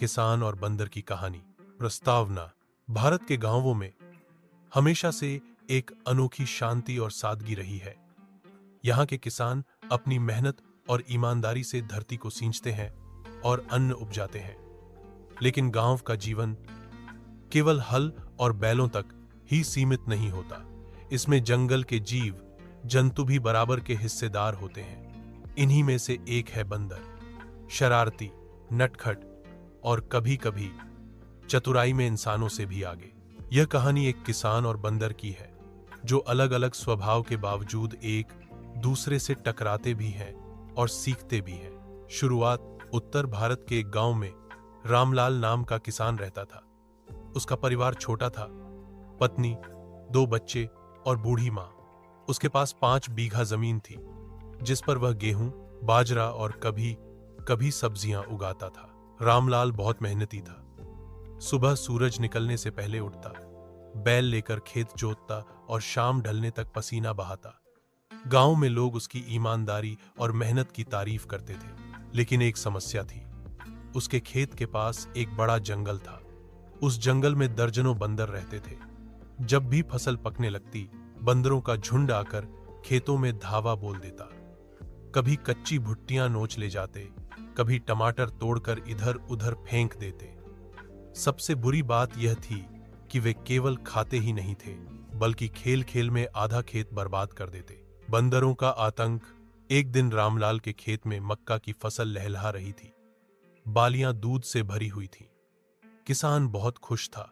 किसान और बंदर की कहानी। प्रस्तावना। भारत के गांवों में हमेशा से एक अनोखी शांति और सादगी रही है। यहाँ के किसान अपनी मेहनत और ईमानदारी से धरती को सींचते हैं और अन्न उपजाते हैं। लेकिन गांव का जीवन केवल हल और बैलों तक ही सीमित नहीं होता। इसमें जंगल के जीव जंतु भी बराबर के हिस्सेदार होते हैं। इन्हीं में से एक है बंदर। शरारती, नटखट और कभी कभी चतुराई में इंसानों से भी आगे। यह कहानी एक किसान और बंदर की है जो अलग अलग स्वभाव के बावजूद एक दूसरे से टकराते भी हैं और सीखते भी हैं। शुरुआत उत्तर भारत के एक गांव में रामलाल नाम का किसान रहता था। उसका परिवार छोटा था, पत्नी, 2 बच्चे और बूढ़ी माँ। उसके पास 5 बीघा जमीन थी जिस पर वह गेहूं, बाजरा और कभी कभी सब्जियां उगाता था। रामलाल बहुत मेहनती था। सुबह सूरज निकलने से पहले उठता, बैल लेकर खेत जोतता और शाम ढलने तक पसीना बहाता। गांव में लोग उसकी ईमानदारी और मेहनत की तारीफ करते थे। लेकिन एक समस्या थी। उसके खेत के पास एक बड़ा जंगल था। उस जंगल में दर्जनों बंदर रहते थे। जब भी फसल पकने लगती, बंदरों का झुंड आकर खेतों में धावा बोल देता। कभी कच्ची भुट्टियां नोच ले जाते, कभी टमाटर तोड़कर इधर उधर फेंक देते। सबसे बुरी बात यह थी कि वे केवल खाते ही नहीं थे, बल्कि खेल खेल में आधा खेत बर्बाद कर देते। बंदरों का आतंक। एक दिन रामलाल के खेत में मक्का की फसल लहलहा रही थी। बालियां दूध से भरी हुई थीं। किसान बहुत खुश था।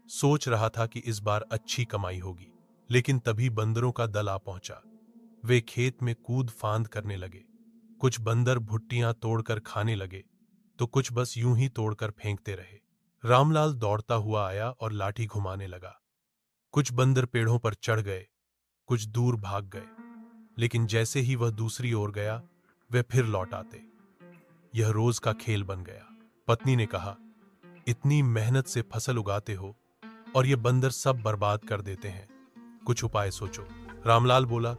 सोच रहा था कि इस बार अच्छी कमाई होगी। लेकिन तभी बंदरों का दल आ पहुंचा। वे खेत में कूद फांद करने लगे। कुछ बंदर भुट्टियां तोड़कर खाने लगे तो कुछ बस यूं ही तोड़कर फेंकते रहे। रामलाल दौड़ता हुआ आया और लाठी घुमाने लगा। कुछ बंदर पेड़ों पर चढ़ गए, कुछ दूर भाग गए। लेकिन जैसे ही वह दूसरी ओर गया, वे फिर लौट आते। यह रोज का खेल बन गया। पत्नी ने कहा, इतनी मेहनत से फसल उगाते हो और ये बंदर सब बर्बाद कर देते हैं। कुछ उपाय सोचो। रामलाल बोला,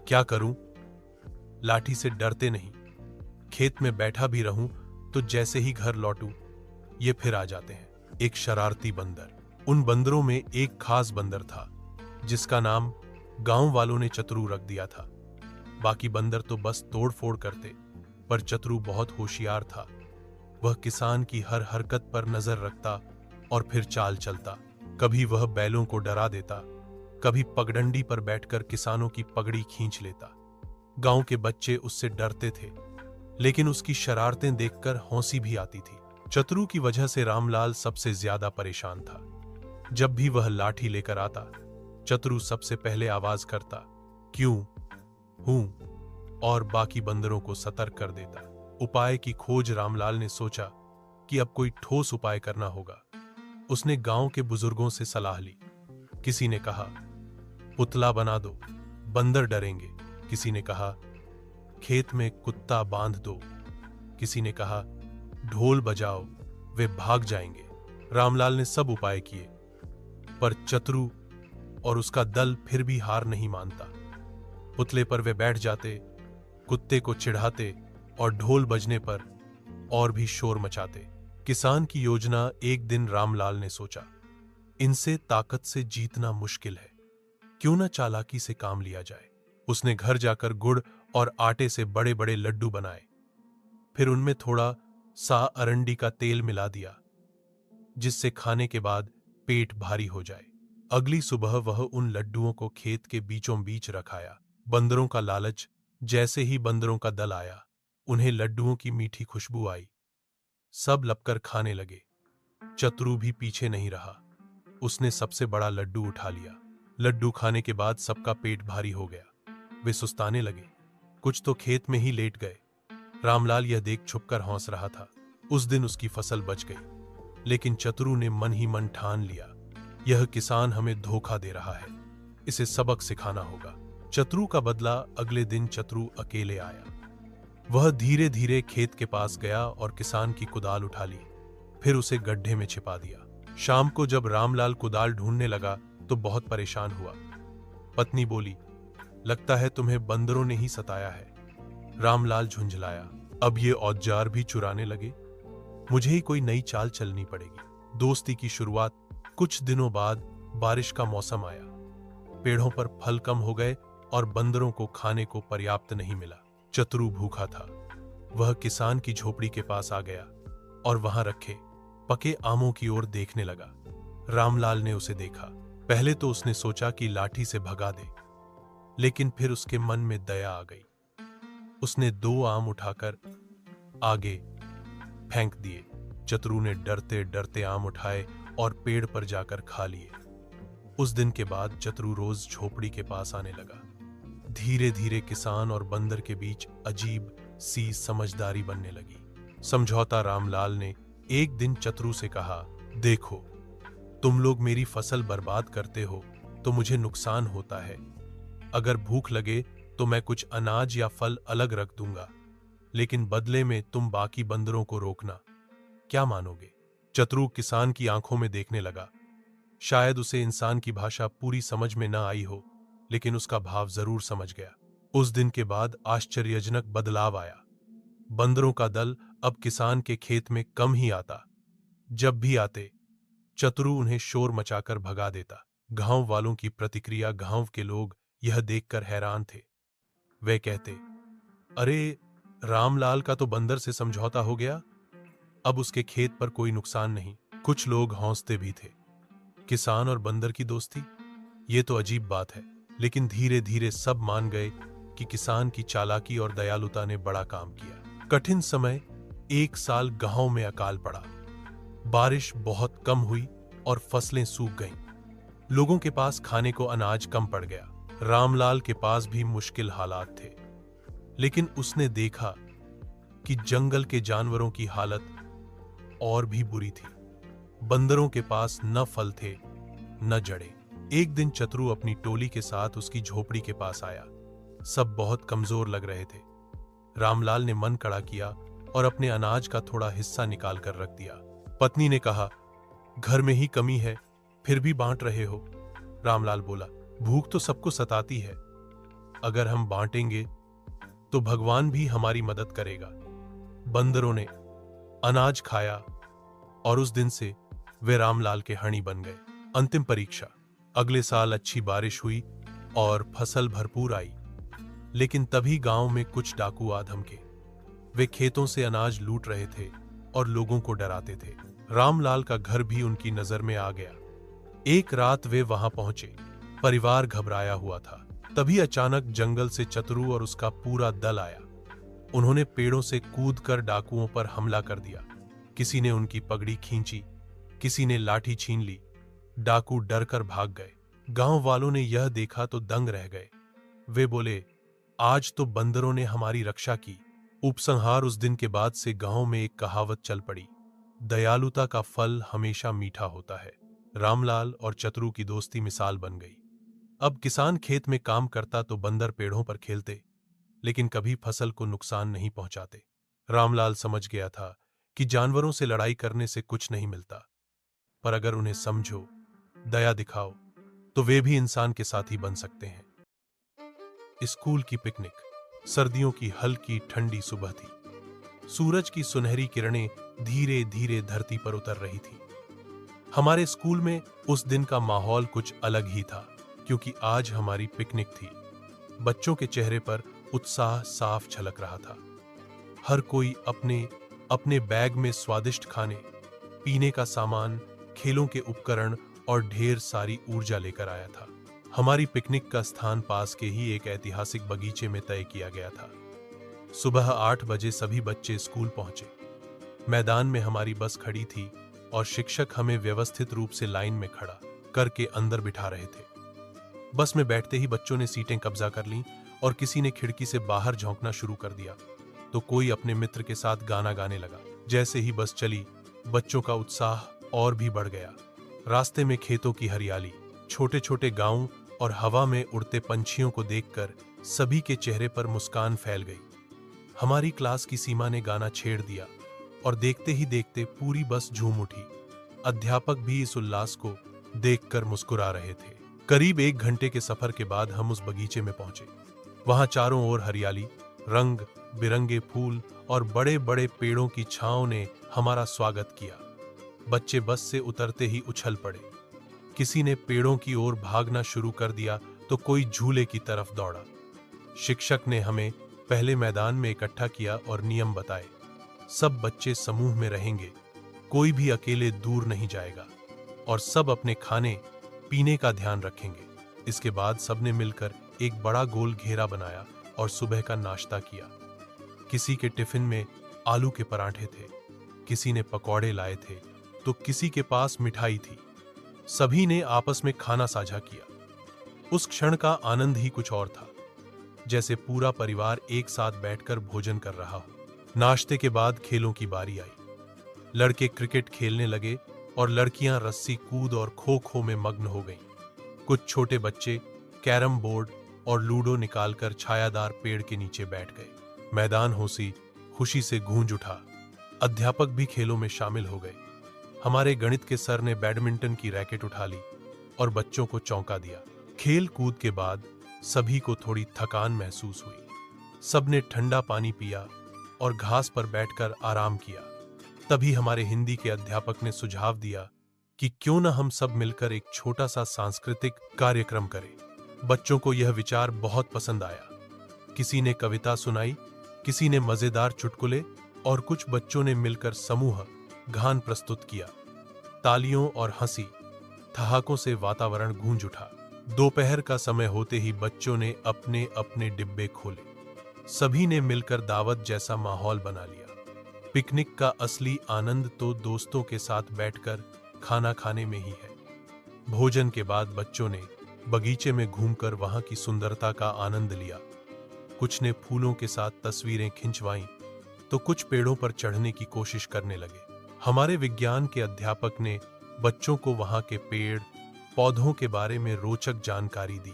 क्या करूं? लाठी से डरते नहीं। खेत में बैठा भी रहूं तो जैसे ही घर लौटूं, ये फिर आ जाते हैं। एक शरारती बंदर। उन बंदरों में एक खास बंदर था जिसका नाम गांव वालों ने चतुरू रख दिया था। बाकी बंदर तो बस तोड़ फोड़ करते, पर चतुरू बहुत होशियार था। वह किसान की हर हरकत पर नजर रखता और फिर चाल चलता। कभी वह बैलों को डरा देता, कभी पगडंडी पर बैठकर किसानों की पगड़ी खींच लेता। गांव के बच्चे उससे डरते थे, लेकिन उसकी शरारतें देखकर हौंसी भी आती थी। चतुरू की वजह से रामलाल सबसे ज्यादा परेशान था। जब भी वह लाठी लेकर आता, चतुरू सबसे पहले आवाज करता, क्यों, हूं, और बाकी बंदरों को सतर्क कर देता। उपाय की खोज रामलाल ने सोचा कि अब कोई ठोस उपाय करना होगा। उसने गांव के बुजुर्गों से सलाह ली। किसी ने कहा, पुतला बना दो, बंदर डरेंगे। किसी ने कहा, खेत में कुत्ता बांध दो। किसी ने कहा, ढोल बजाओ, वे भाग जाएंगे। रामलाल ने सब उपाय किए, पर चतुरू और उसका दल फिर भी हार नहीं मानता। पुतले पर वे बैठ जाते, कुत्ते को चिढ़ाते और ढोल बजने पर और भी शोर मचाते। किसान की योजना एक दिन रामलाल ने सोचा, इनसे ताकत से जीतना मुश्किल है, क्यों न चालाकी से काम लिया जाए। उसने घर जाकर गुड़ और आटे से बड़े बड़े लड्डू बनाए। फिर उनमें थोड़ा सा अरंडी का तेल मिला दिया, जिससे खाने के बाद पेट भारी हो जाए। अगली सुबह वह उन लड्डुओं को खेत के बीचों बीच रखाया। बंदरों का लालच। जैसे ही बंदरों का दल आया, उन्हें लड्डुओं की मीठी खुशबू आई। सब लपकर खाने लगे। चतुरू भी पीछे नहीं रहा। उसने सबसे बड़ा लड्डू उठा लिया। लड्डू खाने के बाद सबका पेट भारी हो गया। वे सुस्ताने लगे। कुछ तो खेत में ही लेट गए। रामलाल यह देख छुपकर हंस रहा था। उस दिन उसकी फसल बच गई। लेकिन चतुरू ने मन ही मन ठान लिया, यह किसान हमें धोखा दे रहा है, इसे सबक सिखाना होगा। चतुरू का बदला। अगले दिन चतुरू अकेले आया। वह धीरे धीरे खेत के पास गया और किसान की कुदाल उठा ली, फिर उसे गड्ढे में छिपा दिया। शाम को जब रामलाल कुदाल ढूंढने लगा तो बहुत परेशान हुआ। पत्नी बोली, लगता है तुम्हें बंदरों ने ही सताया है। रामलाल झुंझलाया, अब ये औजार भी चुराने लगे। मुझे ही कोई नई चाल चलनी पड़ेगी। दोस्ती की शुरुआत कुछ दिनों बाद बारिश का मौसम आया। पेड़ों पर फल कम हो गए और बंदरों को खाने को पर्याप्त नहीं मिला। चतुरू भूखा था। वह किसान की झोपड़ी के पास आ गया और वहां रखे पके आमों की ओर देखने लगा। रामलाल ने उसे देखा। पहले तो उसने सोचा कि लाठी से भगा दे, लेकिन फिर उसके मन में दया आ गई। उसने 2 आम उठाकर आगे फेंक दिए। चतुरू ने डरते डरते आम उठाए और पेड़ पर जाकर खा लिए। उस दिन के बाद चतुरू रोज झोपड़ी के पास आने लगा। धीरे धीरे किसान और बंदर के बीच अजीब सी समझदारी बनने लगी। समझौता रामलाल ने एक दिन चतुरू से कहा, देखो, तुम लोग मेरी फसल बर्बाद करते हो तो मुझे नुकसान होता है। अगर भूख लगे तो मैं कुछ अनाज या फल अलग रख दूंगा, लेकिन बदले में तुम बाकी बंदरों को रोकना। क्या मानोगे? चतुरू किसान की आंखों में देखने लगा। शायद उसे इंसान की भाषा पूरी समझ में न आई हो, लेकिन उसका भाव जरूर समझ गया। उस दिन के बाद आश्चर्यजनक बदलाव आया। बंदरों का दल अब किसान के खेत में कम ही आता। जब भी आते, चतुरू उन्हें शोर मचाकर भगा देता। गांव वालों की प्रतिक्रिया, गांव के लोग यह देखकर हैरान थे। वे कहते, अरे, रामलाल का तो बंदर से समझौता हो गया, अब उसके खेत पर कोई नुकसान नहीं। कुछ लोग हंसते भी थे। किसान और बंदर की दोस्ती, ये तो अजीब बात है। लेकिन धीरे धीरे सब मान गए कि किसान की चालाकी और दयालुता ने बड़ा काम किया। कठिन समय, एक साल गांव में अकाल पड़ा। बारिश बहुत कम हुई और फसलें सूख गईं। लोगों के पास खाने को अनाज कम पड़ गया। रामलाल के पास भी मुश्किल हालात थे, लेकिन उसने देखा कि जंगल के जानवरों की हालत और भी बुरी थी। बंदरों के पास न फल थे न जड़ें। एक दिन चतुरू अपनी टोली के साथ उसकी झोपड़ी के पास आया। सब बहुत कमजोर लग रहे थे। रामलाल ने मन कड़ा किया और अपने अनाज का थोड़ा हिस्सा निकाल कर रख दिया। पत्नी ने कहा, घर में ही कमी है, फिर भी बांट रहे हो। रामलाल बोला, भूख तो सबको सताती है। अगर हम बांटेंगे तो भगवान भी हमारी मदद करेगा। बंदरों ने अनाज खाया और उस दिन से वे रामलाल के हणी बन गए। अंतिम परीक्षा। अगले साल अच्छी बारिश हुई और फसल भरपूर आई, लेकिन तभी गांव में कुछ डाकू आ धमके। वे खेतों से अनाज लूट रहे थे और लोगों को डराते थे। रामलाल का घर भी उनकी नजर में आ गया। एक रात वे वहां पहुंचे। परिवार घबराया हुआ था। तभी अचानक जंगल से चतुरू और उसका पूरा दल आया। उन्होंने पेड़ों से कूदकर डाकुओं पर हमला कर दिया। किसी ने उनकी पगड़ी खींची, किसी ने लाठी छीन ली। डाकू डरकर भाग गए। गांव वालों ने यह देखा तो दंग रह गए। वे बोले, आज तो बंदरों ने हमारी रक्षा की। उपसंहार। उस दिन के बाद से गांव में एक कहावत चल पड़ी, दयालुता का फल हमेशा मीठा होता है। रामलाल और चतुरू की दोस्ती मिसाल बन गई। अब किसान खेत में काम करता तो बंदर पेड़ों पर खेलते, लेकिन कभी फसल को नुकसान नहीं पहुंचाते। रामलाल समझ गया था कि जानवरों से लड़ाई करने से कुछ नहीं मिलता, पर अगर उन्हें समझो, दया दिखाओ, तो वे भी इंसान के साथी बन सकते हैं। स्कूल की पिकनिक। सर्दियों की हल्की ठंडी सुबह थी। सूरज की सुनहरी किरणें धीरे धीरे धरती पर उतर रही थी। हमारे स्कूल में उस दिन का माहौल कुछ अलग ही था, क्योंकि आज हमारी पिकनिक थी। बच्चों के चेहरे पर उत्साह साफ झलक रहा था। हर कोई अपने अपने बैग में स्वादिष्ट खाने, पीने का सामान, खेलों के उपकरण और ढेर सारी ऊर्जा लेकर आया था। हमारी पिकनिक का स्थान पास के ही एक ऐतिहासिक बगीचे में तय किया गया था। सुबह 8 बजे सभी बच्चे स्कूल पहुंचे। मैदान में हमारी बस खड़ी थी और शिक्षक हमें व्यवस्थित रूप से लाइन में खड़ा करके अंदर बिठा रहे थे। बस में बैठते ही बच्चों ने सीटें कब्जा कर लीं और किसी ने खिड़की से बाहर झोंकना शुरू कर दिया, तो कोई अपने मित्र के साथ गाना गाने लगा। जैसे ही बस चली, बच्चों का उत्साह और भी बढ़ गया। रास्ते में खेतों की हरियाली, छोटे छोटे गांव और हवा में उड़ते पंछियों को देखकर सभी के चेहरे पर मुस्कान फैल गई। हमारी क्लास की सीमा ने गाना छेड़ दिया और देखते ही देखते पूरी बस झूम उठी। अध्यापक भी इस उल्लास को देखकर मुस्कुरा रहे थे। करीब 1 घंटे के सफर के बाद हम उस बगीचे में पहुंचे। वहां चारों ओर हरियाली, रंग बिरंगे फूल और बड़े बड़े पेड़ों की छांव ने हमारा स्वागत किया। बच्चे बस से उतरते ही उछल पड़े। किसी ने पेड़ों की ओर भागना शुरू कर दिया तो कोई झूले की तरफ दौड़ा। शिक्षक ने हमें पहले मैदान में इकट्ठा किया और नियम बताए। सब बच्चे समूह में रहेंगे, कोई भी अकेले दूर नहीं जाएगा और सब अपने खाने पीने का ध्यान रखेंगे। इसके बाद सबने मिलकर एक बड़ा गोल घेरा बनाया और सुबह का नाश्ता किया। किसी के टिफिन में आलू के पराठे थे, किसी ने पकौड़े लाए थे तो किसी के पास मिठाई थी। सभी ने आपस में खाना साझा किया। उस क्षण का आनंद ही कुछ और था, जैसे पूरा परिवार एक साथ बैठकर भोजन कर रहा हो। नाश्ते के बाद खेलों की बारी आई। लड़के क्रिकेट खेलने लगे और लड़कियां रस्सी कूद और खो खो में मग्न हो गईं। कुछ छोटे बच्चे कैरम बोर्ड और लूडो निकालकर छायादार पेड़ के नीचे बैठ गए। मैदान खुशी से गूंज उठा। अध्यापक भी खेलों में शामिल हो गए। हमारे गणित के सर ने बैडमिंटन की रैकेट उठा ली और बच्चों को चौंका दिया। खेल कूद के बाद सभी को थोड़ी थकान महसूस हुई। सबने ठंडा पानी पिया और घास पर बैठकर आराम किया। तभी हमारे हिंदी के अध्यापक ने सुझाव दिया कि क्यों न हम सब मिलकर एक छोटा सा सांस्कृतिक कार्यक्रम करें। बच्चों को यह विचार बहुत पसंद आया। किसी ने कविता सुनाई, किसी ने मजेदार चुटकुले और कुछ बच्चों ने मिलकर समूह गान प्रस्तुत किया। तालियों और हंसी ठहाकों से वातावरण गूंज उठा। दोपहर का समय होते ही बच्चों ने अपने अपने डिब्बे खोले। सभी ने मिलकर दावत जैसा माहौल बना लिया। पिकनिक का असली आनंद तो दोस्तों के साथ बैठकर खाना खाने में ही है। भोजन के बाद बच्चों ने बगीचे में घूमकर वहां की सुंदरता का आनंद लिया। कुछ ने फूलों के साथ तस्वीरें खिंचवाईं तो कुछ पेड़ों पर चढ़ने की कोशिश करने लगे। हमारे विज्ञान के अध्यापक ने बच्चों को वहां के पेड़ पौधों के बारे में रोचक जानकारी दी।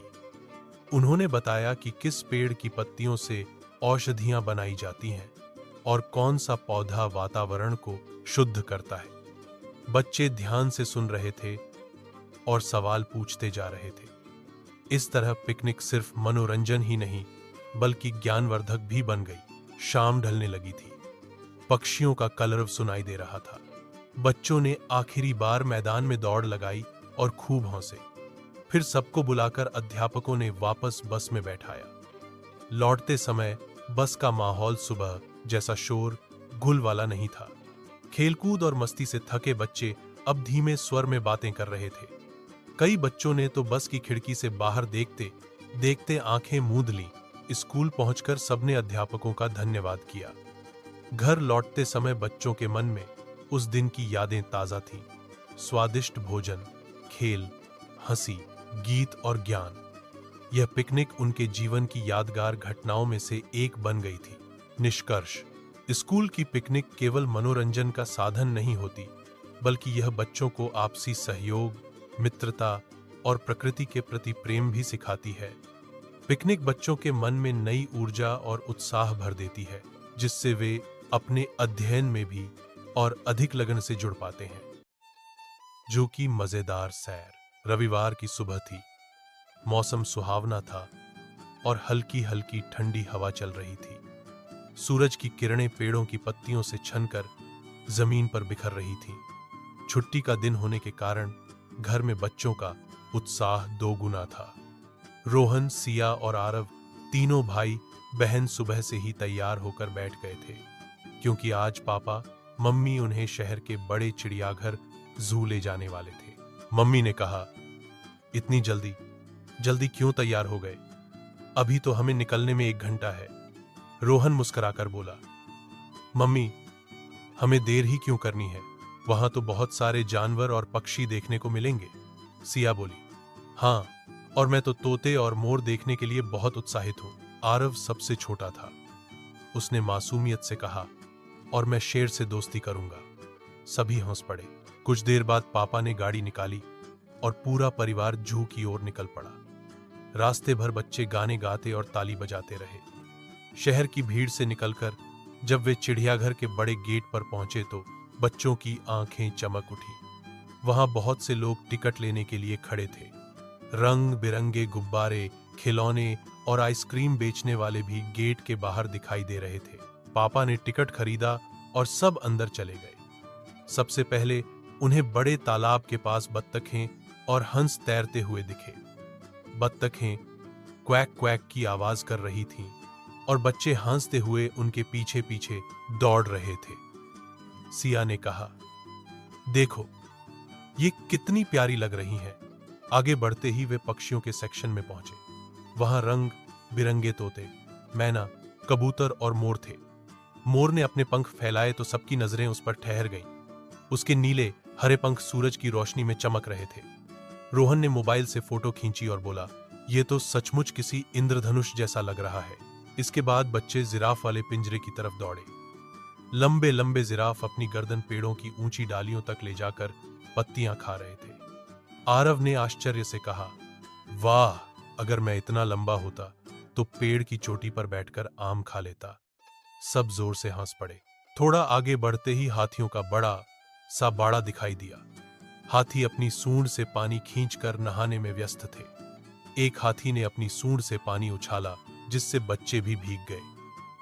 उन्होंने बताया कि किस पेड़ की पत्तियों से औषधियां बनाई जाती हैं और कौन सा पौधा वातावरण को शुद्ध करता है। बच्चे ध्यान से सुन रहे थे और सवाल पूछते जा रहे थे। इस तरह पिकनिक सिर्फ मनोरंजन ही नहीं बल्कि ज्ञानवर्धक भी बन गई। शाम ढलने लगी थी। पक्षियों का कलरव सुनाई दे रहा था। बच्चों ने आखिरी बार मैदान में दौड़ लगाई और खूब हंसे। फिर सबको बुलाकर अध्यापकों ने वापस बस में बैठाया। लौटते समय बस का माहौल सुबह जैसा शोर गुल वाला नहीं था। खेलकूद और मस्ती से थके बच्चे अब धीमे स्वर में बातें कर रहे थे। कई बच्चों ने तो बस की खिड़की से बाहर देखते देखते आंखें मूंद ली। स्कूल पहुंचकर सबने अध्यापकों का धन्यवाद किया। घर लौटते समय बच्चों के मन में उस दिन की यादें ताजा थीं। स्वादिष्ट भोजन, खेल, हंसी, गीत और ज्ञान। यह पिकनिक उनके जीवन की यादगार घटनाओं में से एक बन गई थी। निष्कर्ष, स्कूल की पिकनिक केवल मनोरंजन का साधन नहीं होती, बल्कि यह बच्चों को आपसी सहयोग, मित्रता और प्रकृति के प्रति प्रेम भी सिखाती है। पिकनिक बच्चों के मन में नई ऊर्जा और उत्साह भर देती है, जिससे वे अपने अध्ययन में भी और अधिक लगन से जुड़ पाते हैं। जो कि मजेदार सैर। रविवार की सुबह थी। मौसम सुहावना था और हल्की हल्की ठंडी हवा चल रही थी। सूरज की किरणें पेड़ों की पत्तियों से छनकर जमीन पर बिखर रही थीं। छुट्टी का दिन होने के कारण घर में बच्चों का उत्साह दोगुना था। रोहन, सिया और आरव तीनों भाई बहन सुबह से ही तैयार होकर बैठ गए थे, क्योंकि आज पापा मम्मी उन्हें शहर के बड़े चिड़ियाघर जू ले जाने वाले थे। मम्मी ने कहा, इतनी जल्दी जल्दी क्यों तैयार हो गए? अभी तो हमें निकलने में 1 घंटा है। रोहन मुस्कुराकर बोला, मम्मी, हमें देर ही क्यों करनी है? वहां तो बहुत सारे जानवर और पक्षी देखने को मिलेंगे। सिया बोली, हाँ, और मैं तो तोते और मोर देखने के लिए बहुत उत्साहित हूं। आरव सबसे छोटा था। उसने मासूमियत से कहा, और मैं शेर से दोस्ती करूंगा। सभी हंस पड़े। कुछ देर बाद पापा ने गाड़ी निकाली और पूरा परिवार जू की ओर निकल पड़ा। रास्ते भर बच्चे गाने गाते और ताली बजाते रहे। शहर की भीड़ से निकलकर जब वे चिड़ियाघर के बड़े गेट पर पहुंचे तो बच्चों की आंखें चमक उठी। वहां बहुत से लोग टिकट लेने के लिए खड़े थे। रंग बिरंगे गुब्बारे, खिलौने और आइसक्रीम बेचने वाले भी गेट के बाहर दिखाई दे रहे थे। पापा ने टिकट खरीदा और सब अंदर चले गए। सबसे पहले उन्हें बड़े तालाब के पास बत्तखें और हंस तैरते हुए दिखे। बत्तखें क्वैक क्वैक की आवाज कर रही थीं और बच्चे हंसते हुए उनके पीछे पीछे दौड़ रहे थे। सिया ने कहा, देखो, ये कितनी प्यारी लग रही हैं। आगे बढ़ते ही वे पक्षियों के सेक्शन में पहुंचे। वहां रंग बिरंगे तोते, मैना, कबूतर और मोर थे। मोर ने अपने पंख फैलाए तो सबकी नजरें उस पर ठहर गईं। उसके नीले हरे पंख सूरज की रोशनी में चमक रहे थे। रोहन ने मोबाइल से फोटो खींची और बोला, ये तो सचमुच किसी इंद्रधनुष जैसा लग रहा है। इसके बाद बच्चे जिराफ वाले पिंजरे की तरफ दौड़े। लंबे लंबे जिराफ अपनी गर्दन पेड़ों की ऊंची डालियों तक ले जाकर पत्तियां खा रहे थे। आरव ने आश्चर्य से कहा, वाह, अगर मैं इतना लंबा होता तो पेड़ की चोटी पर बैठकर आम खा लेता। सब जोर से हंस पड़े। थोड़ा आगे बढ़ते ही हाथियों का बड़ा सा बाड़ा दिखाई दिया। हाथी अपनी सूंड से पानी खींचकर नहाने में व्यस्त थे। एक हाथी ने अपनी सूंड से पानी उछाला जिससे बच्चे भी भीग गए।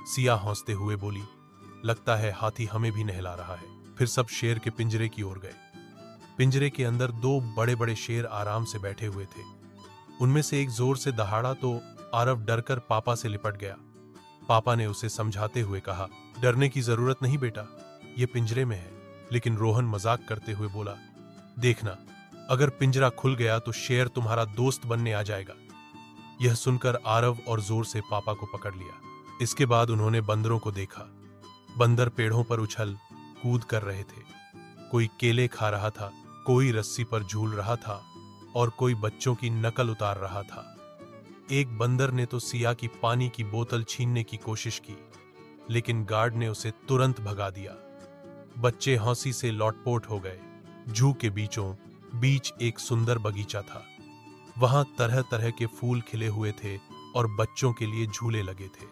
सिया हंसते हुए बोली, लगता है हाथी हमें भी नहला रहा है। फिर सब शेर के पिंजरे की ओर गए। पिंजरे के अंदर दो बड़े बड़े शेर आराम से बैठे हुए थे। उनमें से एक जोर से दहाड़ा तो आरव डरकर पापा से लिपट गया। पापा ने उसे समझाते हुए कहा, डरने की जरूरत नहीं बेटा, ये पिंजरे में है। लेकिन रोहन मजाक करते हुए बोला, देखना, अगर पिंजरा खुल गया तो शेर तुम्हारा दोस्त बनने आ जाएगा। यह सुनकर आरव और जोर से पापा को पकड़ लिया। इसके बाद उन्होंने बंदरों को देखा। बंदर पेड़ों पर उछल कूद कर रहे थे। कोई केले खा रहा था, कोई रस्सी पर झूल रहा था और कोई बच्चों की नकल उतार रहा था। एक बंदर ने तो सिया की पानी की बोतल छीनने की कोशिश की, लेकिन गार्ड ने उसे तुरंत भगा दिया। बच्चे हंसी से लौटपोट हो गए। जू के बीचों बीच एक सुंदर बगीचा था। वहां तरह तरह के फूल खिले हुए थे और बच्चों के लिए झूले लगे थे।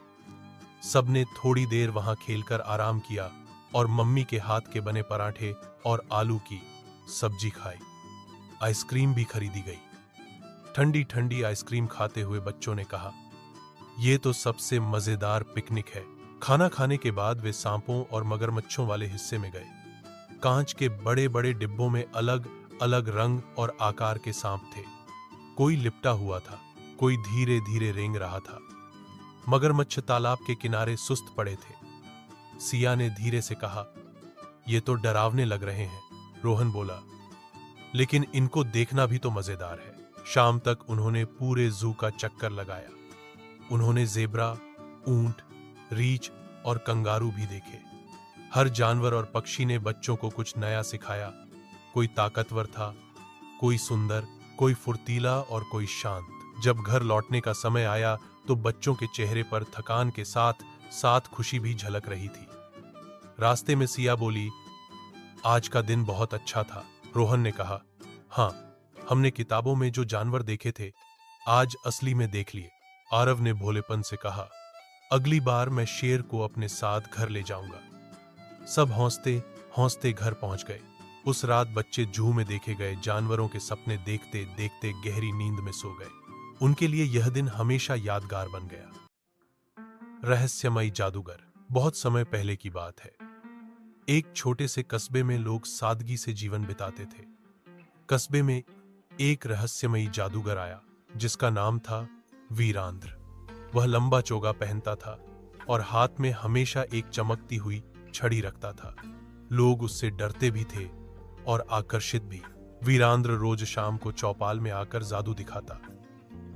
सबने थोड़ी देर वहां खेलकर आराम किया और मम्मी के हाथ के बने पराठे और आलू की सब्जी खाई। आइसक्रीम भी खरीदी गई। ठंडी ठंडी आइसक्रीम खाते हुए बच्चों ने कहा, यह तो सबसे मजेदार पिकनिक है। खाना खाने के बाद वे सांपों और मगरमच्छों वाले हिस्से में गए। कांच के बड़े बड़े डिब्बों में अलग अलग रंग और आकार के सांप थे। कोई लिपटा हुआ था, कोई धीरे धीरे रेंग रहा था। मगरमच्छ तालाब के किनारे सुस्त पड़े थे। सिया ने धीरे से कहा, ये तो डरावने लग रहे हैं। रोहन बोला, लेकिन इनको देखना भी तो मजेदार है। शाम तक उन्होंने पूरे जू का चक्कर लगाया। उन्होंने जेब्रा, ऊंट, रीछ और कंगारू भी देखे। हर जानवर और पक्षी ने बच्चों को कुछ नया सिखाया। कोई ताकतवर था, कोई सुंदर, कोई फुर्तीला और कोई शांत। जब घर लौटने का समय आया तो बच्चों के चेहरे पर थकान के साथ साथ खुशी भी झलक रही थी। रास्ते में सिया बोली, आज का दिन बहुत अच्छा था। रोहन ने कहा, हाँ, हमने किताबों में जो जानवर देखे थे आज असली में देख लिए। आरव ने भोलेपन से कहा, अगली बार मैं शेर को अपने साथ घर ले जाऊंगा। सब हौंसते हौंसते घर पहुंच गए। उस रात बच्चे जू में देखे गए जानवरों के सपने देखते देखते गहरी नींद में सो गए। उनके लिए यह दिन हमेशा यादगार बन गया। रहस्यमयी जादूगर। बहुत समय पहले की बात है। एक छोटे से कस्बे में लोग सादगी से जीवन बिताते थे। कस्बे में एक रहस्यमयी जादूगर आया जिसका नाम था वीरांद्र। वह लंबा चोगा पहनता था और हाथ में हमेशा एक चमकती हुई छड़ी रखता था। लोग उससे डरते भी थे और आकर्षित भी। वीरांद्र रोज शाम को चौपाल में आकर जादू दिखाता।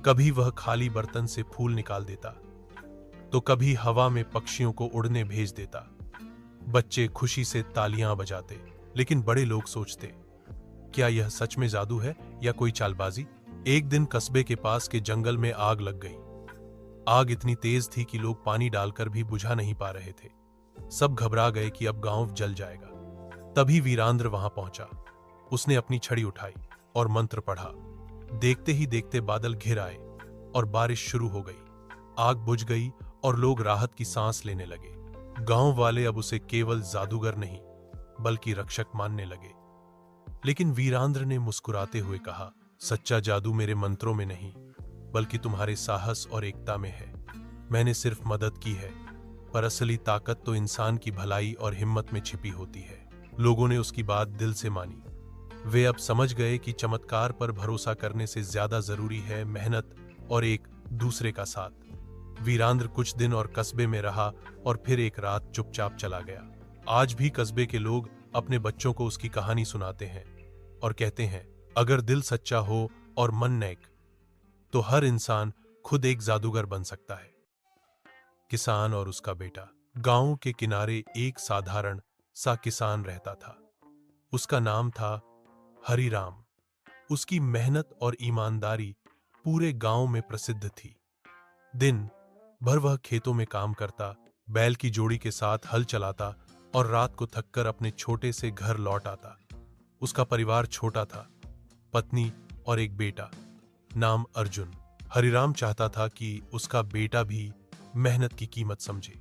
कभी वह खाली बर्तन से फूल निकाल देता तो कभी हवा में पक्षियों को उड़ने भेज देता। बच्चे खुशी से तालियां बजाते, लेकिन बड़े लोग सोचते, क्या यह सच में जादू है या कोई चालबाजी? एक दिन कस्बे के पास के जंगल में आग लग गई। आग इतनी तेज थी कि लोग पानी डालकर भी बुझा नहीं पा रहे थे। सब घबरा गए कि अब गांव जल जाएगा। तभी वीरांद्र वहां पहुंचा। उसने अपनी छड़ी उठाई और मंत्र पढ़ा। देखते ही देखते बादल घिर आए और बारिश शुरू हो गई। आग बुझ गई और लोग राहत की सांस लेने लगे। गांव वाले अब उसे केवल जादूगर नहीं बल्कि रक्षक मानने लगे। लेकिन वीरांद्र ने मुस्कुराते हुए कहा, सच्चा जादू मेरे मंत्रों में नहीं, बल्कि तुम्हारे साहस और एकता में है। मैंने सिर्फ मदद की है, पर असली ताकत तो इंसान की भलाई और हिम्मत में छिपी होती है। लोगों ने उसकी बात दिल से मानी। वे अब समझ गए कि चमत्कार पर भरोसा करने से ज्यादा जरूरी है मेहनत और एक दूसरे का साथ। वीरांद्र कुछ दिन और कस्बे में रहा और फिर एक रात चुपचाप चला गया। आज भी कस्बे के लोग अपने बच्चों को उसकी कहानी सुनाते हैं और कहते हैं, अगर दिल सच्चा हो और मन नेक, तो हर इंसान खुद एक जादूगर बन सकता है। किसान और उसका बेटा। गांव के किनारे एक साधारण सा किसान रहता था। उसका नाम था हरिराम। उसकी मेहनत और ईमानदारी पूरे गांव में प्रसिद्ध थी। दिन भर वह खेतों में काम करता, बैल की जोड़ी के साथ हल चलाता और रात को थककर अपने छोटे से घर लौट आता। उसका परिवार छोटा था, पत्नी और एक बेटा, नाम अर्जुन। हरिराम चाहता था कि उसका बेटा भी मेहनत की कीमत समझे,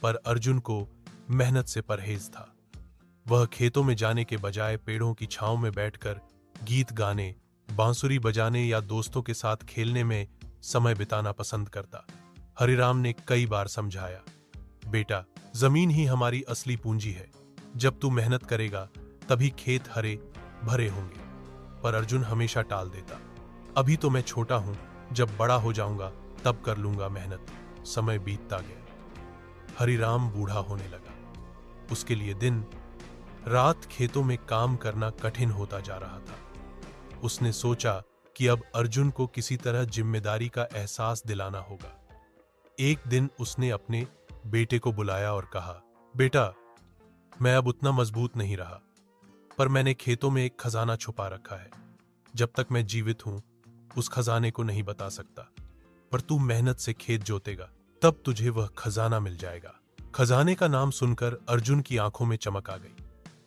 पर अर्जुन को मेहनत से परहेज था। वह खेतों में जाने के बजाय पेड़ों की छांव में बैठकर गीत गाने, बांसुरी बजाने या दोस्तों के साथ खेलने में समय बिताना पसंद करता। हरिराम ने कई बार समझाया, बेटा, जमीन ही हमारी असली पूंजी है। जब तू मेहनत करेगा तभी खेत हरे भरे होंगे। पर अर्जुन हमेशा टाल देता, अभी तो मैं छोटा हूं, जब बड़ा हो जाऊंगा तब कर लूंगा मेहनत। समय बीतता गया। हरिराम बूढ़ा होने लगा। उसके लिए दिन रात खेतों में काम करना कठिन होता जा रहा था। उसने सोचा कि अब अर्जुन को किसी तरह जिम्मेदारी का एहसास दिलाना होगा। एक दिन उसने अपने बेटे को बुलाया और कहा, बेटा, मैं अब उतना मजबूत नहीं रहा, पर मैंने खेतों में एक खजाना छुपा रखा है। जब तक मैं जीवित हूं, उस खजाने को नहीं बता सकता, पर तू मेहनत से खेत जोतेगा, तब तुझे वह खजाना मिल जाएगा। खजाने का नाम सुनकर अर्जुन की आंखों में चमक आ गई।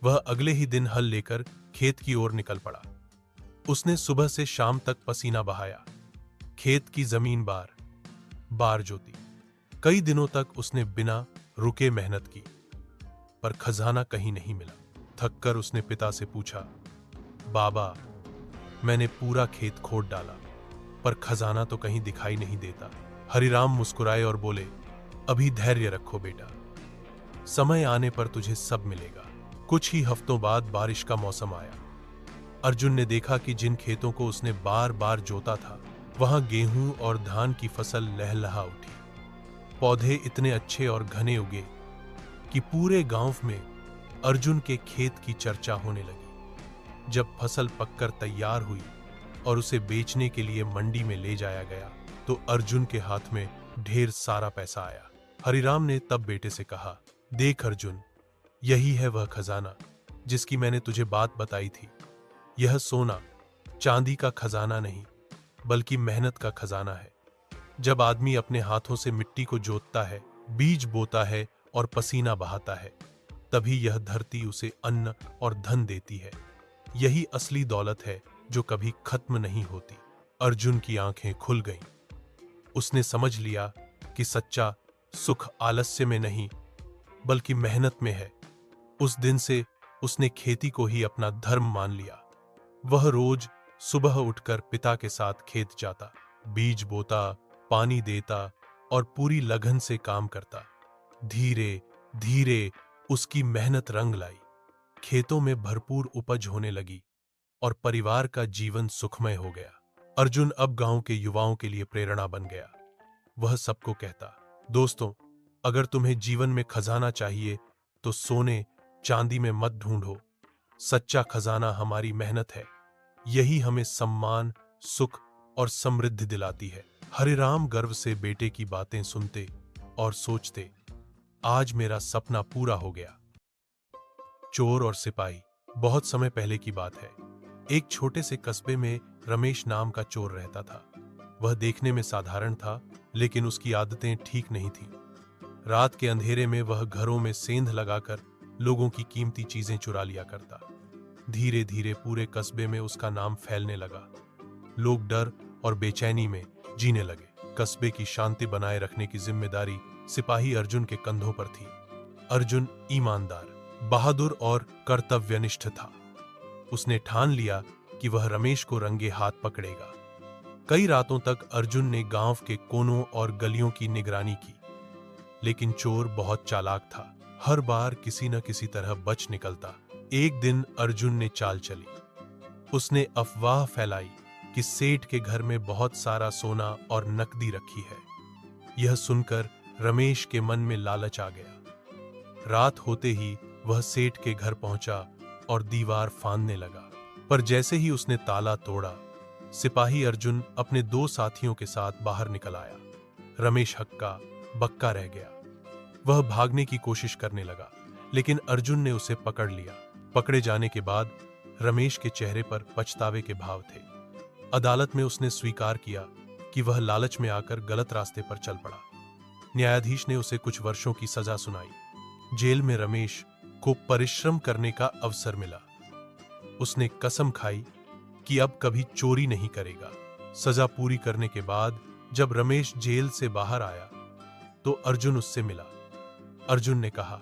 वह अगले ही दिन हल लेकर खेत की ओर निकल पड़ा। उसने सुबह से शाम तक पसीना बहाया, खेत की जमीन बार बार जोती। कई दिनों तक उसने बिना रुके मेहनत की, पर खजाना कहीं नहीं मिला। थककर उसने पिता से पूछा, बाबा, मैंने पूरा खेत खोद डाला, पर खजाना तो कहीं दिखाई नहीं देता। हरिराम मुस्कुराए और बोले, अभी धैर्य रखो बेटा, समय आने पर तुझे सब मिलेगा। कुछ ही हफ्तों बाद बारिश का मौसम आया। अर्जुन ने देखा कि जिन खेतों को उसने बार बार जोता था, वहां गेहूं और धान की फसल लहलहा उठी। पौधे इतने अच्छे और घने उगे कि पूरे गांव में अर्जुन के खेत की चर्चा होने लगी। जब फसल पककर तैयार हुई और उसे बेचने के लिए मंडी में ले जाया गया, तो अर्जुन के हाथ में ढेर सारा पैसा आया। हरिराम ने तब बेटे से कहा, देख अर्जुन, यही है वह खजाना जिसकी मैंने तुझे बात बताई थी। यह सोना चांदी का खजाना नहीं, बल्कि मेहनत का खजाना है। जब आदमी अपने हाथों से मिट्टी को जोतता है, बीज बोता है और पसीना बहाता है, तभी यह धरती उसे अन्न और धन देती है। यही असली दौलत है जो कभी खत्म नहीं होती। अर्जुन की आंखें खुल गईं। उसने समझ लिया कि सच्चा सुख आलस्य में नहीं, बल्कि मेहनत में है। उस दिन से उसने खेती को ही अपना धर्म मान लिया। वह रोज सुबह उठकर पिता के साथ खेत जाता, बीज बोता, पानी देता और पूरी लगन से काम करता। धीरे धीरे उसकी मेहनत रंग लाई। खेतों में भरपूर उपज होने लगी और परिवार का जीवन सुखमय हो गया। अर्जुन अब गांव के युवाओं के लिए प्रेरणा बन गया। वह सबको कहता, दोस्तों, अगर तुम्हें जीवन में खजाना चाहिए तो सोने चांदी में मत ढूंढो। सच्चा खजाना हमारी मेहनत है। यही हमें सम्मान, सुख और समृद्धि दिलाती है। हरिराम गर्व से बेटे की बातें सुनते और सोचते, आज मेरा सपना पूरा हो गया। चोर और सिपाही। बहुत समय पहले की बात है। एक छोटे से कस्बे में रमेश नाम का चोर रहता था। वह देखने में साधारण था, लेकिन उसकी आदतें ठीक नहीं थीं। रात के अंधेरे में वह घरों में सेंध लगाकर लोगों की कीमती चीजें चुरा लिया करता। धीरे धीरे पूरे कस्बे में उसका नाम फैलने लगा। लोग डर और बेचैनी में जीने लगे। कस्बे की शांति बनाए रखने की जिम्मेदारी सिपाही अर्जुन के कंधों पर थी। अर्जुन ईमानदार, बहादुर और कर्तव्यनिष्ठ था। उसने ठान लिया कि वह रमेश को रंगे हाथ पकड़ेगा। कई रातों तक अर्जुन ने गांव के कोनों और गलियों की निगरानी की, लेकिन चोर बहुत चालाक था। हर बार किसी न किसी तरह बच निकलता। एक दिन अर्जुन ने चाल चली। उसने अफवाह फैलाई कि सेठ के घर में बहुत सारा सोना और नकदी रखी है। यह सुनकर रमेश के मन में लालच आ गया। रात होते ही वह सेठ के घर पहुंचा और दीवार फांदने लगा। पर जैसे ही उसने ताला तोड़ा, सिपाही अर्जुन अपने 2 साथियों के साथ बाहर निकल आया। रमेश हक्का बक्का रह गया। वह भागने की कोशिश करने लगा, लेकिन अर्जुन ने उसे पकड़ लिया। पकड़े जाने के बाद रमेश के चेहरे पर पछतावे के भाव थे। अदालत में उसने स्वीकार किया कि वह लालच में आकर गलत रास्ते पर चल पड़ा। न्यायाधीश ने उसे कुछ वर्षों की सजा सुनाई। जेल में रमेश को परिश्रम करने का अवसर मिला। उसने कसम खाई कि अब कभी चोरी नहीं करेगा। सजा पूरी करने के बाद जब रमेश जेल से बाहर आया तो अर्जुन उससे मिला। अर्जुन ने कहा,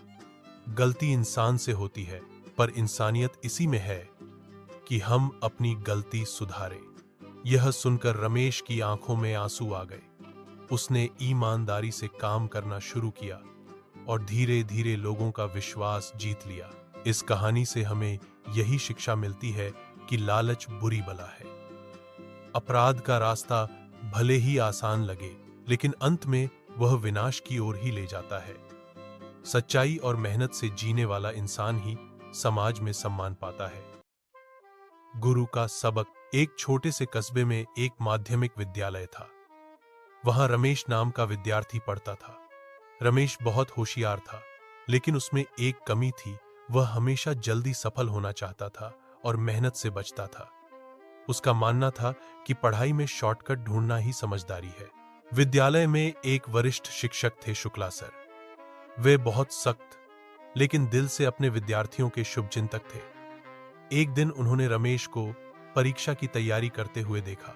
गलती इंसान से होती है, पर इंसानियत इसी में है कि हम अपनी गलती सुधारें। यह सुनकर रमेश की आंखों में आंसू आ गए। उसने ईमानदारी से काम करना शुरू किया और धीरे धीरे लोगों का विश्वास जीत लिया। इस कहानी से हमें यही शिक्षा मिलती है कि लालच बुरी बला है। अपराध का रास्ता भले ही आसान लगे, लेकिन अंत में वह विनाश की ओर ही ले जाता है। सच्चाई और मेहनत से जीने वाला इंसान ही समाज में सम्मान पाता है। गुरु का सबक। एक छोटे से कस्बे में एक माध्यमिक विद्यालय था। वहां रमेश नाम का विद्यार्थी पढ़ता था। रमेश बहुत होशियार था, लेकिन उसमें एक कमी थी। वह हमेशा जल्दी सफल होना चाहता था और मेहनत से बचता था। उसका मानना था कि पढ़ाई में शॉर्टकट ढूंढना ही समझदारी है। विद्यालय में एक वरिष्ठ शिक्षक थे, शुक्ला सर। वे बहुत सख्त, लेकिन दिल से अपने विद्यार्थियों के शुभचिंतक थे। एक दिन उन्होंने रमेश को परीक्षा की तैयारी करते हुए देखा।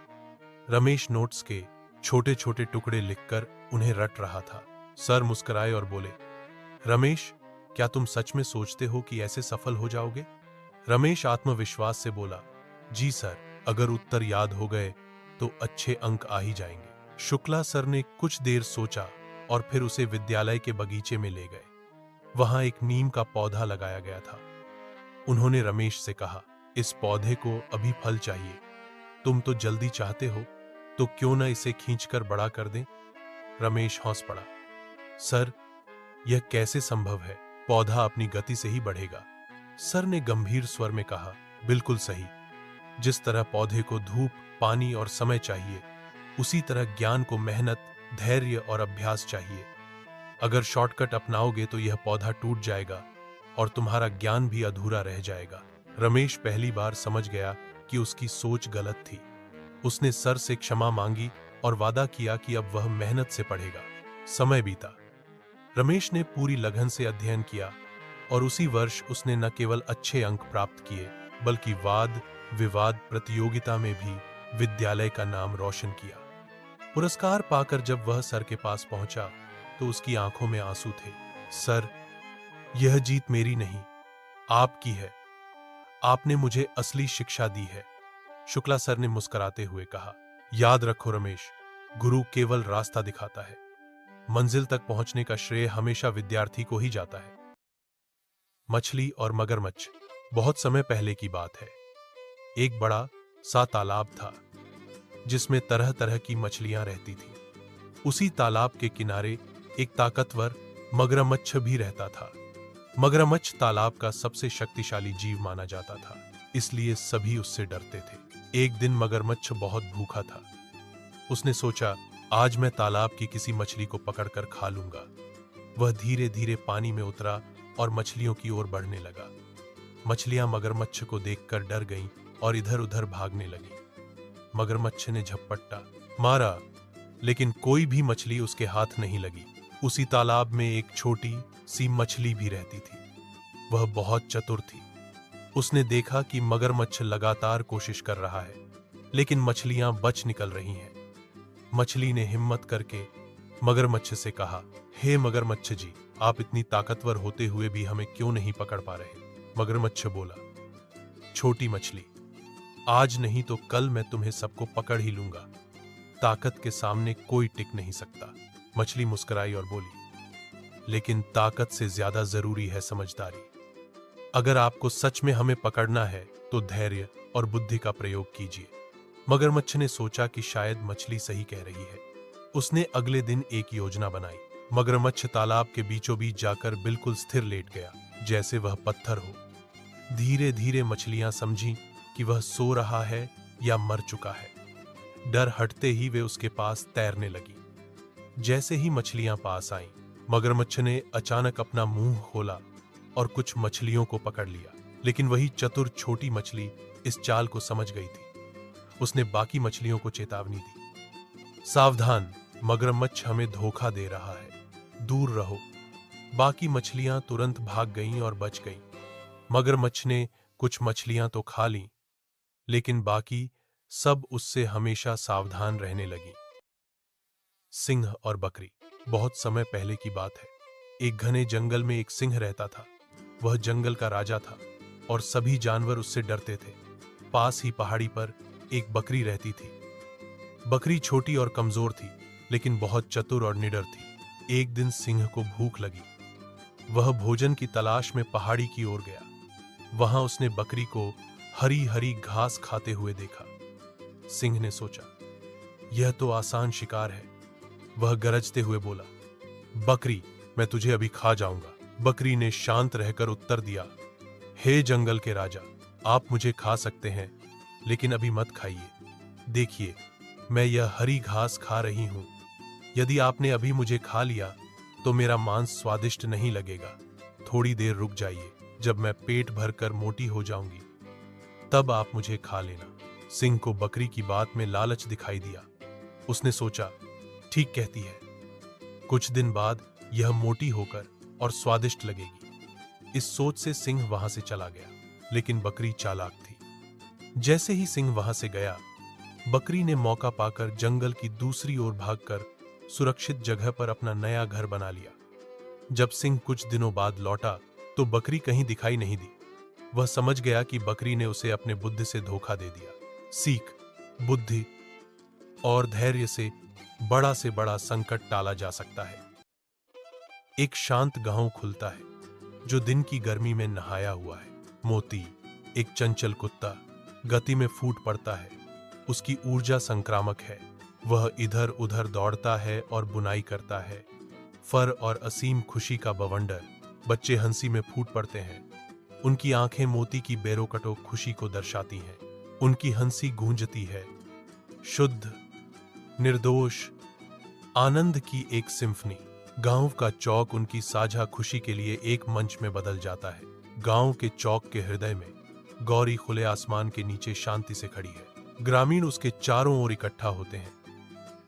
रमेश नोट्स के छोटे छोटे टुकड़े लिखकर उन्हें रट रहा था। सर मुस्कुराए और बोले, रमेश, क्या तुम सच में सोचते हो कि ऐसे सफल हो जाओगे? रमेश आत्मविश्वास से बोला, जी सर, अगर उत्तर याद हो गए तो अच्छे अंक आ ही जाएंगे। शुक्ला सर ने कुछ देर सोचा और फिर उसे विद्यालय के बगीचे में ले गए। वहां एक नीम का पौधा लगाया गया था। उन्होंने रमेश से कहा, इस पौधे को अभी फल चाहिए। तुम तो जल्दी चाहते हो, तो क्यों न इसे खींचकर बड़ा कर दें? रमेश हंस पड़ा, सर, यह कैसे संभव है? पौधा अपनी गति से ही बढ़ेगा। सर ने गंभीर स्वर में कहा, बिल्कुल सही। जिस तरह पौधे को धूप, पानी और समय चाहिए, उसी तरह ज्ञान को मेहनत, धैर्य और अभ्यास चाहिए। अगर शॉर्टकट अपनाओगे तो यह पौधा टूट जाएगा और तुम्हारा ज्ञान भी अधूरा रह जाएगा। रमेश पहली बार समझ गया कि उसकी सोच गलत थी। उसने सर से क्षमा मांगी और वादा किया कि अब वह मेहनत से पढ़ेगा। समय बीता। रमेश ने पूरी लगन से अध्ययन किया और उसी वर्ष उसने न केवल अच्छे अंक प्राप्त किए, बल्कि वाद विवाद प्रतियोगिता में भी विद्यालय का नाम रोशन किया। पुरस्कार पाकर जब वह सर के पास पहुंचा तो उसकी आंखों में आंसू थे। सर, यह जीत मेरी नहीं, आपकी है। आपने मुझे असली शिक्षा दी है। शुक्ला सर ने मुस्कुराते हुए कहा, याद रखो रमेश, गुरु केवल रास्ता दिखाता है, मंजिल तक पहुंचने का श्रेय हमेशा विद्यार्थी को ही जाता है। मछली और मगरमच्छ। बहुत समय पहले की बात है। एक बड़ा सा तालाब था जिसमें तरह तरह की मछलियां रहती थीं। उसी तालाब के किनारे एक ताकतवर मगरमच्छ भी रहता था। मगरमच्छ तालाब का सबसे शक्तिशाली जीव माना जाता था, इसलिए सभी उससे डरते थे। एक दिन मगरमच्छ बहुत भूखा था। उसने सोचा, आज मैं तालाब की किसी मछली को पकड़कर खा लूंगा। वह धीरे धीरे पानी में उतरा और मछलियों की ओर बढ़ने लगा। मछलियां मगरमच्छ को देखकर डर गईं और इधर उधर भागने लगीं। मगरमच्छ ने झपट्टा मारा, लेकिन कोई भी मछली उसके हाथ नहीं लगी। उसी तालाब में एक छोटी सी मछली भी रहती थी। वह बहुत चतुर थी। उसने देखा कि मगरमच्छ लगातार कोशिश कर रहा है, लेकिन मछलियां बच निकल रही हैं। मछली ने हिम्मत करके मगरमच्छ से कहा, हे मगरमच्छ जी, आप इतनी ताकतवर होते हुए भी हमें क्यों नहीं पकड़ पा रहे? मगरमच्छ बोला, छोटी मछली, आज नहीं तो कल मैं तुम्हें सबको पकड़ ही लूंगा। ताकत के सामने कोई टिक नहीं सकता। मछली मुस्कुराई और बोली, लेकिन ताकत से ज्यादा जरूरी है समझदारी। अगर आपको सच में हमें पकड़ना है तो धैर्य और बुद्धि का प्रयोग कीजिए। मगरमच्छ ने सोचा कि शायद मछली सही कह रही है। उसने अगले दिन एक योजना बनाई। मगरमच्छ तालाब के बीचों बीच जाकर बिल्कुल स्थिर लेट गया, जैसे वह पत्थर हो। धीरे धीरे मछलियां समझीं कि वह सो रहा है या मर चुका है। डर हटते ही वे उसके पास तैरने लगी। जैसे ही मछलियां पास आईं, मगरमच्छ ने अचानक अपना मुंह खोला और कुछ मछलियों को पकड़ लिया। लेकिन वही चतुर छोटी मछली इस चाल को समझ गई थी। उसने बाकी मछलियों को चेतावनी दी, सावधान, मगरमच्छ हमें धोखा दे रहा है, दूर रहो। बाकी मछलियां तुरंत भाग गईं और बच गईं। मगरमच्छ ने कुछ मछलियां तो खा लीं, लेकिन बाकी सब उससे हमेशा सावधान रहने लगी। सिंह और बकरी। बहुत समय पहले की बात है। एक घने जंगल में एक सिंह रहता था। वह जंगल का राजा था और सभी जानवर उससे डरते थे। पास ही पहाड़ी पर एक बकरी रहती थी। बकरी छोटी और कमजोर थी, लेकिन बहुत चतुर और निडर थी। एक दिन सिंह को भूख लगी। वह भोजन की तलाश में पहाड़ी की ओर गया। वहां उसने बकरी को हरी हरी घास खाते हुए देखा। सिंह ने सोचा, यह तो आसान शिकार है। वह गरजते हुए बोला, बकरी, मैं तुझे अभी खा जाऊंगा। बकरी ने शांत रहकर उत्तर दिया, हे जंगल के राजा, आप मुझे खा सकते हैं, लेकिन अभी मत खाइए। देखिए, मैं यह हरी घास खा रही हूं। यदि आपने अभी मुझे खा लिया तो मेरा मांस स्वादिष्ट नहीं लगेगा। थोड़ी देर रुक जाइए, जब मैं पेट भरकर मोटी हो जाऊंगी, तब आप मुझे खा लेना। सिंह को बकरी की बात में लालच दिखाई दिया। उसने सोचा, ठीक कहती है, कुछ दिन बाद यह मोटी होकर और स्वादिष्ट लगेगी। इस सोच से सिंह वहां से चला गया, लेकिन बकरी चालाक थी। जैसे ही सिंह वहां से गया, बकरी ने मौका पाकर जंगल की दूसरी ओर भागकर सुरक्षित जगह पर अपना नया घर बना लिया। जब सिंह कुछ दिनों बाद लौटा तो बकरी कहीं दिखाई नहीं दी। वह समझ गया कि बकरी ने उसे अपने बुद्धि से धोखा दे दिया। सीख, बुद्धि और धैर्य से बड़ा संकट टाला जा सकता है। एक शांत गांव खुलता है जो दिन की गर्मी में नहाया हुआ है। मोती, एक चंचल कुत्ता, गति में फूट पड़ता है। उसकी ऊर्जा संक्रामक है। वह इधर उधर दौड़ता है और बुनाई करता है। फर और असीम खुशी का बवंडर। बच्चे हंसी में फूट पड़ते हैं। उनकी आंखें मोती की बेरोकटो खुशी को दर्शाती हैं। उनकी हंसी गूंजती है, शुद्ध, निर्दोष, आनंद की एक सिम्फनी। गांव का चौक उनकी साझा खुशी के लिए एक मंच में बदल जाता है। गांव के चौक के हृदय में गौरी खुले आसमान के नीचे शांति से खड़ी है। ग्रामीण उसके चारों ओर इकट्ठा होते हैं।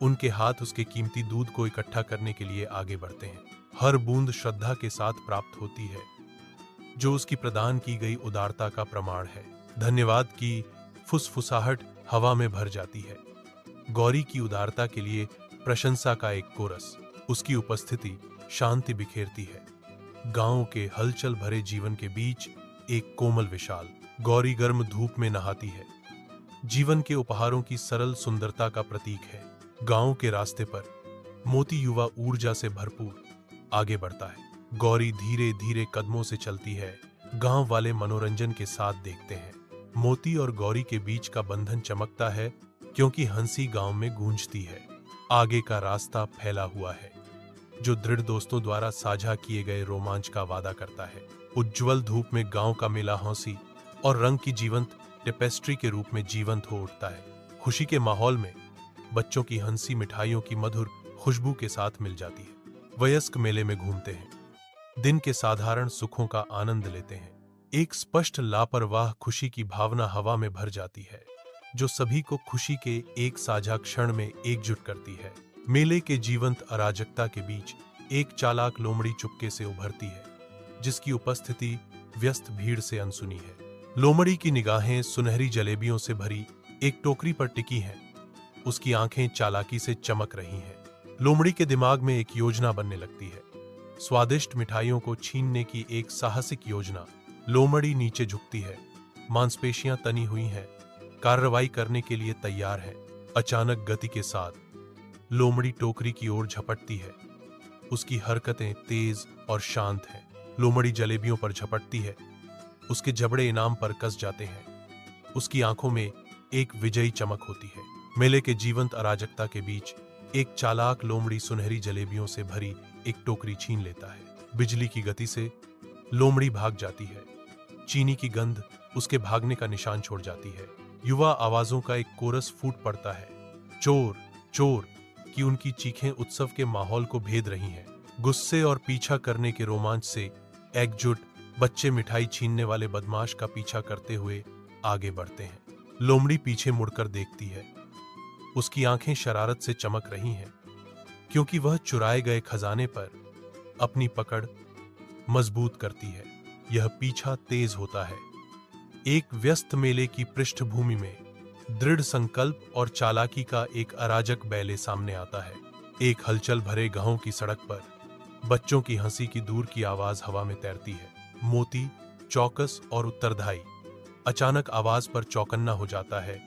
उनके हाथ उसके कीमती दूध को इकट्ठा करने के लिए आगे बढ़ते हैं। हर बूंद श्रद्धा के साथ प्राप्त होती है, जो उसकी प्रदान की गई उदारता का प्रमाण है। धन्यवाद की फुसफुसाहट हवा में भर जाती है। गौरी की उदारता के लिए प्रशंसा का एक कोरस। उसकी उपस्थिति शांति बिखेरती है। गांव के हलचल भरे जीवन के बीच एक कोमल विशाल। गौरी गर्म धूप में नहाती है। जीवन के उपहारों की सरल सुंदरता का प्रतीक है। गांव के रास्ते पर मोती युवा ऊर्जा से भरपूर आगे बढ़ता है। गौरी धीरे धीरे कदमों से चलती है। गांव वाले मनोरंजन के साथ देखते हैं। मोती और गौरी के बीच का बंधन चमकता है, क्योंकि हंसी गांव में गूंजती है। आगे का रास्ता फैला हुआ है, जो दृढ़ दोस्तों द्वारा साझा किए गए रोमांच का वादा करता है। उज्ज्वल धूप में गांव का मेला हंसी और रंग की जीवंत टेपेस्ट्री के रूप में जीवंत हो उठता है। खुशी के माहौल में बच्चों की हंसी मिठाइयों की मधुर खुशबू के साथ मिल जाती है। वयस्क मेले में घूमते हैं, दिन के साधारण सुखों का आनंद लेते हैं। एक स्पष्ट लापरवाह खुशी की भावना हवा में भर जाती है, जो सभी को खुशी के एक साझा क्षण में एकजुट करती है। मेले के जीवंत अराजकता के बीच एक चालाक लोमड़ी चुपके से उभरती है, जिसकी उपस्थिति व्यस्त भीड़ से अनसुनी है। लोमड़ी की निगाहें सुनहरी जलेबियों से भरी एक टोकरी पर टिकी हैं। उसकी आंखें चालाकी से चमक रही हैं। लोमड़ी के दिमाग में एक योजना बनने लगती है, स्वादिष्ट मिठाइयों को छीनने की एक साहसिक योजना। लोमड़ी नीचे झुकती है, मांसपेशियां तनी हुई हैं, कार्रवाई करने के लिए तैयार है। अचानक गति के साथ लोमड़ी टोकरी की ओर झपटती है। उसकी हरकतें तेज और शांत हैं। लोमड़ी जलेबियों पर झपटती है। उसके जबड़े इनाम पर कस जाते हैं। उसकी आंखों में एक विजयी चमक होती है। मेले के जीवंत अराजकता के बीच एक चालाक लोमड़ी सुनहरी जलेबियों से भरी एक टोकरी छीन लेता है। बिजली की गति से लोमड़ी भाग जाती है। चीनी की गंध उसके भागने का निशान छोड़ जाती है। युवा आवाजों का एक कोरस फूट पड़ता है। चोर चोर की उनकी चीखें उत्सव के माहौल को भेद रही हैं। गुस्से और पीछा करने के रोमांच से एकजुट बच्चे मिठाई छीनने वाले बदमाश का पीछा करते हुए आगे बढ़ते हैं। लोमड़ी पीछे मुड़कर देखती है। उसकी आंखें शरारत से चमक रही हैं, क्योंकि वह चुराए गए खजाने पर अपनी पकड़ मजबूत करती है। यह पीछा तेज होता है। एक व्यस्त मेले की पृष्ठभूमि में दृढ़ संकल्प और चालाकी का एक अराजक बैले सामने आता है। एक हलचल भरे गांव की सड़क पर बच्चों की हंसी की दूर की आवाज हवा में तैरती है। मोती, चौकस और उत्तरदाई अचानक आवाज पर चौकन्ना हो जाता है।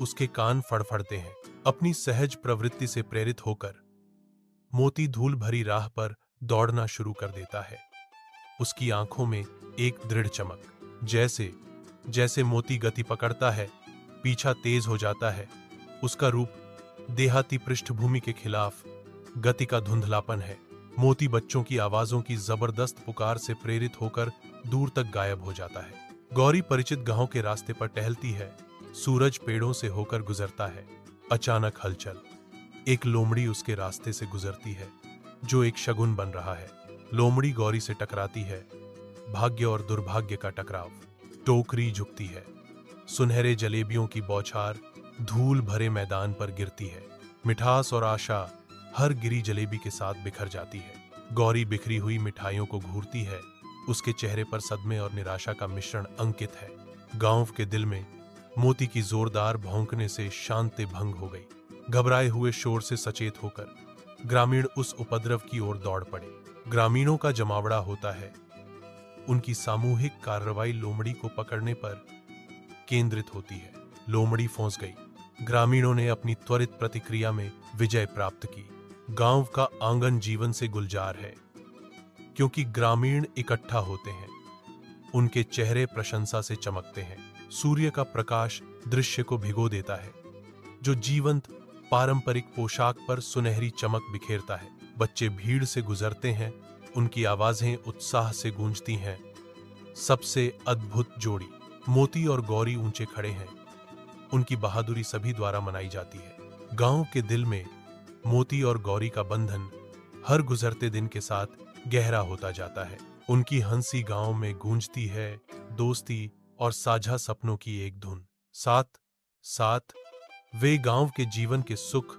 उसके कान फड़फड़ते हैं। अपनी सहज प्रवृत्ति से प्रेरित होकर मोती धूल भरी राह पर दौड़ना शुरू कर देता है। उसकी आंखों में एक दृढ़ चमक। जैसे जैसे मोती गति पकड़ता है, पीछा तेज हो जाता है। उसका रूप देहाती पृष्ठभूमि के खिलाफ गति का धुंधलापन है। मोती बच्चों की आवाजों की जबरदस्त पुकार से प्रेरित होकर दूर तक गायब हो जाता है। गौरी परिचित गांव के रास्ते पर टहलती है। सूरज पेड़ों से होकर गुजरता है। अचानक हलचल। एक लोमड़ी उसके रास्ते से गुजरती है, जो एक शगुन बन रहा है। लोमड़ी गौरी से टकराती है। भाग्य और दुर्भाग्य का टकराव। टोकरी झुकती है। सुनहरे जलेबियों की बौछार धूल भरे मैदान पर गिरती है। मिठास और आशा हर गिरी जलेबी के साथ बिखर जाती है। गौरी बिखरी हुई मिठाइयों को घूरती है। उसके चेहरे पर सदमे और निराशा का मिश्रण अंकित है। गांव के दिल में मोती की जोरदार भौंकने से शांति भंग हो गई। घबराए हुए शोर से सचेत होकर ग्रामीण उस उपद्रव की ओर दौड़ पड़े। ग्रामीणों का जमावड़ा होता है। उनकी सामूहिक कार्रवाई लोमड़ी को पकड़ने पर केंद्रित होती है। लोमड़ी फंस गई। ग्रामीणों ने अपनी त्वरित प्रतिक्रिया में विजय प्राप्त की। गांव का आंगन जीवन से गुलजार है, क्योंकि ग्रामीण इकट्ठा होते हैं। उनके चेहरे प्रशंसा से चमकते हैं। सूर्य का प्रकाश दृश्य को भिगो देता है, जो जीवंत पारंपरिक पोशाक पर सुनहरी चमक बिखेरता है। बच्चे भीड़ से गुजरते हैं। उनकी आवाजें उत्साह से गूंजती हैं। सबसे अद्भुत जोड़ी मोती और गौरी ऊंचे खड़े हैं। उनकी बहादुरी सभी द्वारा मनाई जाती है। गांव के दिल में मोती और गौरी का बंधन हर गुजरते दिन के साथ गहरा होता जाता है। उनकी हंसी गांव में गूंजती है, दोस्ती और साझा सपनों की एक धुन। साथ साथ वे गांव के जीवन के सुख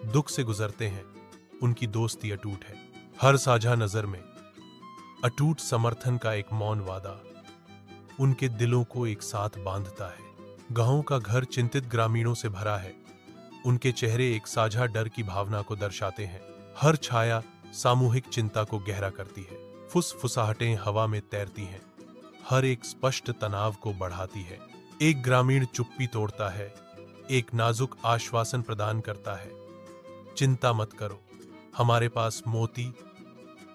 दुख से गुजरते हैं। उनकी दोस्ती अटूट है। हर साझा नजर में अटूट समर्थन का एक मौन वादा उनके दिलों को एक साथ बांधता है। गांव का घर चिंतित ग्रामीणों से भरा है। उनके चेहरे एक साझा डर की भावना को दर्शाते हैं। हर छाया सामूहिक चिंता को गहरा करती है। फुसफुसाहटें हवा में तैरती हैं। हर एक स्पष्ट तनाव को बढ़ाती है। एक ग्रामीण चुप्पी तोड़ता है, एक नाजुक आश्वासन प्रदान करता है। चिंता मत करो, हमारे पास मोती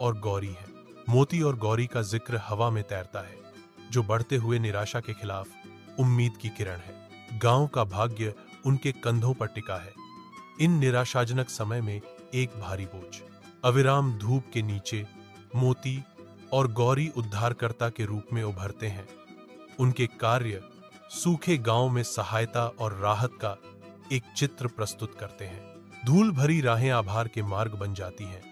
और गौरी है। मोती और गौरी का जिक्र हवा में तैरता है, जो बढ़ते हुए निराशा के खिलाफ उम्मीद की किरण है। गांव का भाग्य उनके कंधों पर टिका है। इन निराशाजनक समय में एक भारी बोझ। अविराम धूप के नीचे मोती और गौरी उद्धारकर्ता के रूप में उभरते हैं। उनके कार्य सूखे गांव में सहायता और राहत का एक चित्र प्रस्तुत करते हैं। धूल भरी राहें आभार के मार्ग बन जाती हैं।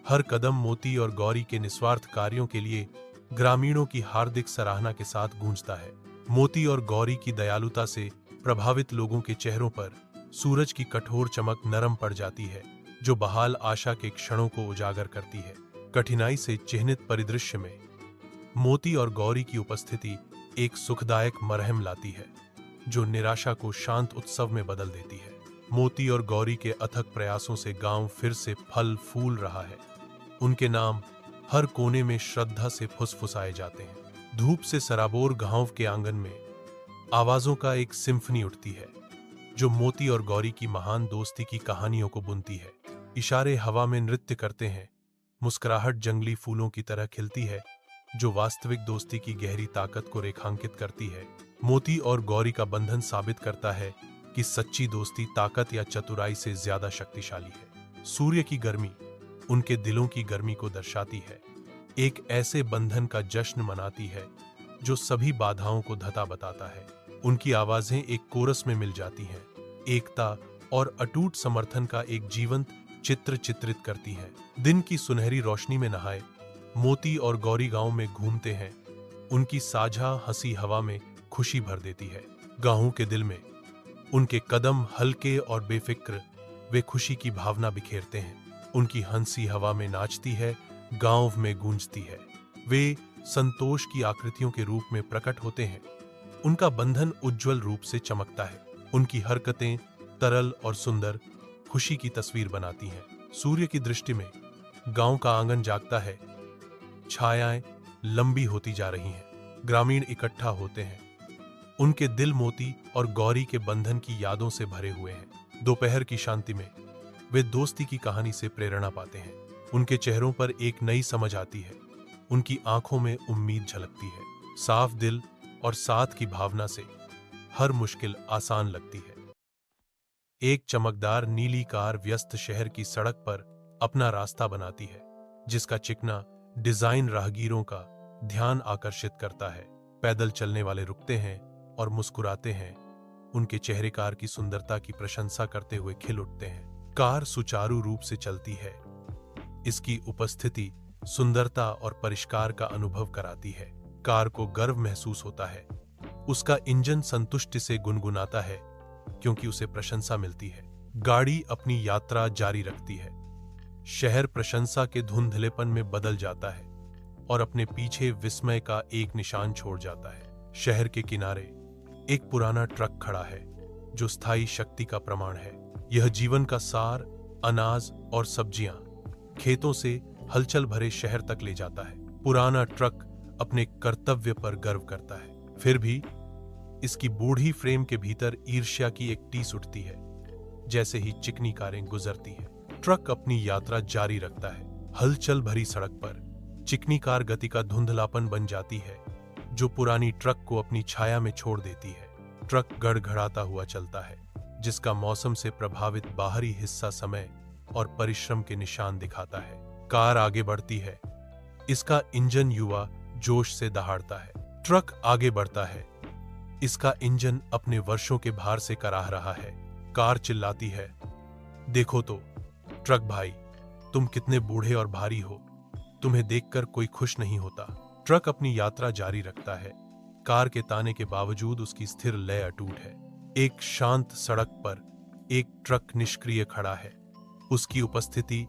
हर कदम मोती और गौरी के निस्वार्थ कार्यों के लिए ग्रामीणों की हार्दिक सराहना के साथ गूंजता है। मोती और गौरी की दयालुता से प्रभावित लोगों के चेहरों पर सूरज की कठोर चमक नरम पड़ जाती है, जो बहाल आशा के क्षणों को उजागर करती है। कठिनाई से चिह्नित परिदृश्य में मोती और गौरी की उपस्थिति एक सुखदायक मरहम लाती है, जो निराशा को शांत उत्सव में बदल देती है। मोती और गौरी के अथक प्रयासों से गांव फिर से फल फूल रहा है। उनके नाम हर कोने में श्रद्धा से फुसफुसाए जाते हैं। धूप से सराबोर गांव के आंगन में आवाजों का एक सिम्फनी उठती है जो मोती और गौरी की महान दोस्ती की कहानियों को बुनती है। इशारे हवा में नृत्य करते हैं, मुस्कुराहट जंगली फूलों की तरह खिलती है जो वास्तविक दोस्ती की गहरी ताकत को रेखांकित करती है। मोती और गौरी का बंधन साबित करता है कि सच्ची दोस्ती ताकत या चतुराई से ज्यादा शक्तिशाली है। सूर्य की गर्मी उनके दिलों की गर्मी को दर्शाती है, एक ऐसे बंधन का जश्न मनाती है जो सभी बाधाओं को धता बताता है। उनकी आवाजें एक कोरस में मिल जाती हैं, एकता और अटूट समर्थन का एक जीवंत चित्र चित्रित करती हैं। दिन की सुनहरी रोशनी में नहाए मोती और गौरी गांव में घूमते हैं, उनकी साझा हंसी हवा में खुशी भर देती है। गांव के दिल में उनके कदम हल्के और बेफिक्र वे खुशी की भावना बिखेरते हैं। उनकी हंसी हवा में नाचती है, गांव में गूंजती है। वे संतोष की आकृतियों के रूप में प्रकट होते हैं, उनका बंधन उज्जवल रूप से चमकता है। उनकी हरकतें तरल और सुंदर खुशी की तस्वीर बनाती हैं। सूर्य की दृष्टि में गांव का आंगन जागता है, छायाएं लंबी होती जा रही हैं, ग्रामीण इकट्ठा होते हैं, उनके दिल मोती और गौरी के बंधन की यादों से भरे हुए हैं। दोपहर की शांति में वे दोस्ती की कहानी से प्रेरणा पाते हैं, उनके चेहरों पर एक नई समझ आती है, उनकी आंखों में उम्मीद झलकती है। साफ दिल और साथ की भावना से हर मुश्किल आसान लगती है। एक चमकदार नीली कार व्यस्त शहर की सड़क पर अपना रास्ता बनाती है, जिसका चिकना डिजाइन राहगीरों का ध्यान आकर्षित करता है। पैदल चलने वाले रुकते हैं और मुस्कुराते हैं, उनके चेहरे कार की सुंदरता की प्रशंसा करते हुए खिल उठते हैं। कार सुचारू रूप से चलती है, इसकी उपस्थिति सुंदरता और परिष्कार का अनुभव कराती है। कार को गर्व महसूस होता है, उसका इंजन संतुष्टि से गुनगुनाता है क्योंकि उसे प्रशंसा मिलती है। गाड़ी अपनी यात्रा जारी रखती है, शहर प्रशंसा के धुंधलेपन में बदल जाता है और अपने पीछे विस्मय का एक निशान छोड़ जाता है। शहर के किनारे एक पुराना ट्रक खड़ा है जो स्थायी शक्ति का प्रमाण है। यह जीवन का सार, अनाज और सब्जियां खेतों से हलचल भरे शहर तक ले जाता है। पुराना ट्रक अपने कर्तव्य पर गर्व करता है, फिर भी इसकी बूढ़ी फ्रेम के भीतर ईर्ष्या की एक टीस उठती है जैसे ही चिकनी कारें गुजरती हैं। ट्रक अपनी यात्रा जारी रखता है, हलचल भरी सड़क पर चिकनी कार गति का धुंधलापन बन जाती है जो पुरानी ट्रक को अपनी छाया में छोड़ देती है। ट्रक गड़गड़ाता हुआ चलता है, जिसका मौसम से प्रभावित बाहरी हिस्सा समय और परिश्रम के निशान दिखाता है। कार आगे बढ़ती है, इसका इंजन युवा जोश से दहाड़ता है। ट्रक आगे बढ़ता है, इसका इंजन अपने वर्षों के भार से कराह रहा है। कार चिल्लाती है, देखो तो ट्रक भाई, तुम कितने बूढ़े और भारी हो, तुम्हें देखकर कोई खुश नहीं होता। ट्रक अपनी यात्रा जारी रखता है, कार के ताने के बावजूद उसकी स्थिर लय अटूट है। एक शांत सड़क पर एक ट्रक निष्क्रिय खड़ा है, उसकी उपस्थिति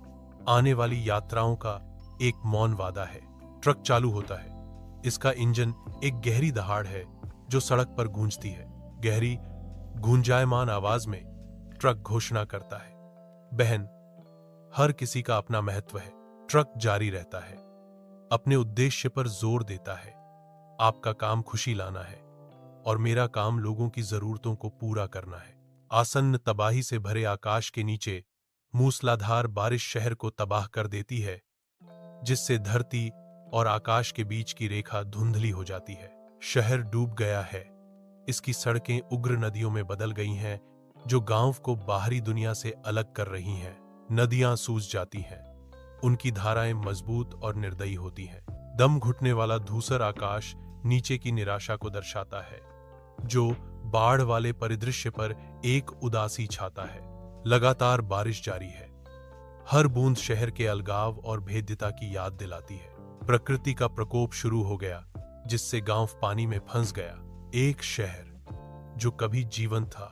आने वाली यात्राओं का एक मौन वादा है। ट्रक चालू होता है, इसका इंजन एक गहरी दहाड़ है जो सड़क पर गूंजती है। गहरी गूंजायमान आवाज में ट्रक घोषणा करता है, बहन, हर किसी का अपना महत्व है। ट्रक जारी रहता है, अपने उद्देश्य पर जोर देता है, आपका काम खुशी लाना है और मेरा काम लोगों की जरूरतों को पूरा करना है। आसन्न तबाही से भरे आकाश के नीचे मूसलाधार बारिश शहर को तबाह कर देती है, जिससे धरती और आकाश के बीच की रेखा धुंधली हो जाती है। शहर डूब गया है, इसकी सड़कें उग्र नदियों में बदल गई हैं जो गांव को बाहरी दुनिया से अलग कर रही हैं। नदियां सूझ जाती हैं, उनकी धाराएं मजबूत और निर्दयी होती हैं। दम घुटने वाला धूसर आकाश नीचे की निराशा को दर्शाता है, जो बाढ़ वाले परिदृश्य पर एक उदासी छाता है। लगातार बारिश जारी है, हर बूंद शहर के अलगाव और भेद्यता की याद दिलाती है। प्रकृति का प्रकोप शुरू हो गया, जिससे गांव पानी में फंस गया। एक शहर जो कभी जीवन था,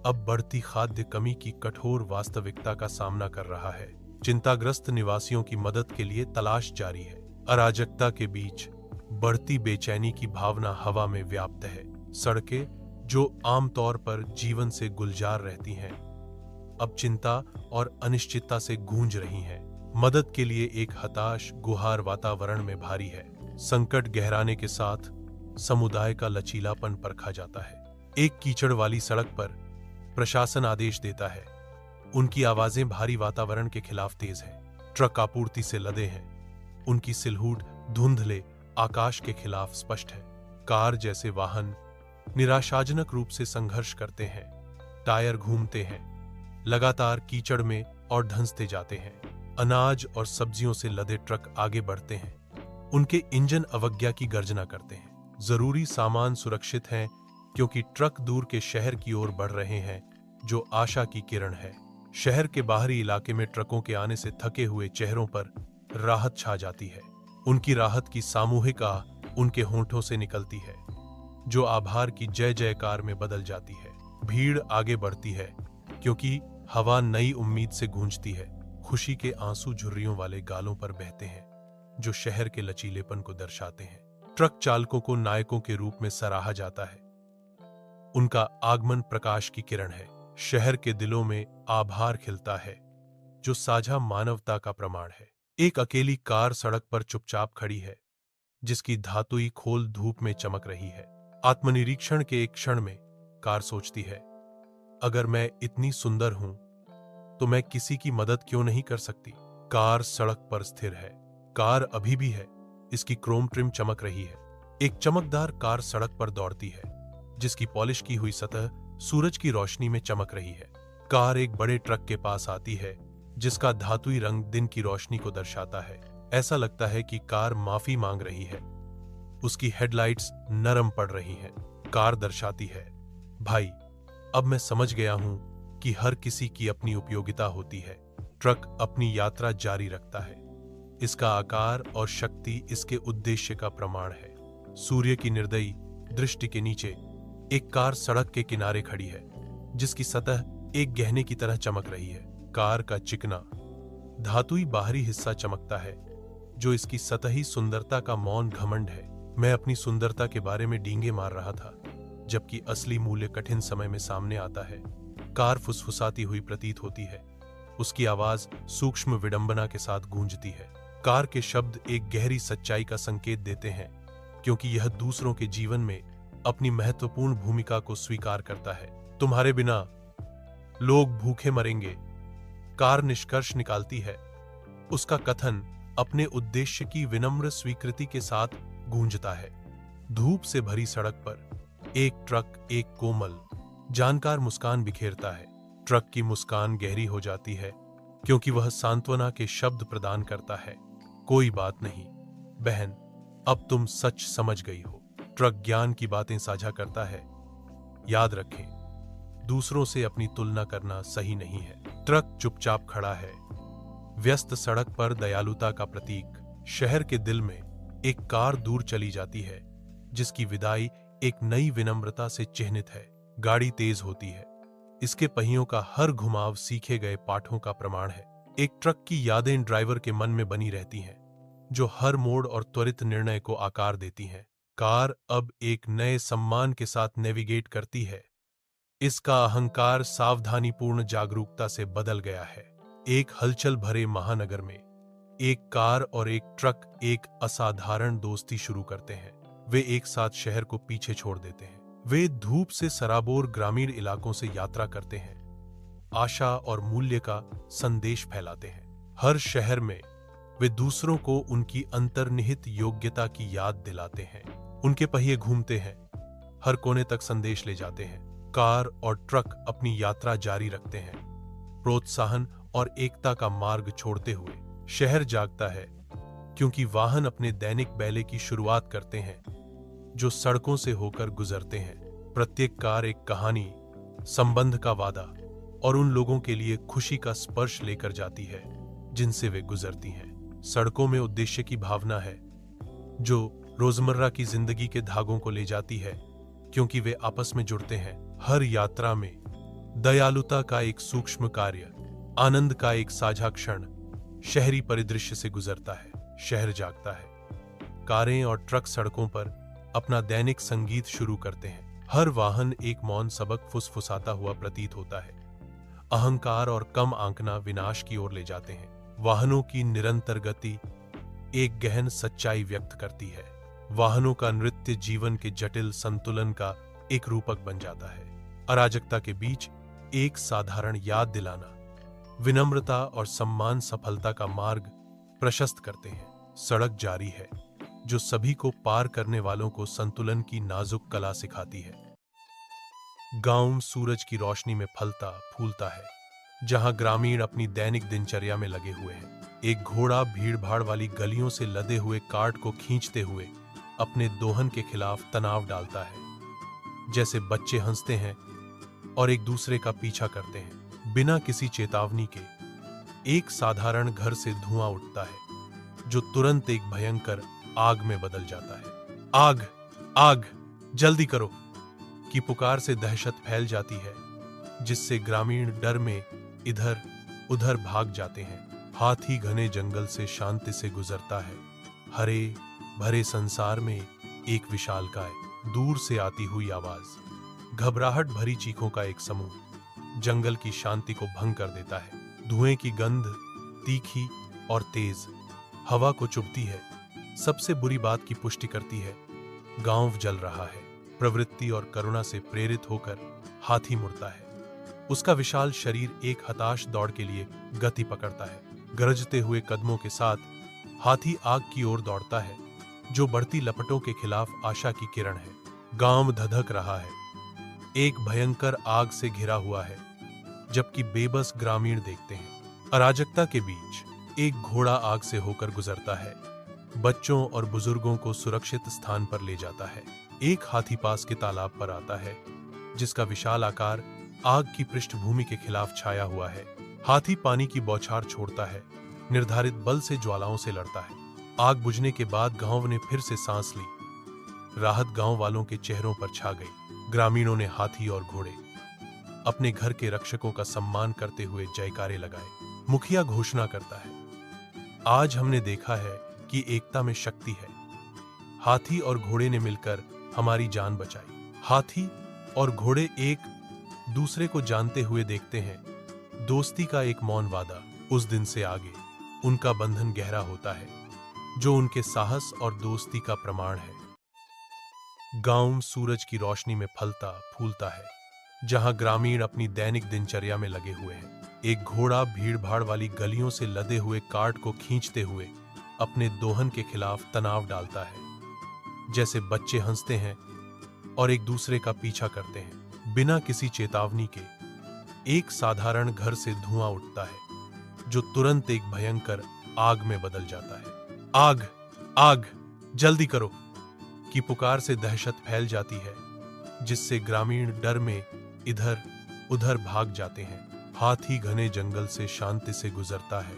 अब बढ़ती खाद्य कमी की कठोर वास्तविकता का सामना कर रहा है। चिंताग्रस्त निवासियों की मदद के लिए तलाश जारी है। अराजकता के बीच बढ़ती बेचैनी की भावना हवा में व्याप्त है। सड़कें, जो आमतौर पर जीवन से गुलजार रहती हैं, अब चिंता और अनिश्चितता से गूंज रही हैं। मदद के लिए एक हताश गुहार वातावरण में भारी है। संकट गहराने के साथ समुदाय का लचीलापन परखा जाता है। एक कीचड़ वाली सड़क पर प्रशासन आदेश देता है। उनकी आवाजें भारी वातावरण के खिलाफ तेज हैं। ट्रक आपूर्ति से लदे हैं। उनकी सिलहूट धुंधले आकाश के खिलाफ स्पष्ट है। कार जैसे वाहन निराशाजनक रूप से संघर्ष करते हैं। टायर घूमते हैं, लगातार कीचड़ में और धंसते जाते हैं। अनाज और सब्जियों से लदे ट्रक आगे बढ़ते हैं। उनके इंजन अवज्ञा की गर्जना करते हैं। जरूरी सामान सुरक्षित हैं क्योंकि ट्रक दूर के शहर की ओर बढ़ रहे हैं, जो आशा की किरण है। शहर के बाहरी इलाके में ट्रकों के आने से थके हुए चेहरों पर राहत छा जाती है। उनकी राहत की सामूहिक आह उनके होंठों से निकलती है, जो आभार की जय जयकार में बदल जाती है। भीड़ आगे बढ़ती है क्योंकि हवा नई उम्मीद से गूंजती है। खुशी के आंसू झुर्रियों वाले गालों पर बहते हैं, जो शहर के लचीलेपन को दर्शाते हैं। ट्रक चालकों को नायकों के रूप में सराहा जाता है। उनका आगमन प्रकाश की किरण है। शहर के दिलों में आभार खिलता है, जो साझा मानवता का प्रमाण है। एक अकेली कार सड़क पर चुपचाप खड़ी है, जिसकी धातुई खोल धूप में चमक रही है। आत्मनिरीक्षण के एक क्षण में कार सोचती है, अगर मैं इतनी सुंदर हूं तो मैं किसी की मदद क्यों नहीं कर सकती। कार सड़क पर स्थिर है। कार अभी भी है। इसकी क्रोम ट्रिम चमक रही है। एक चमकदार कार सड़क पर दौड़ती है, जिसकी पॉलिश की हुई सतह सूरज की रोशनी में चमक रही है। कार एक बड़े ट्रक के पास आती है, जिसका धातुई रंग दिन की रोशनी को दर्शाता है। ऐसा लगता है कि कार माफी मांग रही है। उसकी हेडलाइट्स नरम पड़ रही हैं। कार दर्शाती है, भाई, अब मैं समझ गया हूं कि हर किसी की अपनी उपयोगिता होती है। ट्रक अपनी यात्रा जारी रखता है। इसका आकार और शक्ति इसके उद्देश्य का प्रमाण है। सूर्य की निर्दयी दृष्टि के नीचे एक कार सड़क के किनारे खड़ी है, जिसकी सतह एक गहने की तरह चमक रही है। कार का चिकना धातुई बाहरी हिस्सा चमकता है, जो इसकी सतही सुंदरता का मौन घमंड है। मैं अपनी सुंदरता के बारे में डींगे मार रहा था, जबकि असली मूल्य कठिन समय में सामने आता है। कार फुसफुसाती हुई प्रतीत होती है। उसकी आवाज सूक्ष्म विडंबना के साथ गूंजती है। कार के शब्द एक गहरी सच्चाई का संकेत देते हैं, क्योंकि यह दूसरों के जीवन में अपनी महत्वपूर्ण भूमिका को स्वीकार करता है। तुम्हारे बिना लोग भूखे मरेंगे, कार निष्कर्ष निकालती है। उसका कथन अपने उद्देश्य की विनम्र स्वीकृति के साथ गूंजता है। धूप से भरी सड़क पर एक ट्रक एक कोमल जानकार मुस्कान बिखेरता है। ट्रक की मुस्कान गहरी हो जाती है, क्योंकि वह सांत्वना के शब्द प्रदान करता है। कोई बात नहीं बहन, अब तुम सच समझ गई हो। ट्रक ज्ञान की बातें साझा करता है। याद रखें, दूसरों से अपनी तुलना करना सही नहीं है। ट्रक चुपचाप खड़ा है, व्यस्त सड़क पर दयालुता का प्रतीक। शहर के दिल में एक कार दूर चली जाती है, जिसकी विदाई एक नई विनम्रता से चिह्नित है। गाड़ी तेज होती है। इसके पहियों का हर घुमाव सीखे गए पाठों का प्रमाण है। एक ट्रक की यादें ड्राइवर के मन में बनी रहती हैं, जो हर मोड़ और त्वरित निर्णय को आकार देती हैं। कार अब एक नए सम्मान के साथ नेविगेट करती है। इसका अहंकार सावधानीपूर्ण जागरूकता से बदल गया है। एक हलचल भरे महानगर में एक कार और एक ट्रक एक असाधारण दोस्ती शुरू करते हैं। वे एक साथ शहर को पीछे छोड़ देते हैं। वे धूप से सराबोर ग्रामीण इलाकों से यात्रा करते हैं, आशा और मूल्य का संदेश फैलाते हैं। हर शहर में वे दूसरों को उनकी अंतर्निहित योग्यता की याद दिलाते हैं। उनके पहिए घूमते हैं, हर कोने तक संदेश ले जाते हैं। कार और ट्रक अपनी यात्रा जारी रखते हैं, प्रोत्साहन और एकता का मार्ग छोड़ते हुए। शहर जागता है, क्योंकि वाहन अपने दैनिक बैले की शुरुआत करते हैं, जो सड़कों से होकर गुजरते हैं। प्रत्येक कार एक कहानी, संबंध का वादा और उन लोगों के लिए खुशी का स्पर्श लेकर जाती है, जिनसे वे गुजरती हैं। सड़कों में उद्देश्य की भावना है, जो रोजमर्रा की जिंदगी के धागों को ले जाती है, क्योंकि वे आपस में जुड़ते हैं। हर यात्रा में दयालुता का एक सूक्ष्म कार्य, आनंद का एक साझा क्षण शहरी परिदृश्य से गुजरता है। शहर जागता है। कारें और ट्रक सड़कों पर अपना दैनिक संगीत शुरू करते हैं। हर वाहन एक मौन सबक फुसफुसाता हुआ प्रतीत होता है। अहंकार और कम आंकना विनाश की ओर ले जाते हैं। वाहनों की निरंतर गति एक गहन सच्चाई व्यक्त करती है। वाहनों का नृत्य जीवन के जटिल संतुलन का एक रूपक बन जाता है। अराजकता के बीच एक साधारण याद दिलाना, विनम्रता और सम्मान सफलता का मार्ग प्रशस्त करते हैं। सड़क जारी है, जो सभी को पार करने वालों को संतुलन की नाजुक कला सिखाती है। गांव सूरज की रोशनी में फलता फूलता है, जहां ग्रामीण अपनी दैनिक दिनचर्या में लगे हुए हैं। एक घोड़ा भीड़भाड़ वाली गलियों से लदे हुए कार्ट को खींचते हुए अपने दोहन के खिलाफ तनाव डालता है। जैसे बच्चे हंसते हैं और एक दूसरे का पीछा करते हैं। बिना किसी चेतावनी के एक साधारण घर से धुआं उठता है, जो तुरंत एक भयंकर आग में बदल जाता है। आग, आग, जल्दी करो की पुकार से दहशत फैल जाती है, जिससे ग्रामीण डर में इधर उधर भाग जाते हैं। हाथी घने जंगल से शांति से गुजरता है। हरे भरे संसार में एक विशालकाय, दूर से आती हुई आवाज, घबराहट भरी चीखों का एक समूह जंगल की शांति को भंग कर देता है। धुएं की गंध तीखी और तेज हवा को चुभती है, सबसे बुरी बात की पुष्टि करती है। गांव जल रहा है। प्रवृत्ति और करुणा से प्रेरित होकर हाथी मुड़ता है। उसका विशाल शरीर एक हताश दौड़ के लिए गति पकड़ता है। गरजते हुए कदमों के साथ हाथी आग की ओर दौड़ता है, जो बढ़ती लपटों के खिलाफ आशा की किरण है। गांव धधक रहा है, एक भयंकर आग से घिरा हुआ है, जबकि बेबस ग्रामीण देखते हैं। अराजकता के बीच एक घोड़ा आग से होकर गुजरता है, बच्चों और बुजुर्गों को सुरक्षित स्थान पर ले जाता है। एक हाथी पास के तालाब पर आता है, जिसका विशाल आकार आग की पृष्ठभूमि के खिलाफ छाया हुआ है। हाथी पानी की बौछार छोड़ता है, निर्धारित बल से ज्वालाओं से लड़ता है। आग बुझने के बाद गांव ने फिर से सांस ली। राहत गांव वालों के चेहरों पर छा गई। ग्रामीणों ने हाथी और घोड़े, अपने घर के रक्षकों का सम्मान करते हुए जयकारे लगाए। मुखिया घोषणा करता है, आज हमने देखा है कि एकता में शक्ति है। हाथी और घोड़े ने मिलकर हमारी जान बचाई। हाथी और घोड़े एक दूसरे को जानते हुए देखते हैं। दोस्ती का एक मौन वादा। उस दिन से आगे उनका बंधन गहरा होता है, जो उनके साहस और दोस्ती का प्रमाण है। गांव सूरज की रोशनी में फलता फूलता है, जहां ग्रामीण अपनी दैनिक दिनचर्या में लगे हुए हैं। एक घोड़ा भीड़भाड़ वाली गलियों से लदे हुए कार्ट को खींचते हुए अपने दोहन के खिलाफ तनाव डालता है। जैसे बच्चे हंसते हैं और एक दूसरे का पीछा करते हैं। बिना किसी चेतावनी के एक साधारण घर से धुआं उठता है, जो तुरंत एक भयंकर आग में बदल जाता है। आग, आग, जल्दी करो की पुकार से दहशत फैल जाती है, जिससे ग्रामीण डर में इधर उधर भाग जाते हैं। हाथी घने जंगल से शांति से गुजरता है।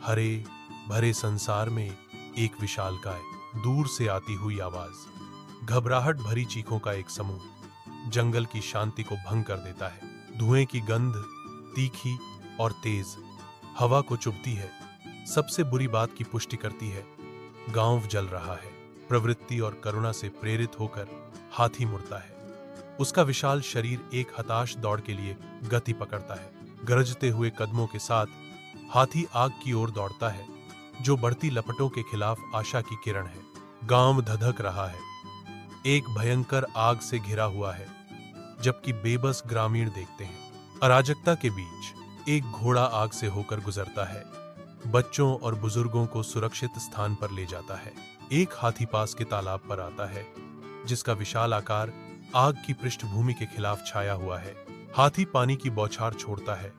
हरे भरे संसार में एक विशालकाय, दूर से आती हुई आवाज, घबराहट भरी चीखों का एक समूह जंगल की शांति को भंग कर देता है। धुएं की गंध तीखी और तेज हवा को चुभती है, सबसे बुरी बात की पुष्टि करती है। गांव जल रहा है। प्रवृत्ति और करुणा से प्रेरित होकर हाथी मुड़ता है। उसका विशाल शरीर एक हताश दौड़ के लिए गति पकड़ता है। गरजते हुए कदमों के साथ हाथी आग की ओर दौड़ता है, जो बढ़ती लपटों के खिलाफ आशा की किरण है। गांव धधक रहा है, एक भयंकर आग से घिरा हुआ है, जबकि बेबस ग्रामीण देखते हैं। अराजकता के बीच एक घोड़ा आग से होकर गुजरता है, बच्चों और बुजुर्गों को सुरक्षित स्थान पर ले जाता है। एक हाथी पास के तालाब पर आता है, जिसका विशाल आकार आग की पृष्ठभूमि के खिलाफ छाया हुआ है। हाथी पानी की बौछार छोड़ता है,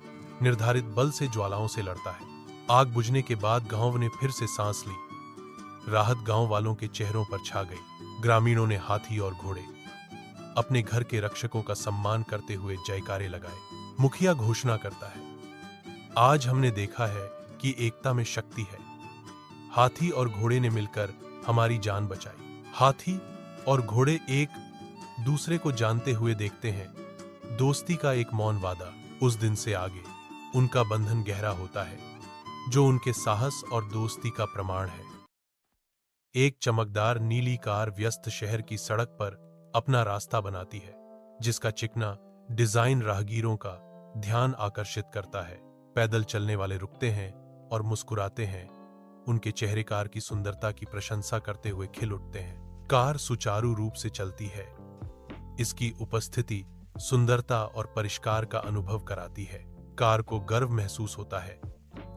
निर्धारित बल से ज्वालाओं से लड़ता है। आग बुझने के बाद गांव ने फिर से सांस ली। राहत गांव वालों के चेहरों पर छा गई। ग्रामीणों ने हाथी और घोड़े, अपने घर के रक्षकों का सम्मान करते हुए जयकारे लगाए। मुखिया घोषणा करता है, आज हमने देखा है कि एकता में शक्ति है। हाथी और घोड़े ने मिलकर हमारी जान बचाई। हाथी और घोड़े एक दूसरे को जानते हुए देखते हैं। दोस्ती का एक मौन वादा। उस दिन से आगे उनका बंधन गहरा होता है, जो उनके साहस और दोस्ती का प्रमाण है। एक चमकदार नीली कार व्यस्त शहर की सड़क पर अपना रास्ता बनाती है, जिसका चिकना डिजाइन राहगीरों का ध्यान आकर्षित करता है। पैदल चलने वाले रुकते हैं और मुस्कुराते हैं, उनके चेहरे कार की सुंदरता की प्रशंसा करते हुए खिल उठते हैं। कार सुचारू रूप से चलती है। इसकी उपस्थिति सुंदरता और परिष्कार का अनुभव कराती है। कार को गर्व महसूस होता है।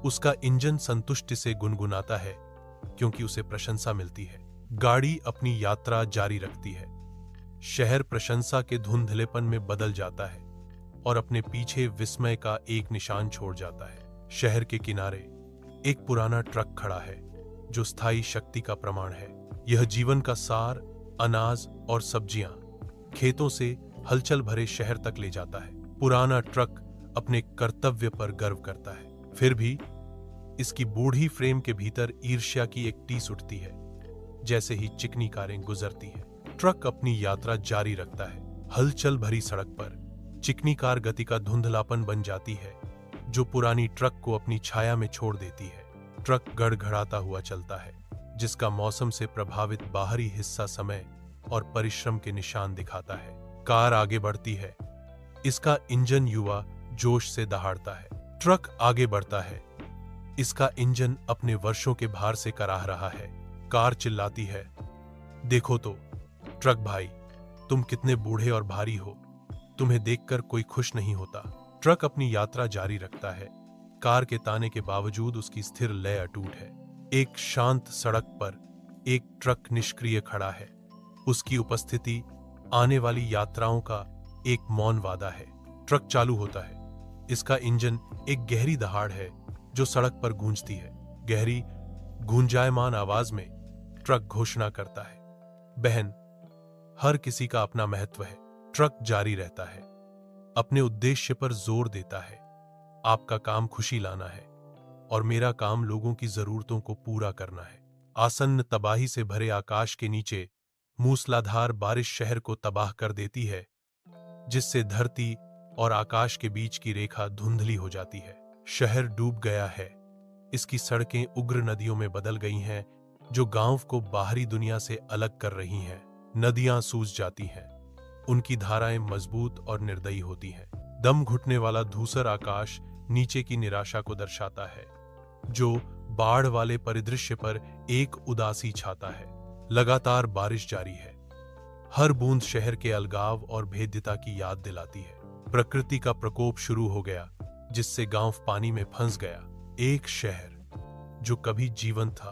उसका इंजन संतुष्टि से गुनगुनाता है क्योंकि उसे प्रशंसा मिलती है। गाड़ी अपनी यात्रा जारी रखती है। शहर प्रशंसा के धुंधलेपन में बदल जाता है और अपने पीछे विस्मय का एक निशान छोड़ जाता है। शहर के किनारे एक पुराना ट्रक खड़ा है जो स्थायी शक्ति का प्रमाण है। यह जीवन का सार, अनाज और सब्जियां खेतों से हलचल भरे शहर तक ले जाता है। पुराना ट्रक अपने कर्तव्य पर गर्व करता है, फिर भी इसकी बूढ़ी फ्रेम के भीतर ईर्ष्या की एक टीस उठती है जैसे ही चिकनी कारें गुजरती हैं। ट्रक अपनी यात्रा जारी रखता है। हलचल भरी सड़क पर चिकनी कार गति का धुंधलापन बन जाती है जो पुरानी ट्रक को अपनी छाया में छोड़ देती है। ट्रक गड़गड़ाता हुआ चलता है जिसका मौसम से प्रभावित बाहरी हिस्सा समय और परिश्रम के निशान दिखाता है। कार आगे बढ़ती है। इसका इंजन युवा जोश से दहाड़ता है। ट्रक आगे बढ़ता है। इसका इंजन अपने वर्षों के भार से कराह रहा है। कार चिल्लाती है, देखो तो ट्रक भाई, तुम कितने बूढ़े और भारी हो, तुम्हें देखकर कोई खुश नहीं होता। ट्रक अपनी यात्रा जारी रखता है। कार के ताने के बावजूद उसकी स्थिर लय अटूट है। एक शांत सड़क पर एक ट्रक निष्क्रिय खड़ा है। उसकी उपस्थिति आने वाली यात्राओं का एक मौन वादा है। ट्रक चालू होता है। इसका इंजन एक गहरी दहाड़ है जो सड़क पर गूंजती है। गहरी गूंजायमान आवाज में ट्रक घोषणा करता है, बहन, हर किसी का अपना महत्व है। ट्रक जारी रहता है, अपने उद्देश्य पर जोर देता है। आपका काम खुशी लाना है और मेरा काम लोगों की जरूरतों को पूरा करना है। आसन्न तबाही से भरे आकाश के नीचे मूसलाधार बारिश शहर को तबाह कर देती है, जिससे धरती और आकाश के बीच की रेखा धुंधली हो जाती है। शहर डूब गया है। इसकी सड़कें उग्र नदियों में बदल गई हैं जो गांव को बाहरी दुनिया से अलग कर रही हैं। नदियां सूझ जाती हैं। उनकी धाराएं मजबूत और निर्दयी होती हैं। दम घुटने वाला धूसर आकाश नीचे की निराशा को दर्शाता है जो बाढ़ वाले परिदृश्य पर एक उदासी छाता है। लगातार बारिश जारी है। हर बूंद शहर के अलगाव और भेद्यता की याद दिलाती है। प्रकृति का प्रकोप शुरू हो गया जिससे गांव पानी में फंस गया। एक शहर जो कभी जीवन था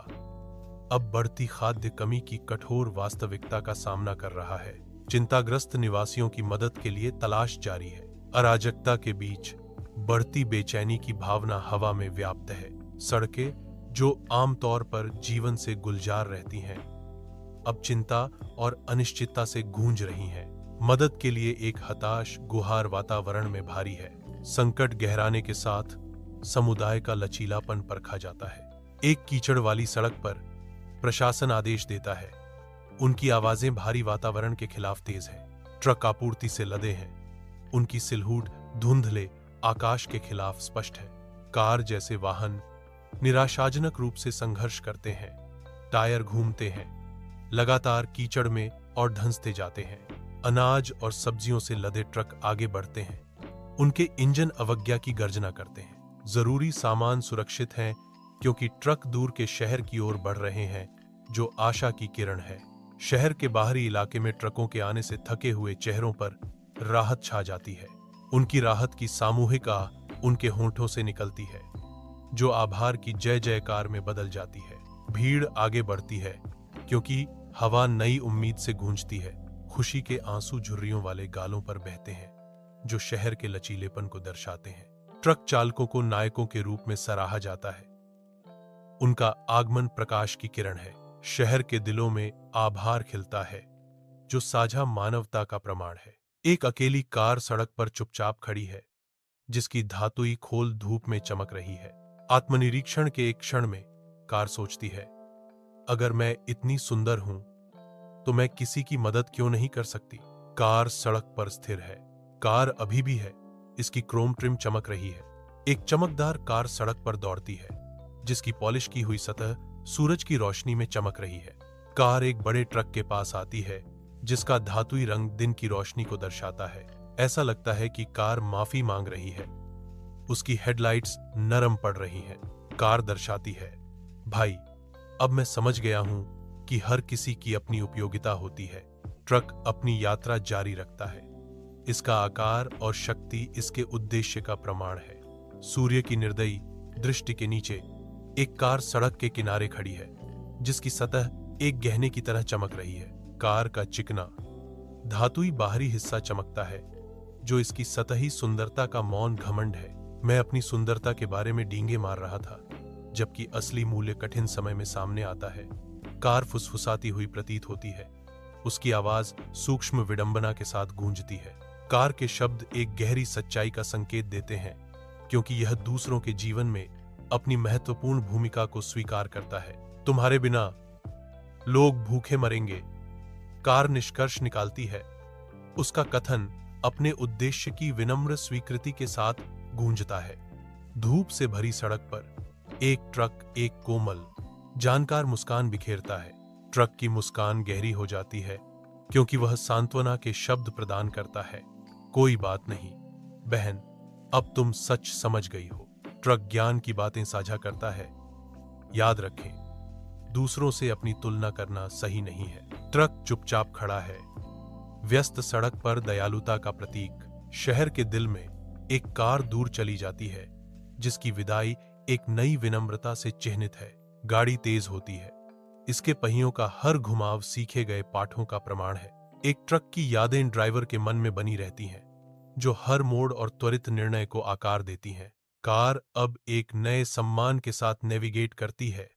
अब बढ़ती खाद्य कमी की कठोर वास्तविकता का सामना कर रहा है। चिंताग्रस्त निवासियों की मदद के लिए तलाश जारी है। अराजकता के बीच बढ़ती बेचैनी की भावना हवा में व्याप्त है। सड़कें जो आमतौर पर जीवन से गुलजार रहती हैं अब चिंता और अनिश्चितता से गूंज रही हैं। मदद के लिए एक हताश गुहार वातावरण में भारी है। संकट गहराने के साथ समुदाय का लचीलापन परखा जाता है। एक कीचड़ वाली सड़क पर प्रशासन आदेश देता है। उनकी आवाजें भारी वातावरण के खिलाफ तेज हैं। ट्रक आपूर्ति से लदे हैं। उनकी सिलहूट धुंधले आकाश के खिलाफ स्पष्ट है। कार जैसे वाहन निराशाजनक रूप से संघर्ष करते हैं। टायर घूमते हैं, लगातार कीचड़ में और धंसते जाते हैं। अनाज और सब्जियों से लदे ट्रक आगे बढ़ते हैं। उनके इंजन अवज्ञा की गर्जना करते हैं। जरूरी सामान सुरक्षित हैं क्योंकि ट्रक दूर के शहर की ओर बढ़ रहे हैं जो आशा की किरण है। शहर के बाहरी इलाके में ट्रकों के आने से थके हुए चेहरों पर राहत छा जाती है। उनकी राहत की सामूहिक आह उनके होंठों से निकलती है जो आभार की जय जयकार में बदल जाती है। भीड़ आगे बढ़ती है क्योंकि हवा नई उम्मीद से गूंजती है। खुशी के आंसू झुर्रियों वाले गालों पर बहते हैं जो शहर के लचीलेपन को दर्शाते हैं। ट्रक चालकों को नायकों के रूप में सराहा जाता है। उनका आगमन प्रकाश की किरण है। शहर के दिलों में आभार खिलता है जो साझा मानवता का प्रमाण है। एक अकेली कार सड़क पर चुपचाप खड़ी है जिसकी धातुई खोल धूप में चमक रही है। आत्मनिरीक्षण के एक क्षण में कार सोचती है, अगर मैं इतनी सुंदर हूं तो मैं किसी की मदद क्यों नहीं कर सकती। कार सड़क पर स्थिर है। कार अभी भी है। इसकी क्रोम ट्रिम चमक रही है। एक चमकदार कार सड़क पर दौड़ती है जिसकी पॉलिश की हुई सतह सूरज की रोशनी में चमक रही है। कार एक बड़े ट्रक के पास आती है जिसका धातुई रंग दिन की रोशनी को दर्शाता है। ऐसा लगता है कि कार माफी मांग रही है। उसकी हेडलाइट्स नरम पड़ रही हैं। कार दर्शाती है, भाई, अब मैं समझ गया हूं कि हर किसी की अपनी उपयोगिता होती है। ट्रक अपनी यात्रा जारी रखता है। इसका आकार और शक्ति इसके उद्देश्य का प्रमाण है। सूर्य की निर्दयी दृष्टि के नीचे एक कार सड़क के किनारे खड़ी है, जिसकी सतह एक गहने की तरह चमक रही है। कार का चिकना धातुई बाहरी हिस्सा चमकता है, जो इसकी सतही सुंदरता का मौन घमंड है। मैं अपनी सुंदरता के बारे में डींगे मार रहा था, जबकि असली मूल्य कठिन समय में सामने आता है। कार फुसफुसाती हुई प्रतीत होती है। उसकी आवाज सूक्ष्म विडंबना के साथ गूंजती है। कार के शब्द एक गहरी सच्चाई का संकेत देते हैं, क्योंकि यह दूसरों के जीवन में अपनी महत्वपूर्ण भूमिका को स्वीकार करता है। तुम्हारे बिना लोग भूखे मरेंगे, कार निष्कर्ष निकालती है। उसका कथन अपने उद्देश्य की विनम्र स्वीकृति के साथ गूंजता है। धूप से भरी सड़क पर एक ट्रक एक कोमल, जानकार मुस्कान बिखेरता है। ट्रक की मुस्कान गहरी हो जाती है, क्योंकि वह सांत्वना के शब्द प्रदान करता है। कोई बात नहीं बहन, अब तुम सच समझ गई हो। ट्रक ज्ञान की बातें साझा करता है। याद रखें, दूसरों से अपनी तुलना करना सही नहीं है। ट्रक चुपचाप खड़ा है, व्यस्त सड़क पर दयालुता का प्रतीक। शहर के दिल में एक कार दूर चली जाती है, जिसकी विदाई एक नई विनम्रता से चिह्नित है। गाड़ी तेज होती है। इसके पहियों का हर घुमाव सीखे गए पाठों का प्रमाण है। एक ट्रक की यादें ड्राइवर के मन में बनी रहती हैं, जो हर मोड़ और त्वरित निर्णय को आकार देती हैं। कार अब एक नए सम्मान के साथ नेविगेट करती है।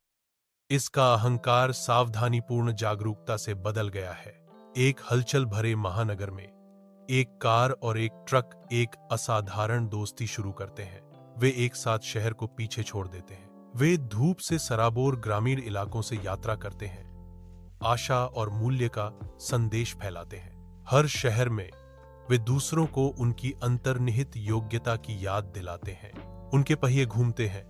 इसका अहंकार सावधानीपूर्ण जागरूकता से बदल गया है। एक हलचल भरे महानगर में एक कार और एक ट्रक एक असाधारण दोस्ती शुरू करते हैं। वे एक साथ शहर को पीछे छोड़ देते हैं। वे धूप से सराबोर ग्रामीण इलाकों से यात्रा करते हैं, आशा और मूल्य का संदेश फैलाते हैं। हर शहर में वे दूसरों को उनकी अंतर्निहित योग्यता की याद दिलाते हैं। उनके पहिए घूमते हैं,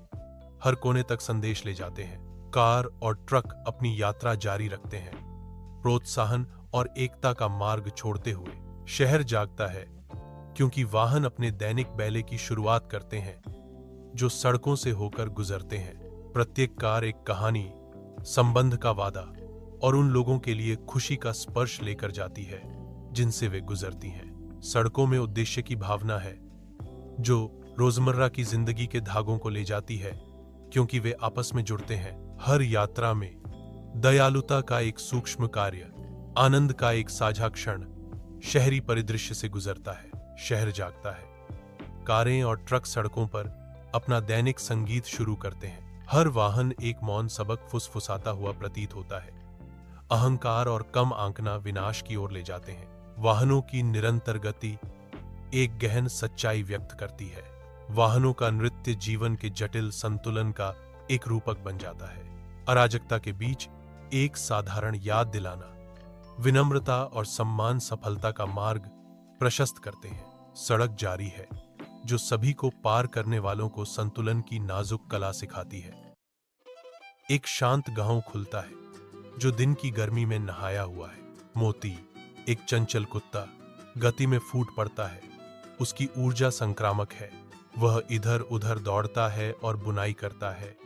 हर कोने तक संदेश ले जाते हैं। कार और ट्रक अपनी यात्रा जारी रखते हैं, प्रोत्साहन और एकता का मार्ग छोड़ते हुए। शहर जागता है, क्योंकि वाहन अपने दैनिक बैले की शुरुआत करते हैं, जो सड़कों से होकर गुजरते हैं। प्रत्येक कार एक कहानी, संबंध का वादा और उन लोगों के लिए खुशी का स्पर्श लेकर जाती है, जिनसे वे गुजरती हैं। सड़कों में उद्देश्य की भावना है, जो रोजमर्रा की जिंदगी के धागों को ले जाती है, क्योंकि वे आपस में जुड़ते हैं। हर यात्रा में दयालुता का एक सूक्ष्म कार्य, आनंद का एक साझा क्षण शहरी परिदृश्य से गुजरता है। शहर जागता है। कारें और ट्रक सड़कों पर अपना दैनिक संगीत शुरू करते हैं। हर वाहन एक मौन सबक फुसफुसाता हुआ प्रतीत होता है। अहंकार और कम आंकना विनाश की ओर ले जाते हैं। वाहनों की निरंतर गति एक गहन सच्चाई व्यक्त करती है। वाहनों का नृत्य जीवन के जटिल संतुलन का एक रूपक बन जाता है। अराजकता के बीच एक साधारण याद दिलाना, विनम्रता और सम्मान सफलता का मार्ग प्रशस्त करते हैं। सड़क जारी है, जो सभी को पार करने वालों को संतुलन की नाजुक कला सिखाती है। एक शांत गांव खुलता है, जो दिन की गर्मी में नहाया हुआ है। मोती, एक चंचल कुत्ता, गति में फूट पड़ता है। उसकी ऊर्जा संक्रामक है। वह इधर उधर दौड़ता है और बुनाई करता है।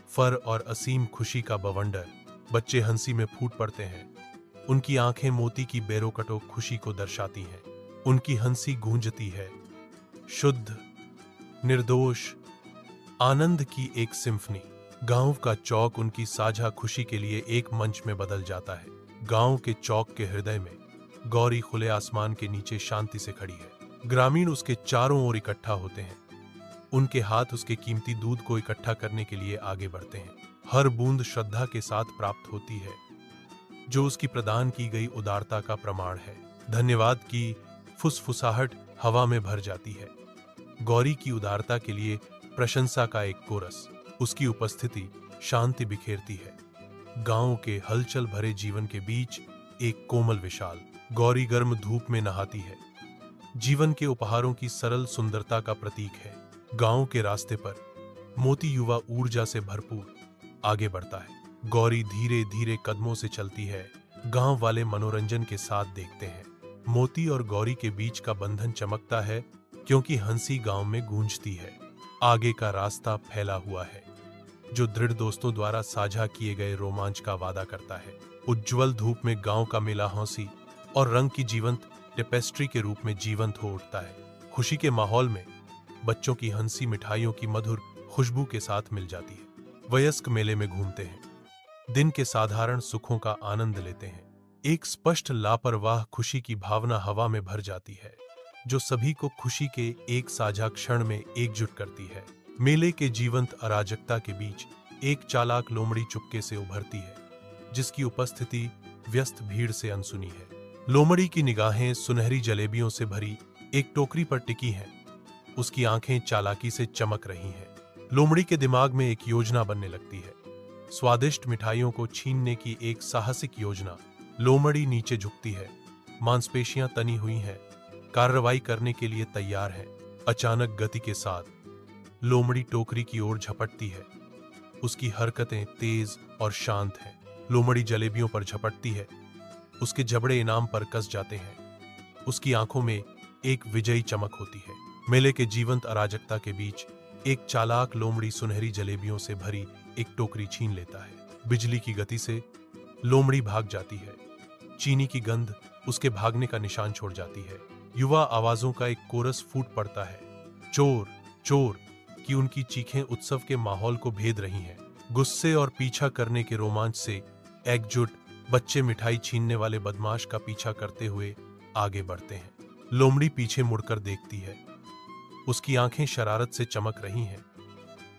फर और असीम खुशी का बवंडर। बच्चे हंसी में फूट पड़ते हैं। उनकी आंखें मोती की बेरोकटो खुशी को दर्शाती हैं। उनकी हंसी गूंजती है, शुद्ध, निर्दोष, आनंद की एक सिम्फनी। गांव का चौक उनकी साझा खुशी के लिए एक मंच में बदल जाता है। गांव के चौक के हृदय में गौरी खुले आसमान के नीचे शांति से खड़ी है। ग्रामीण उसके चारों ओर इकट्ठा होते हैं। उनके हाथ उसके कीमती दूध को इकट्ठा करने के लिए आगे बढ़ते हैं। हर बूंद श्रद्धा के साथ प्राप्त होती है, जो उसकी प्रदान की गई उदारता का प्रमाण है। धन्यवाद की फुसफुसाहट हवा में भर जाती है। गौरी की उदारता के लिए प्रशंसा का एक कोरस। उसकी उपस्थिति शांति बिखेरती है। गांव के हलचल भरे जीवन के बीच एक कोमल विशाल। गौरी गर्म धूप में नहाती है, जीवन के उपहारों की सरल सुंदरता का प्रतीक है। गांव के रास्ते पर मोती युवा ऊर्जा से भरपूर आगे बढ़ता है। गौरी धीरे धीरे कदमों से चलती है। गांव वाले मनोरंजन के साथ देखते हैं। मोती और गौरी के बीच का बंधन चमकता है, क्योंकि हंसी गांव में गूंजती है। आगे का रास्ता फैला हुआ है, जो दृढ़ दोस्तों द्वारा साझा किए गए रोमांच का वादा करता है। उज्ज्वल धूप में गांव का मेला हंसी और रंग की जीवंत टेपेस्ट्री के रूप में जीवंत हो उठता है। खुशी के माहौल में बच्चों की हंसी मिठाइयों की मधुर खुशबू के साथ मिल जाती है। वयस्क मेले में घूमते हैं, दिन के साधारण सुखों का आनंद लेते हैं। एक स्पष्ट लापरवाह खुशी की भावना हवा में भर जाती है, जो सभी को खुशी के एक साझा क्षण में एकजुट करती है। मेले के जीवंत अराजकता के बीच एक चालाक लोमड़ी चुपके से उभरती है, जिसकी उपस्थिति व्यस्त भीड़ से अनसुनी है। लोमड़ी की निगाहें सुनहरी जलेबियों से भरी एक टोकरी पर टिकी हैं। उसकी आंखें चालाकी से चमक रही हैं। लोमड़ी के दिमाग में एक योजना बनने लगती है, स्वादिष्ट मिठाइयों को छीनने की एक साहसिक योजना। लोमड़ी नीचे झुकती है, मांसपेशियां तनी हुई हैं, कार्रवाई करने के लिए तैयार है। अचानक गति के साथ लोमड़ी टोकरी की ओर झपटती है। उसकी हरकतें तेज और शांत हैं। लोमड़ी जलेबियों पर झपटती है, उसके जबड़े इनाम पर कस जाते हैं। उसकी आंखों में एक विजयी चमक होती है। मेले के जीवंत अराजकता के बीच एक चालाक लोमड़ी सुनहरी जलेबियों से भरी एक टोकरी छीन लेता है। बिजली की गति से लोमड़ी भाग जाती है। चीनी की गंध उसके भागने का निशान छोड़ जाती है। युवा आवाजों का एक कोरस फूट पड़ता है। चोर चोर की उनकी चीखें उत्सव के माहौल को भेद रही हैं। गुस्से और पीछा करने के रोमांच से एकजुट बच्चे मिठाई छीनने वाले बदमाश का पीछा करते हुए आगे बढ़ते हैं। लोमड़ी पीछे मुड़कर देखती है। उसकी आंखें शरारत से चमक रही हैं,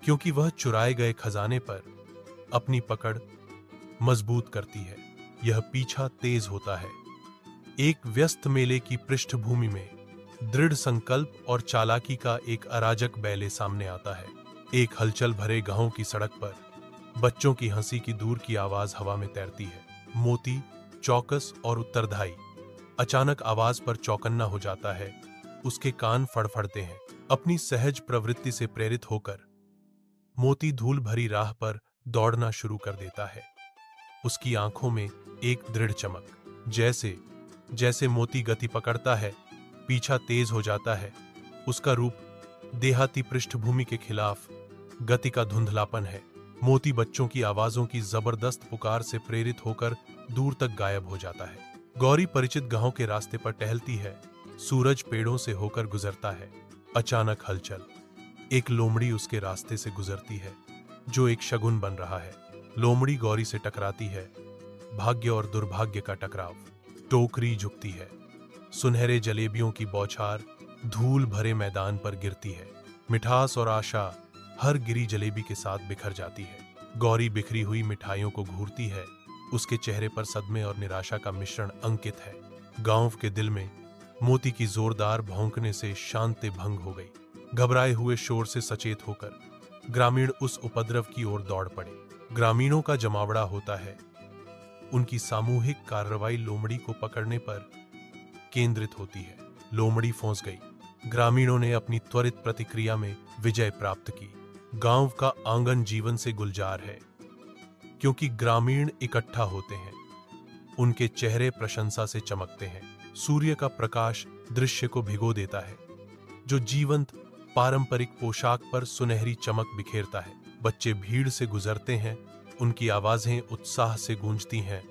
क्योंकि वह चुराए गए खजाने पर अपनी पकड़ मजबूत करती है। यह पीछा तेज होता है। एक व्यस्त मेले की पृष्ठभूमि में दृढ़ संकल्प और चालाकी का एक अराजक बैले सामने आता है। एक हलचल भरे गांव की सड़क पर बच्चों की हंसी की दूर की आवाज हवा में तैरती है। मोती, चौकस और उत्तरदाई अचानक आवाज पर चौकन्ना हो जाता है। उसके कान फड़फड़ते हैं। अपनी सहज प्रवृत्ति से प्रेरित होकर मोती धूल भरी राह पर दौड़ना शुरू कर देता है। उसकी आंखों में एक दृढ़ चमक। जैसे जैसे मोती गति पकड़ता है, पीछा तेज हो जाता है। उसका रूप देहाती पृष्ठभूमि के खिलाफ गति का धुंधलापन है। मोती बच्चों की आवाजों की जबरदस्त पुकार से प्रेरित होकर दूर तक गायब हो जाता है। गौरी परिचित गांव के रास्ते पर टहलती है। सूरज पेड़ों से होकर गुजरता है। अचानक हलचल। एक लोमड़ी उसके रास्ते से गुजरती है, जो एक शगुन बन रहा है। लोमड़ी गौरी से टकराती है। भाग्य और दुर्भाग्य का टकराव। टोकरी झुकती है। सुनहरे जलेबियों की बौछार धूल भरे मैदान पर गिरती है। मिठास और आशा हर गिरी जलेबी के साथ बिखर जाती है। गौरी बिखरी हुई मिठाइयों को घूरती है। उसके चेहरे पर सदमे और निराशा का मिश्रण अंकित है। गांव के दिल में मोती की जोरदार भौंकने से शांति भंग हो गई। घबराए हुए शोर से सचेत होकर ग्रामीण उस उपद्रव की ओर दौड़ पड़े। ग्रामीणों का जमावड़ा होता है। उनकी सामूहिक कार्रवाई लोमड़ी को पकड़ने पर केंद्रित होती है। लोमड़ी फंस गई। ग्रामीणों ने अपनी त्वरित प्रतिक्रिया में विजय प्राप्त की। गांव का आंगन जीवन से गुलजार है, क्योंकि ग्रामीण इकट्ठा होते हैं। उनके चेहरे प्रशंसा से चमकते हैं। सूर्य का प्रकाश दृश्य को भिगो देता है, जो जीवंत पारंपरिक पोशाक पर सुनहरी चमक बिखेरता है। बच्चे भीड़ से गुजरते हैं। उनकी आवाजें उत्साह से गूंजती हैं।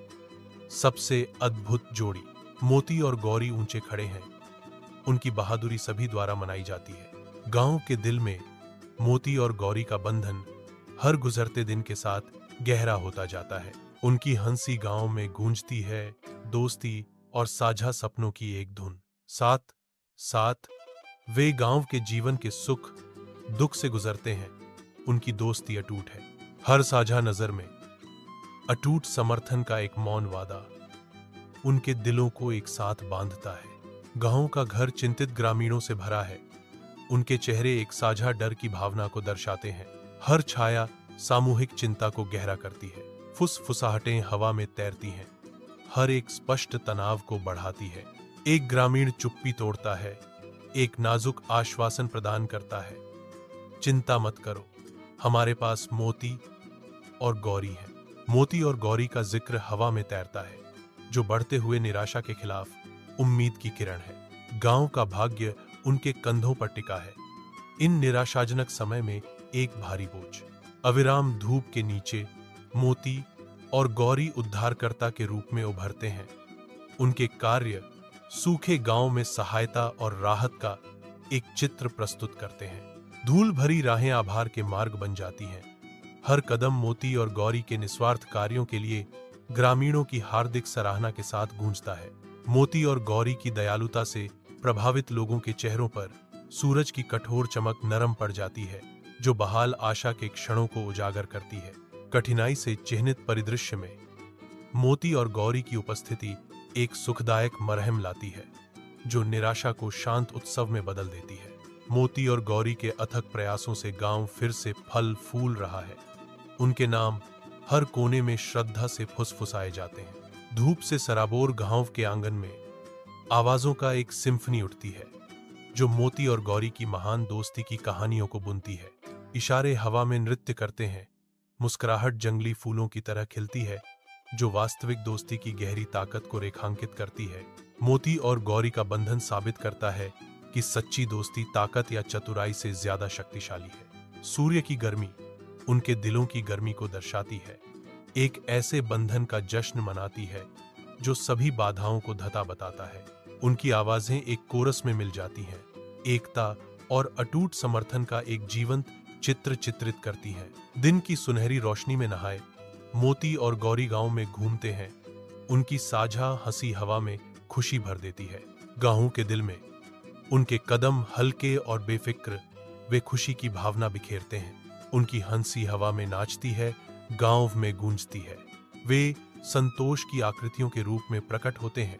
सबसे अद्भुत जोड़ी। मोती और गौरी ऊंचे खड़े हैं। उनकी बहादुरी सभी द्वारा मनाई जाती है। गांव के दिल में मोती और गौरी का बंधन हर गुजरते दिन के साथ गहरा होता जाता है। उनकी हंसी गांव में गूंजती है, दोस्ती और साझा सपनों की एक धुन। साथ साथ वे गांव के जीवन के सुख दुख से गुजरते हैं। उनकी दोस्ती अटूट है। हर साझा नजर में अटूट समर्थन का एक मौन वादा उनके दिलों को एक साथ बांधता है। गांव का घर चिंतित ग्रामीणों से भरा है। उनके चेहरे एक साझा डर की भावना को दर्शाते हैं। हर छाया सामूहिक चिंता को गहरा करती है। फुसफुसाहटें हवा में तैरती हैं। हर एक स्पष्ट तनाव को बढ़ाती है। एक ग्रामीण चुप्पी तोड़ता है, एक नाजुक आश्वासन प्रदान करता है। चिंता मत करो, हमारे पास मोती और गौरी है। मोती और गौरी का जिक्र हवा में तैरता है, जो बढ़ते हुए निराशा के खिलाफ उम्मीद की किरण है। गांव का भाग्य उनके कंधों पर टिका है। इन निराशाजनक समय में एक भारी बोझ। अविराम धूप के नीचे मोती और गौरी उद्धारकर्ता के रूप में उभरते हैं। उनके कार्य सूखे गांव में सहायता और राहत का एक चित्र प्रस्तुत करते हैं। धूल भरी राहें आभार के मार्ग बन जाती हैं। हर कदम मोती और गौरी के निस्वार्थ कार्यों के लिए ग्रामीणों की हार्दिक सराहना के साथ गूंजता है। मोती और गौरी की दयालुता से प्रभावित लोगों के चेहरों पर सूरज की कठोर चमक नरम पड़ जाती है, जो बहाल आशा के क्षणों को उजागर करती है। कठिनाई से चिह्नित परिदृश्य में मोती और गौरी की उपस्थिति एक सुखदायक मरहम लाती है, जो निराशा को शांत उत्सव में बदल देती है। मोती और गौरी के अथक प्रयासों से गांव फिर से फल फूल रहा है। उनके नाम हर कोने में श्रद्धा से फुसफुसाए जाते हैं। धूप से सराबोर गांव के आंगन में आवाजों का एक सिम्फनी उठती है, जो मोती और गौरी की महान दोस्ती की कहानियों को बुनती है। इशारे हवा में नृत्य करते हैं, मुस्कुराहट जंगली फूलों की तरह खिलती है, जो वास्तविक दोस्ती की गहरी ताकत को रेखांकित करती है। मोती और गौरी का बंधन साबित करता है कि सच्ची दोस्ती ताकत या चतुराई से ज्यादा शक्तिशाली है। सूर्य की गर्मी उनके दिलों की गर्मी को दर्शाती है, एक ऐसे बंधन का जश्न मनाती है जो सभी बाधाओं को धता बताता है। उनकी आवाजें एक कोरस में मिल जाती हैं, एकता और अटूट समर्थन का एक जीवंत चित्र चित्रित करती हैं। दिन की सुनहरी रोशनी में नहाए मोती और गौरी गांव में घूमते हैं। उनकी साझा हंसी हवा में खुशी भर देती है। गांव के दिल में उनके कदम हल्के और बेफिक्र वे खुशी की भावना बिखेरते हैं। उनकी हंसी हवा में नाचती है, गांव में गूंजती है। वे संतोष की आकृतियों के रूप में प्रकट होते हैं।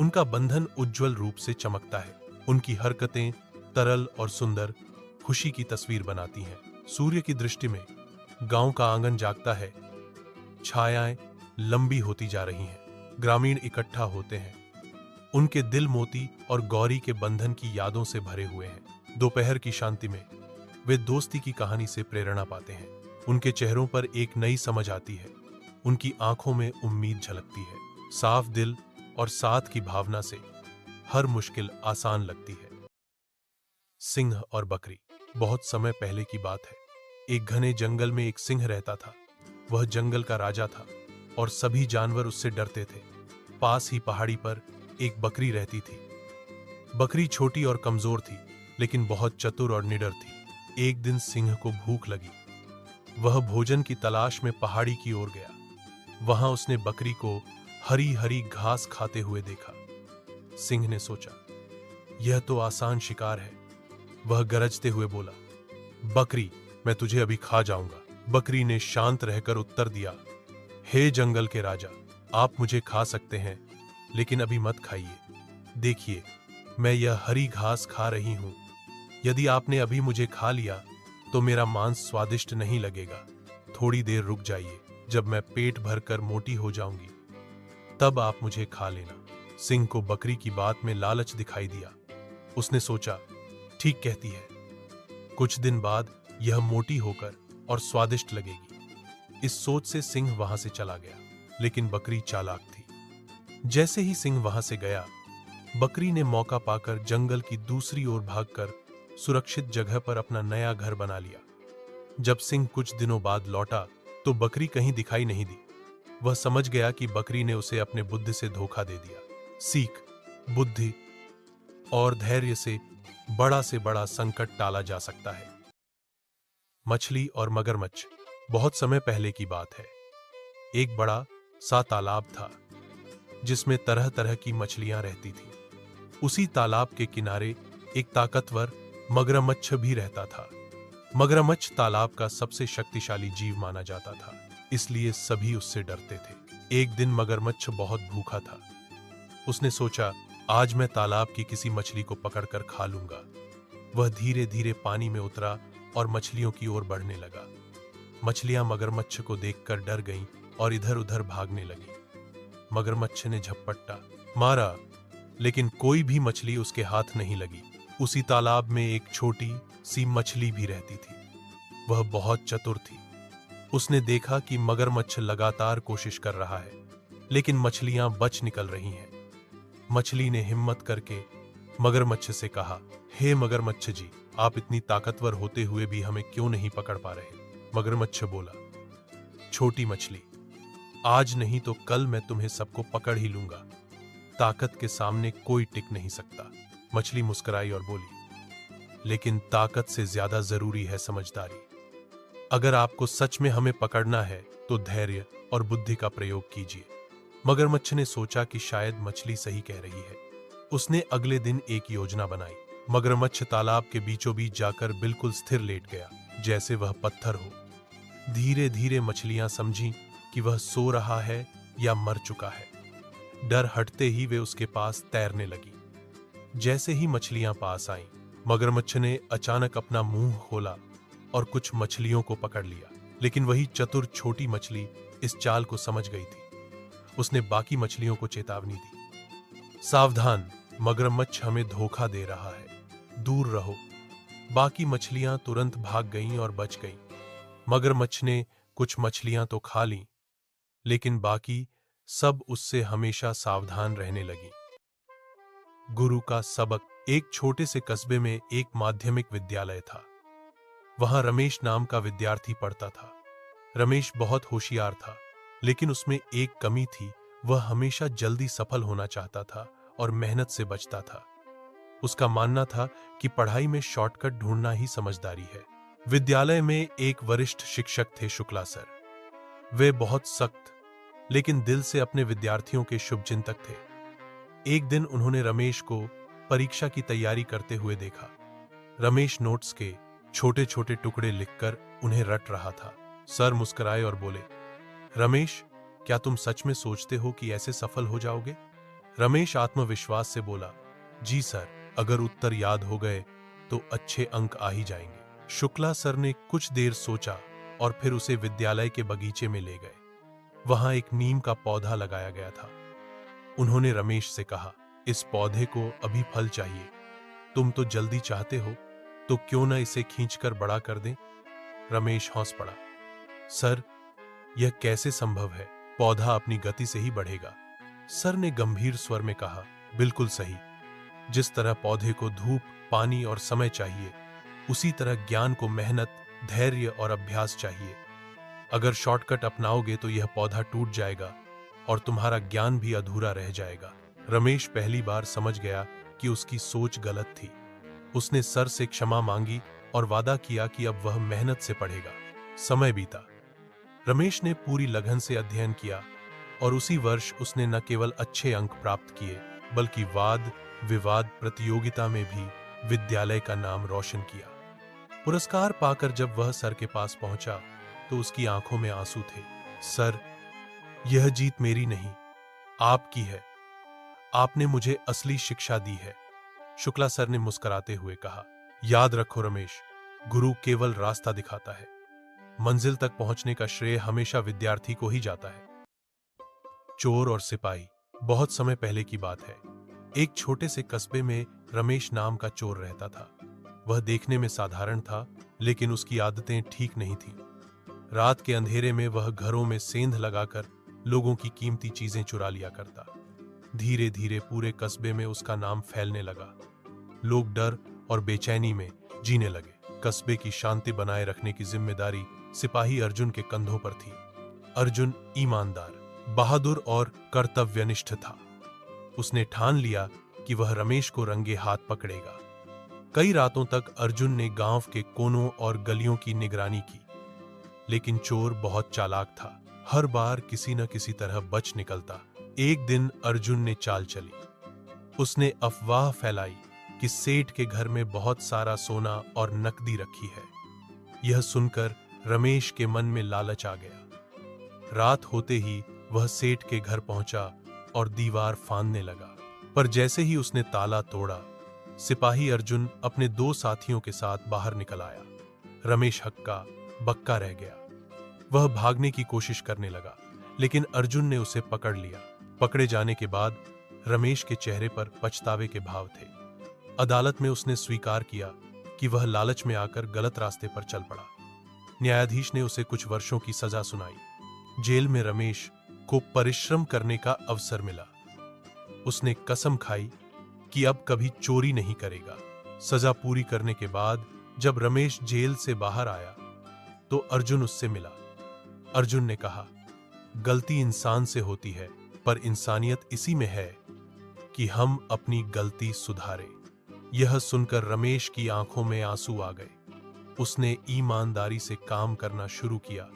उनका बंधन उज्जवल रूप से चमकता है। उनकी हरकतें तरल और सुंदर खुशी की तस्वीर बनाती हैं। सूर्य की दृष्टि में गांव का आंगन जागता है, छायाएं लंबी होती जा रही हैं, ग्रामीण इकट्ठा होते हैं। उनके दिल मोती और गौरी के बंधन की यादों से भरे हुए हैं। दोपहर की शांति में वे दोस्ती की कहानी से प्रेरणा पाते हैं। उनके चेहरों पर एक नई समझ आती है, उनकी आंखों में उम्मीद झलकती है। साफ दिल और साथ की भावना से हर मुश्किल आसान लगती है। सिंह और बकरी। बहुत समय पहले की बात है। एक घने जंगल में एक सिंह रहता था। वह जंगल का राजा था और सभी जानवर उससे डरते थे। पास ही पहाड़ी पर एक बकरी रहती थी। बकरी छोटी और कमजोर थी, लेकिन बहुत चतुर और निडर थी। एक दिन सिंह को भूख लगी। वह भोजन की तलाश में पहाड़ी की ओर गया। वहां उसने बकरी को हरी हरी घास खाते हुए देखा। सिंह ने सोचा, यह तो आसान शिकार है। वह गरजते हुए बोला, बकरी, मैं तुझे अभी खा जाऊंगा। बकरी ने शांत रहकर उत्तर दिया, हे जंगल के राजा, आप मुझे खा सकते हैं, लेकिन अभी मत खाइए। देखिए, मैं यह हरी घास खा रही हूं। यदि आपने अभी मुझे खा लिया तो मेरा मांस स्वादिष्ट नहीं लगेगा। थोड़ी देर रुक जाइए, जब मैं पेट भरकर मोटी हो जाऊंगी तब आप मुझे खा लेना। सिंह को बकरी की बात में लालच दिखाई दिया। उसने सोचा, ठीक कहती है, कुछ दिन बाद यह मोटी होकर और स्वादिष्ट लगेगी। इस सोच से सिंह वहां से चला गया, लेकिन बकरी चालाक थी। जैसे ही सिंह वहां से गया, बकरी ने मौका पाकर जंगल की दूसरी ओर भागकर सुरक्षित जगह पर अपना नया घर बना लिया। जब सिंह कुछ दिनों बाद लौटा तो बकरी कहीं दिखाई नहीं दी। वह समझ गया कि बकरी ने उसे अपने बुद्धि से धोखा दे दिया। सीख, बुद्धि और धैर्य से बड़ा संकट टाला जा सकता है। मछली और मगरमच्छ। बहुत समय पहले की बात है। एक बड़ा सा तालाब था जिसमें तरह तरह की मछलियां रहती थीं। उसी तालाब के किनारे एक ताकतवर मगरमच्छ भी रहता था। मगरमच्छ तालाब का सबसे शक्तिशाली जीव माना जाता था, इसलिए सभी उससे डरते थे। एक दिन मगरमच्छ बहुत भूखा था। उसने सोचा, आज मैं तालाब की किसी मछली को पकड़कर खा लूंगा। वह धीरे धीरे पानी में उतरा और मछलियों की ओर बढ़ने लगा। मछलियां मगरमच्छ को देखकर डर गईं और इधर उधर भागने लगी। मगरमच्छ ने झपट्टा मारा, लेकिन कोई भी मछली उसके हाथ नहीं लगी। उसी तालाब में एक छोटी सी मछली भी रहती थी। वह बहुत चतुर थी। उसने देखा कि मगरमच्छ लगातार कोशिश कर रहा है, लेकिन मछलियां बच निकल रही हैं। मछली ने हिम्मत करके मगरमच्छ से कहा, हे मगरमच्छ जी, आप इतनी ताकतवर होते हुए भी हमें क्यों नहीं पकड़ पा रहे? मगरमच्छ बोला, छोटी मछली, आज नहीं तो कल मैं तुम्हें सबको पकड़ ही लूंगा। ताकत के सामने कोई टिक नहीं सकता। मछली मुस्कुराई और बोली, लेकिन ताकत से ज्यादा जरूरी है समझदारी। अगर आपको सच में हमें पकड़ना है तो धैर्य और बुद्धि का प्रयोग कीजिए। मगरमच्छ ने सोचा कि शायद मछली सही कह रही है। उसने अगले दिन एक योजना बनाई। मगरमच्छ तालाब के बीचों बीच जाकर बिल्कुल स्थिर लेट गया, जैसे वह पत्थर हो। धीरे धीरे मछलियां समझीं कि वह सो रहा है या मर चुका है। डर हटते ही वे उसके पास तैरने लगी। जैसे ही मछलियां पास आईं, मगरमच्छ ने अचानक अपना मुंह खोला और कुछ मछलियों को पकड़ लिया। लेकिन वही चतुर छोटी मछली इस चाल को समझ गई थी। उसने बाकी मछलियों को चेतावनी दी, सावधान, मगरमच्छ हमें धोखा दे रहा है, दूर रहो। बाकी मछलियां तुरंत भाग गईं और बच गईं। मगरमच्छ ने कुछ मछलियां तो खा लीं, लेकिन बाकी सब उससे हमेशा सावधान रहने लगी। गुरु का सबक। एक छोटे से कस्बे में एक माध्यमिक विद्यालय था। वहां रमेश नाम का विद्यार्थी पढ़ता था। रमेश बहुत होशियार था, लेकिन उसमें एक कमी थी। वह हमेशा जल्दी सफल होना चाहता था और मेहनत से बचता था। उसका मानना था कि पढ़ाई में शॉर्टकट ढूंढना ही समझदारी है। विद्यालय में एक वरिष्ठ शिक्षक थे, शुक्ला सर। वे बहुत सख्त लेकिन दिल से अपने विद्यार्थियों के शुभचिंतक थे। एक दिन उन्होंने रमेश को परीक्षा की तैयारी करते हुए देखा। रमेश नोट्स के छोटे छोटे टुकड़े लिखकर उन्हें रट रहा था। सर मुस्कुराए और बोले, रमेश, क्या तुम सच में सोचते हो कि ऐसे सफल हो जाओगे? रमेश आत्मविश्वास से बोला, जी सर, अगर उत्तर याद हो गए तो अच्छे अंक आ ही जाएंगे। शुक्ला सर ने कुछ देर सोचा और फिर उसे विद्यालय के बगीचे में ले गए। वहां एक नीम का पौधा लगाया गया था। उन्होंने रमेश से कहा, इस पौधे को अभी फल चाहिए। तुम तो जल्दी चाहते हो, तो क्यों न इसे खींचकर बड़ा कर दें? रमेश हंस पड़ा, सर, यह कैसे संभव है? पौधा अपनी गति से ही बढ़ेगा। सर ने गंभीर स्वर में कहा, बिल्कुल सही। जिस तरह पौधे को धूप, पानी और समय चाहिए, उसी तरह ज्ञान को मेहनत, धैर्य और अभ्यास चाहिए। अगर शॉर्टकट अपनाओगे तो यह पौधा टूट जाएगा और तुम्हारा ज्ञान भी अधूरा रह जाएगा। रमेश पहली बार समझ गया कि उसकी सोच गलत थी। उसने सर से क्षमा मांगी और वादा किया कि अब वह मेहनत से पढ़ेगा। समय बीता। रमेश ने पूरी लगन से अध्ययन किया और उसी वर्ष उसने न केवल अच्छे अंक प्राप्त किए, बल्कि वाद विवाद प्रतियोगिता में भी विद्यालय का नाम रोशन किया। पुरस्कार पाकर जब वह सर के पास पहुंचा तो उसकी आंखों में आंसू थे। सर, यह जीत मेरी नहीं, आपकी है। आपने मुझे असली शिक्षा दी है। शुक्ला सर ने मुस्कुराते हुए कहा, याद रखो रमेश, गुरु केवल रास्ता दिखाता है, मंजिल तक पहुंचने का श्रेय हमेशा विद्यार्थी को ही जाता है। चोर और सिपाही। बहुत समय पहले की बात है। एक छोटे से कस्बे में रमेश नाम का चोर रहता था। वह देखने में साधारण था, लेकिन उसकी आदतें ठीक नहीं थीं। रात के अंधेरे में वह घरों में सेंध लगाकर लोगों की कीमती चीजें चुरा लिया करता। धीरे धीरे पूरे कस्बे में उसका नाम फैलने लगा। लोग डर और बेचैनी में जीने लगे। कस्बे की शांति बनाए रखने की जिम्मेदारी सिपाही अर्जुन के कंधों पर थी। अर्जुन ईमानदार, बहादुर और कर्तव्यनिष्ठ था। उसने ठान लिया कि वह रमेश को रंगे हाथ पकड़ेगा। कई रातों तक अर्जुन ने गांव के कोनों और गलियों की निगरानी की, लेकिन चोर बहुत चालाक था। हर बार किसी न किसी तरह बच निकलता। एक दिन अर्जुन ने चाल चली। उसने अफवाह फैलाई कि सेठ के घर में बहुत सारा सोना और नकदी रखी है। यह सुनकर रमेश के मन में लालच आ गया। रात होते ही वह सेठ के घर पहुंचा और दीवार फांदने लगा। पर जैसे ही उसने ताला तोड़ा, सिपाही अर्जुन अपने 2 साथियों के साथ बाहर निकल आया। रमेश हक्का बक्का रह गया। वह भागने की कोशिश करने लगा, लेकिन अर्जुन ने उसे पकड़ लिया। पकड़े जाने के बाद रमेश के चेहरे पर पछतावे के भाव थे। अदालत में उसने स्वीकार किया कि वह लालच में आकर गलत रास्ते पर चल पड़ा। न्यायाधीश ने उसे कुछ वर्षों की सजा सुनाई। जेल में रमेश को परिश्रम करने का अवसर मिला। उसने कसम खाई कि अब कभी चोरी नहीं करेगा। सजा पूरी करने के बाद जब रमेश जेल से बाहर आया तो अर्जुन उससे मिला। अर्जुन ने कहा, गलती इंसान से होती है, पर इंसानियत इसी में है कि हम अपनी गलती सुधारें। यह सुनकर रमेश की आंखों में आंसू आ गए। उसने ईमानदारी से काम करना शुरू किया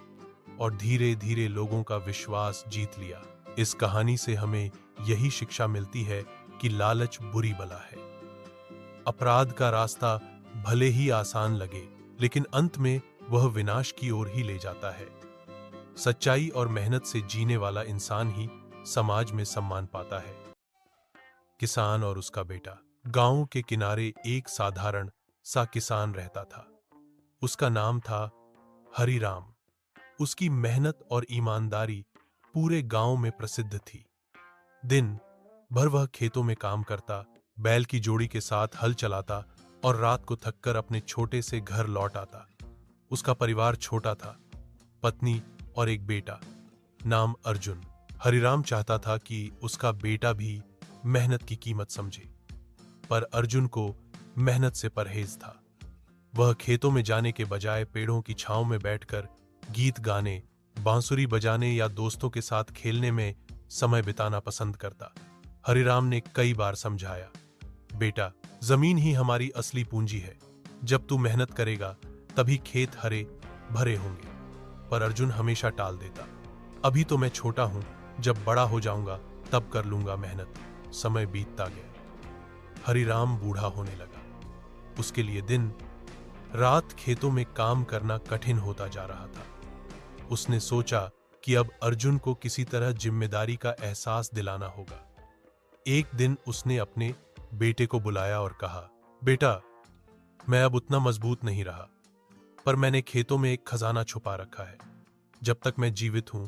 और धीरे धीरे लोगों का विश्वास जीत लिया। इस कहानी से हमें यही शिक्षा मिलती है कि लालच बुरी बला है। अपराध का रास्ता भले ही आसान लगे, लेकिन अंत में वह विनाश की ओर ही ले जाता है। सच्चाई और मेहनत से जीने वाला इंसान ही समाज में सम्मान पाता है। किसान और उसका बेटा। गांव के किनारे एक साधारण सा किसान रहता था। उसका नाम था हरिराम। उसकी मेहनत और ईमानदारी पूरे गांव में प्रसिद्ध थी। दिन भर वह खेतों में काम करता, बैल की जोड़ी के साथ हल चलाता और रात को थककर अपने छोटे से घर लौट आता। उसका परिवार छोटा था, पत्नी और एक बेटा, नाम अर्जुन। हरिराम चाहता था कि उसका बेटा भी मेहनत की कीमत समझे, पर अर्जुन को मेहनत से परहेज था। वह खेतों में जाने के बजाय पेड़ों की छांव में बैठकर गीत गाने, बांसुरी बजाने या दोस्तों के साथ खेलने में समय बिताना पसंद करता। हरिराम ने कई बार समझाया, बेटा, जमीन ही हमारी असली पूंजी है। जब तू मेहनत करेगा तभी खेत हरे भरे होंगे। पर अर्जुन हमेशा टाल देता, अभी तो मैं छोटा हूं, जब बड़ा हो जाऊंगा तब कर लूंगा मेहनत। समय बीतता गया। हरिराम बूढ़ा होने लगा। उसके लिए दिन रात खेतों में काम करना कठिन होता जा रहा था। उसने सोचा कि अब अर्जुन को किसी तरह जिम्मेदारी का एहसास दिलाना होगा। एक दिन उसने अपने बेटे को बुलाया और कहा, बेटा, मैं अब उतना मजबूत नहीं रहा, पर मैंने खेतों में एक खजाना छुपा रखा है। जब तक मैं जीवित हूं,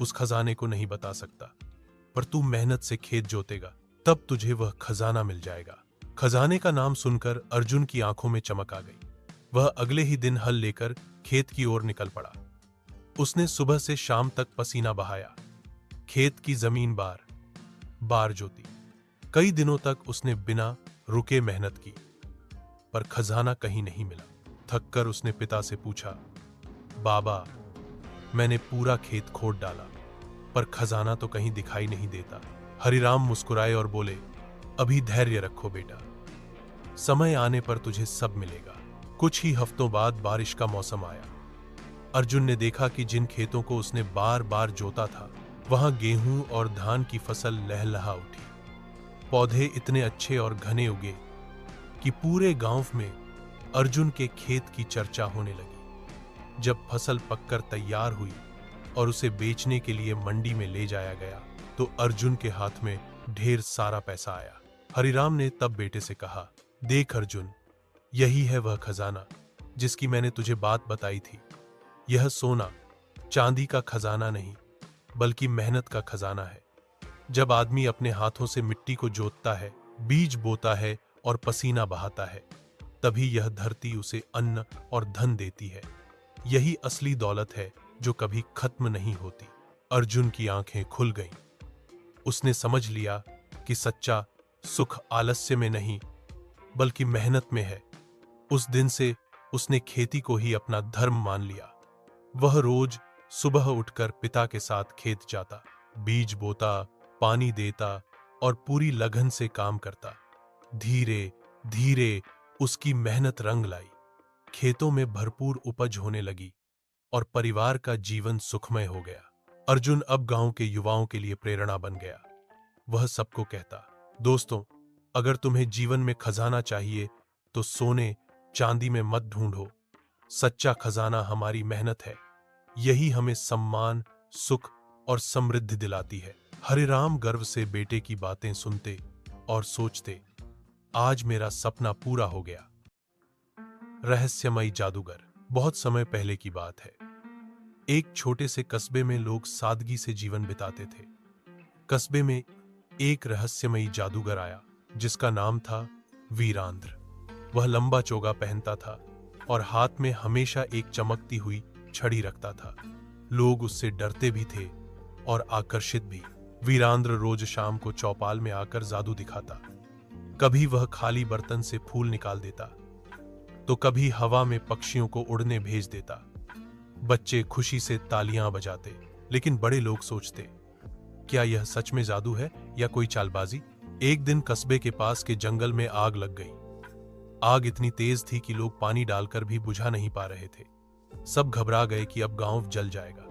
उस खजाने को नहीं बता सकता, पर तू मेहनत से खेत जोतेगा, तब तुझे वह खजाना मिल जाएगा। खजाने का नाम सुनकर अर्जुन की आंखों में चमक आ गई। वह अगले ही दिन हल लेकर खेत की ओर निकल पड़ा। उसने सुबह से शाम तक पसीना बहाया, खेत की जमीन बार बार जोती। कई दिनों तक उसने बिना रुके मेहनत की, पर खजाना कहीं नहीं मिला। थककर उसने पिता से पूछा, बाबा, मैंने पूरा खेत खोद डाला, पर खजाना तो कहीं दिखाई नहीं देता। हरिराम मुस्कुराए और बोले, अभी धैर्य रखो बेटा, समय आने पर तुझे सब मिलेगा। कुछ ही हफ्तों बाद बारिश का मौसम आया। अर्जुन ने देखा कि जिन खेतों को उसने बार बार जोता था, वहां गेहूं और धान की फसल लहलहा उठी। पौधे इतने अच्छे और घने उगे कि पूरे गांव में अर्जुन के खेत की चर्चा होने लगी। जब फसल पककर तैयार हुई और उसे बेचने के लिए मंडी में ले जाया गया, तो अर्जुन के हाथ में ढेर सारा पैसा आया। हरिराम ने तब बेटे से कहा, देख अर्जुन, यही है वह खजाना जिसकी मैंने तुझे बात बताई थी। यह सोना चांदी का खजाना नहीं, बल्कि मेहनत का खजाना है। जब आदमी अपने हाथों से मिट्टी को जोतता है, बीज बोता है और पसीना बहाता है, तभी यह धरती उसे अन्न और धन देती है। यही असली दौलत है जो कभी खत्म नहीं होती। अर्जुन की आंखें खुल गईं। उसने समझ लिया कि सच्चा सुख आलस्य में नहीं, बल्कि मेहनत में है। उस दिन से उसने खेती को ही अपना धर्म मान लिया। वह रोज सुबह उठकर पिता के साथ खेत जाता, बीज बोता, पानी देता और पूरी लगन से काम करता। धीरे धीरे उसकी मेहनत रंग लाई। खेतों में भरपूर उपज होने लगी और परिवार का जीवन सुखमय हो गया। अर्जुन अब गांव के युवाओं के लिए प्रेरणा बन गया। वह सबको कहता, दोस्तों, अगर तुम्हें जीवन में खजाना चाहिए तो सोने चांदी में मत ढूंढो। सच्चा खजाना हमारी मेहनत है। यही हमें सम्मान, सुख और समृद्धि दिलाती है। हरिराम गर्व से बेटे की बातें सुनते और सोचते, आज मेरा सपना पूरा हो गया। रहस्यमयी जादूगर। बहुत समय पहले की बात है। एक छोटे से कस्बे में लोग सादगी से जीवन बिताते थे। कस्बे में एक रहस्यमयी जादूगर आया जिसका नाम था वीरांद्र। वह लंबा चोगा पहनता था और हाथ में हमेशा एक चमकती हुई छड़ी रखता था। लोग उससे डरते भी थे और आकर्षित भी। वीरांद्र रोज शाम को चौपाल में आकर जादू दिखाता। कभी वह खाली बर्तन से फूल निकाल देता, तो कभी हवा में पक्षियों को उड़ने भेज देता। बच्चे खुशी से तालियां बजाते लेकिन बड़े लोग सोचते, क्या यह सच में जादू है या कोई चालबाजी? एक दिन कस्बे के पास के जंगल में आग लग गई। आग इतनी तेज थी कि लोग पानी डालकर भी बुझा नहीं पा रहे थे। सब घबरा गए कि अब गांव जल जाएगा।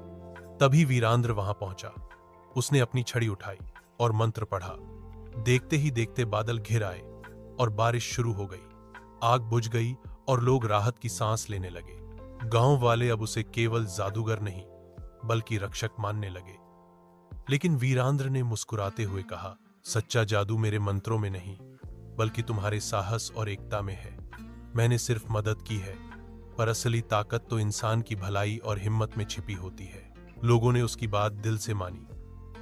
तभी वीरांद्र वहां पहुंचा। उसने अपनी छड़ी उठाई और मंत्र पढ़ा। देखते ही देखते बादल घिर आए और बारिश शुरू हो गई। आग बुझ गई और लोग राहत की सांस लेने लगे। गांव वाले अब उसे केवल जादूगर नहीं बल्कि रक्षक मानने लगे। लेकिन वीरांद्र ने मुस्कुराते हुए कहा, सच्चा जादू मेरे मंत्रों में नहीं बल्कि तुम्हारे साहस और एकता में है। मैंने सिर्फ मदद की है, पर असली ताकत तो इंसान की भलाई और हिम्मत में छिपी होती है। लोगों ने उसकी बात दिल से मानी।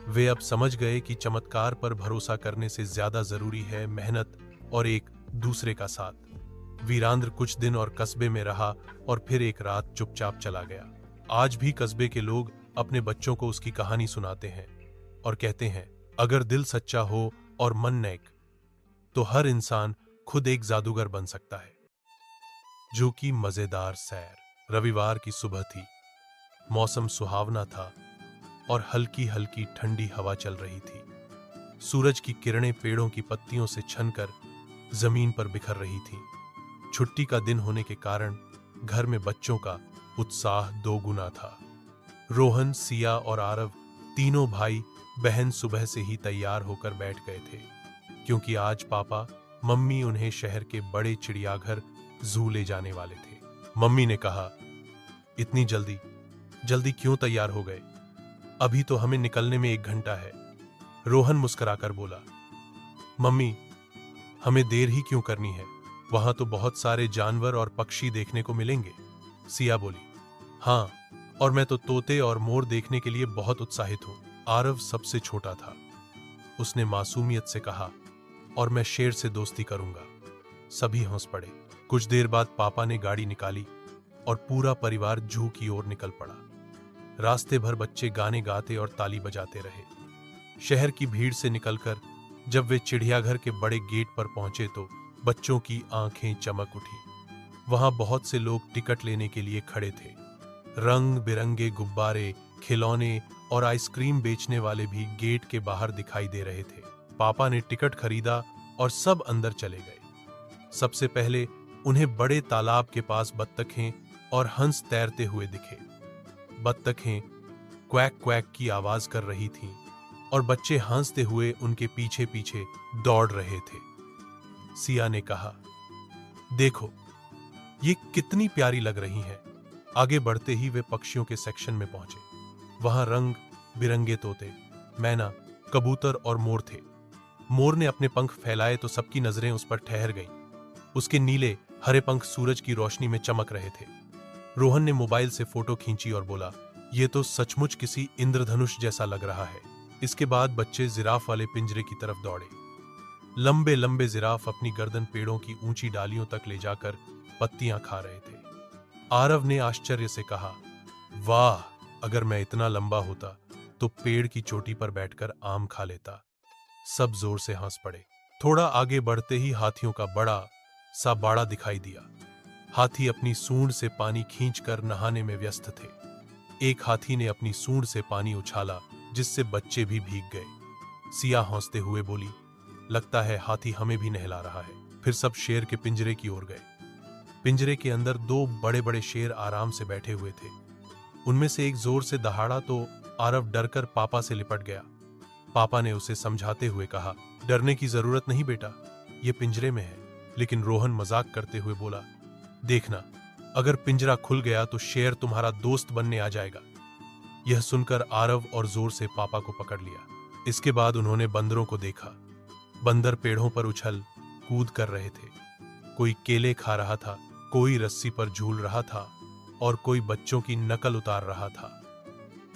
वे अब समझ गए कि चमत्कार पर भरोसा करने से ज्यादा जरूरी है मेहनत और एक दूसरे का साथ। वीरांद्र कुछ दिन और कस्बे में रहा और फिर एक रात चुपचाप चला गया। आज भी कस्बे के लोग अपने बच्चों को उसकी कहानी सुनाते हैं और कहते हैं, अगर दिल सच्चा हो और मन नेक, तो हर इंसान खुद एक जादूगर बन सकता है। जो कि मजेदार सैर। रविवार की सुबह थी। मौसम सुहावना था और हल्की हल्की ठंडी हवा चल रही थी। सूरज की किरणें पेड़ों की पत्तियों से छनकर जमीन पर बिखर रही थी। छुट्टी का दिन होने के कारण घर में बच्चों का उत्साह दोगुना था। रोहन, सिया और आरव तीनों भाई बहन सुबह से ही तैयार होकर बैठ गए थे, क्योंकि आज पापा मम्मी उन्हें शहर के बड़े चिड़ियाघर जू ले जाने वाले थे। मम्मी ने कहा, इतनी जल्दी जल्दी क्यों तैयार हो गए? अभी तो हमें निकलने में 1 घंटा है। रोहन मुस्कुराकर बोला, मम्मी, हमें देर ही क्यों करनी है? वहां तो बहुत सारे जानवर और पक्षी देखने को मिलेंगे। सिया बोली, हाँ, और मैं तो तोते और मोर देखने के लिए बहुत उत्साहित हूं। आरव सबसे छोटा था। उसने मासूमियत से कहा, और मैं शेर से दोस्ती करूंगा। सभी हंस पड़े। कुछ देर बाद पापा ने गाड़ी निकाली और पूरा परिवार जू की ओर निकल पड़ा। रास्ते भर बच्चे गाने गाते और ताली बजाते रहे। शहर की भीड़ से निकलकर जब वे चिड़ियाघर के बड़े गेट पर पहुंचे तो बच्चों की आंखें चमक उठी। वहां बहुत से लोग टिकट लेने के लिए खड़े थे। रंग बिरंगे गुब्बारे, खिलौने और आइसक्रीम बेचने वाले भी गेट के बाहर दिखाई दे रहे थे। पापा ने टिकट खरीदा और सब अंदर चले गए। सबसे पहले उन्हें बड़े तालाब के पास बत्तखें और हंस तैरते हुए दिखे। बत्तखें क्वैक क्वैक की आवाज कर रही थीं और बच्चे हंसते हुए उनके पीछे पीछे दौड़ रहे थे। सिया ने कहा, देखो, ये कितनी प्यारी लग रही हैं। आगे बढ़ते ही वे पक्षियों के सेक्शन में पहुंचे। वहां रंग बिरंगे तोते, मैना, कबूतर और मोर थे। मोर ने अपने पंख फैलाए तो सबकी नजरें उस पर ठहर गईं। उसके नीले हरे पंख सूरज की रोशनी में चमक रहे थे। रोहन ने मोबाइल से फोटो खींची और बोला, यह तो सचमुच किसी इंद्रधनुष जैसा लग रहा है। इसके बाद बच्चे जिराफ वाले पिंजरे की तरफ दौड़े। लंबे लंबे जिराफ अपनी गर्दन पेड़ों की ऊंची डालियों तक ले जाकर पत्तियां खा रहे थे। आरव ने आश्चर्य से कहा, वाह, अगर मैं इतना लंबा होता तो पेड़ की चोटी पर बैठकर आम खा लेता। सब जोर से हंस पड़े। थोड़ा आगे बढ़ते ही हाथियों का बड़ा सा बाड़ा दिखाई दिया। हाथी अपनी सूंड से पानी खींचकर नहाने में व्यस्त थे। एक हाथी ने अपनी सूंड से पानी उछाला जिससे बच्चे भी भीग गए। सिया हंसते हुए बोली, लगता है हाथी हमें भी नहला रहा है। फिर सब शेर के पिंजरे की ओर गए। पिंजरे के अंदर 2 बड़े बड़े शेर आराम से बैठे हुए थे। उनमें से एक जोर से दहाड़ा तो आरव डरकर पापा से लिपट गया। पापा ने उसे समझाते हुए कहा, डरने की जरूरत नहीं बेटा, ये पिंजरे में है। लेकिन रोहन मजाक करते हुए बोला, देखना, अगर पिंजरा खुल गया तो शेर तुम्हारा दोस्त बनने आ जाएगा। यह सुनकर आरव और जोर से पापा को पकड़ लिया। इसके बाद उन्होंने बंदरों को देखा। बंदर पेड़ों पर उछल कूद कर रहे थे। कोई केले खा रहा था, कोई रस्सी पर झूल रहा था और कोई बच्चों की नकल उतार रहा था।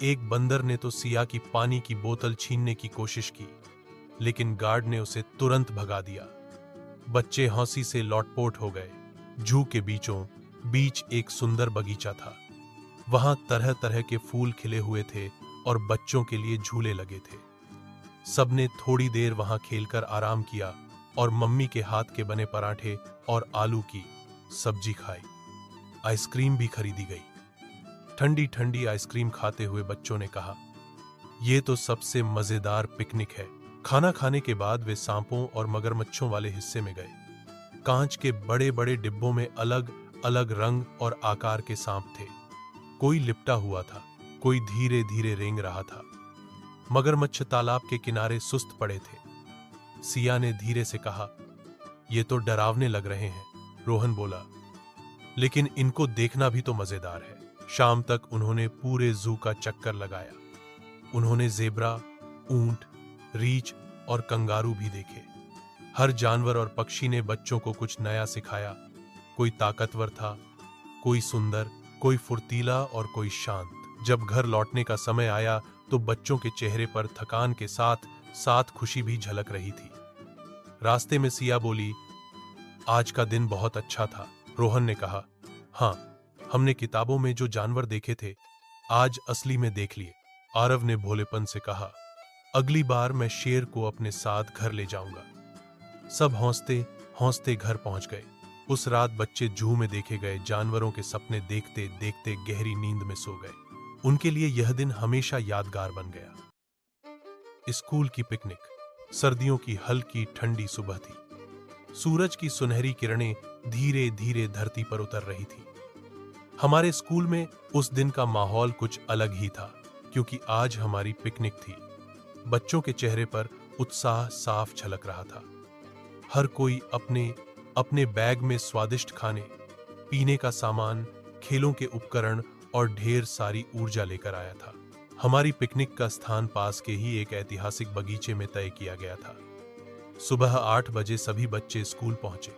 एक बंदर ने तो सिया की पानी की बोतल छीनने की कोशिश की, लेकिन गार्ड ने उसे तुरंत भगा दिया। बच्चे हंसी से लौटपोट हो गए। जू के बीचों बीच एक सुंदर बगीचा था। वहां तरह तरह के फूल खिले हुए थे और बच्चों के लिए झूले लगे थे। सबने थोड़ी देर वहां खेलकर आराम किया और मम्मी के हाथ के बने पराठे और आलू की सब्जी खाई। आइसक्रीम भी खरीदी गई। ठंडी ठंडी आइसक्रीम खाते हुए बच्चों ने कहा, ये तो सबसे मजेदार पिकनिक है। खाना खाने के बाद वे सांपों और मगरमच्छों वाले हिस्से में गए। कांच के बड़े बड़े डिब्बों में अलग अलग रंग और आकार के सांप थे। कोई लिपटा हुआ था, कोई धीरे धीरे रेंग रहा था। मगरमच्छ तालाब के किनारे सुस्त पड़े थे। सिया ने धीरे से कहा, ये तो डरावने लग रहे हैं। रोहन बोला, लेकिन इनको देखना भी तो मजेदार है। शाम तक उन्होंने पूरे जू का चक्कर लगाया। उन्होंने जेब्रा, ऊंट, रीछ और कंगारू भी देखे। हर जानवर और पक्षी ने बच्चों को कुछ नया सिखाया। कोई ताकतवर था, कोई सुंदर, कोई फुर्तीला और कोई शांत। जब घर लौटने का समय आया तो बच्चों के चेहरे पर थकान के साथ साथ खुशी भी झलक रही थी। रास्ते में सिया बोली, आज का दिन बहुत अच्छा था। रोहन ने कहा, हाँ, हमने किताबों में जो जानवर देखे थे आज असली में देख लिए। आरव ने भोलेपन से कहा, अगली बार मैं शेर को अपने साथ घर ले जाऊंगा। सब हौंसते हौंसते घर पहुंच गए। उस रात बच्चे जू में देखे गए जानवरों के सपने देखते देखते गहरी नींद में सो गए। उनके लिए यह दिन हमेशा यादगार बन गया। स्कूल की पिकनिक। सर्दियों की हल्की ठंडी सुबह थी। सूरज की सुनहरी किरणें धीरे धीरे धरती पर उतर रही थी। हमारे स्कूल में उस दिन का माहौल कुछ अलग ही था, क्योंकि आज हमारी पिकनिक थी। बच्चों के चेहरे पर उत्साह साफ झलक रहा था। हर कोई अपने अपने बैग में स्वादिष्ट खाने, पीने का सामान, खेलों के उपकरण और ढेर सारी ऊर्जा लेकर आया था। हमारी पिकनिक का स्थान पास के ही एक ऐतिहासिक बगीचे में तय किया गया था। सुबह 8 बजे सभी बच्चे स्कूल पहुंचे।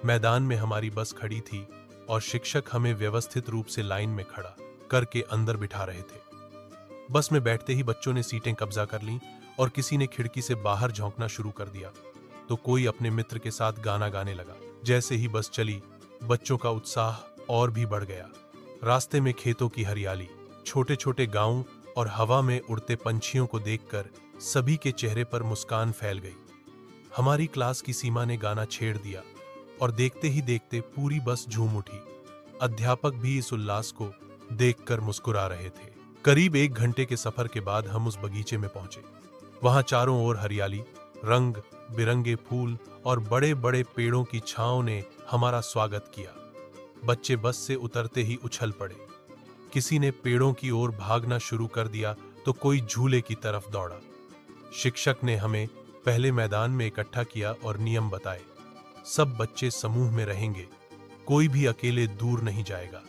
मैदान में हमारी बस खड़ी थी और शिक्षक हमें व्यवस्थित रूप से लाइन में खड़ा करके अंदर बिठा रहे थे। बस में बैठते ही बच्चों ने सीटें कब्जा कर लीं और किसी ने खिड़की से बाहर झोंकना शुरू कर दिया तो कोई अपने मित्र के साथ गाना गाने लगा। जैसे ही बस चली, बच्चों का उत्साह और भी बढ़ गया। रास्ते में खेतों की हरियाली, छोटे छोटे गांव और हवा में उड़ते पंछियों को देखकर सभी के चेहरे पर मुस्कान फैल गई। हमारी क्लास की सीमा ने गाना छेड़ दिया और देखते ही देखते पूरी बस झूम उठी। अध्यापक भी इस उल्लास को देखकर मुस्कुरा रहे थे। करीब 1 घंटे के सफर के बाद हम उस बगीचे में पहुंचे। वहां चारों ओर हरियाली, रंग बिरंगे फूल और बड़े बड़े पेड़ों की छांव ने हमारा स्वागत किया। बच्चे बस से उतरते ही उछल पड़े। किसी ने पेड़ों की ओर भागना शुरू कर दिया तो कोई झूले की तरफ दौड़ा। शिक्षक ने हमें पहले मैदान में इकट्ठा किया और नियम बताए। सब बच्चे समूह में रहेंगे, कोई भी अकेले दूर नहीं जाएगा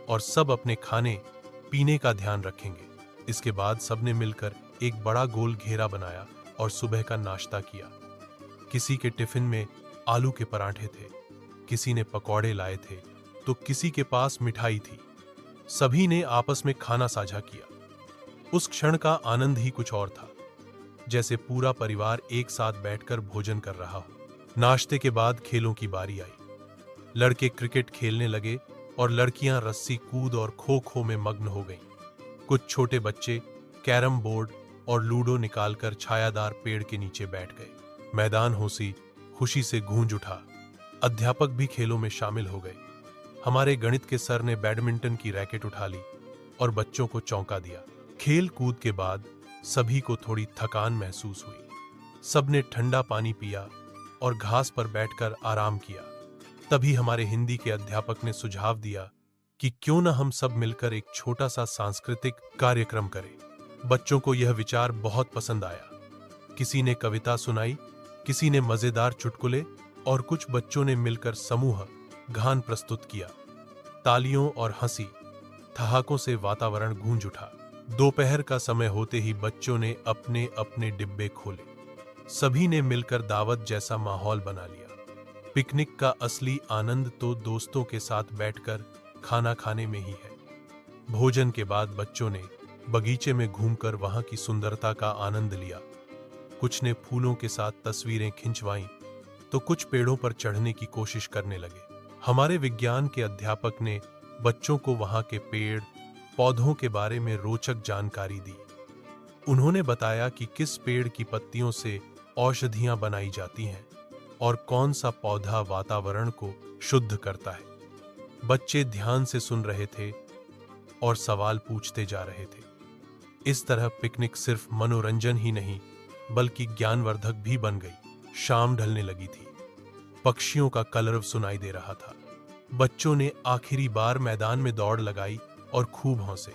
और सब अपने खाने पीने का ध्यान रखेंगे। इसके बाद सबने मिलकर एक बड़ा गोल घेरा बनाया और सुबह का नाश्ता किया। किसी के टिफिन में आलू के पराठे थे, किसी ने पकौड़े लाए थे तो किसी के पास मिठाई थी। सभी ने आपस में खाना साझा किया। उस क्षण का आनंद ही कुछ और था, जैसे पूरा परिवार एक साथ बैठकर भोजन कर रहा हो। नाश्ते के बाद खेलों की बारी आई। लड़के क्रिकेट खेलने लगे और लड़कियां रस्सी कूद और खो खो में मग्न हो गईं। कुछ छोटे बच्चे कैरम बोर्ड और लूडो निकालकर छायादार पेड़ के नीचे बैठ गए। मैदान खुशी से गूंज उठा। अध्यापक भी खेलों में शामिल हो गए। हमारे गणित के सर ने बैडमिंटन की रैकेट उठा ली और बच्चों को चौंका दिया। खेल कूद के बाद सभी को थोड़ी थकान महसूस हुई। सबने ठंडा पानी पिया और घास पर बैठकर आराम किया। तभी हमारे हिंदी के अध्यापक ने सुझाव दिया कि क्यों न हम सब मिलकर एक छोटा सा सांस्कृतिक कार्यक्रम करें। बच्चों को यह विचार बहुत पसंद आया। किसी ने कविता सुनाई, किसी ने मजेदार चुटकुले और कुछ बच्चों ने मिलकर समूह गान प्रस्तुत किया। तालियों और हंसी ठहाकों से वातावरण गूंज उठा। दोपहर का समय होते ही बच्चों ने अपने अपने डिब्बे खोले। सभी ने मिलकर दावत जैसा माहौल बना लिया। पिकनिक का असली आनंद तो दोस्तों के साथ बैठकर खाना खाने में ही है। भोजन के बाद बच्चों ने बगीचे में घूमकर वहां की सुंदरता का आनंद लिया। कुछ ने फूलों के साथ तस्वीरें खिंचवाईं तो कुछ पेड़ों पर चढ़ने की कोशिश करने लगे। हमारे विज्ञान के अध्यापक ने बच्चों को वहां के पेड़ पौधों के बारे में रोचक जानकारी दी। उन्होंने बताया कि किस पेड़ की पत्तियों से औषधियां बनाई जाती हैं और कौन सा पौधा वातावरण को शुद्ध करता है। बच्चे ध्यान से सुन रहे थे और सवाल पूछते जा रहे थे। इस तरह पिकनिक सिर्फ मनोरंजन ही नहीं बल्कि ज्ञानवर्धक भी बन गई। शाम ढलने लगी थी, पक्षियों का कलरव सुनाई दे रहा था। बच्चों ने आखिरी बार मैदान में दौड़ लगाई और खूब हंसे।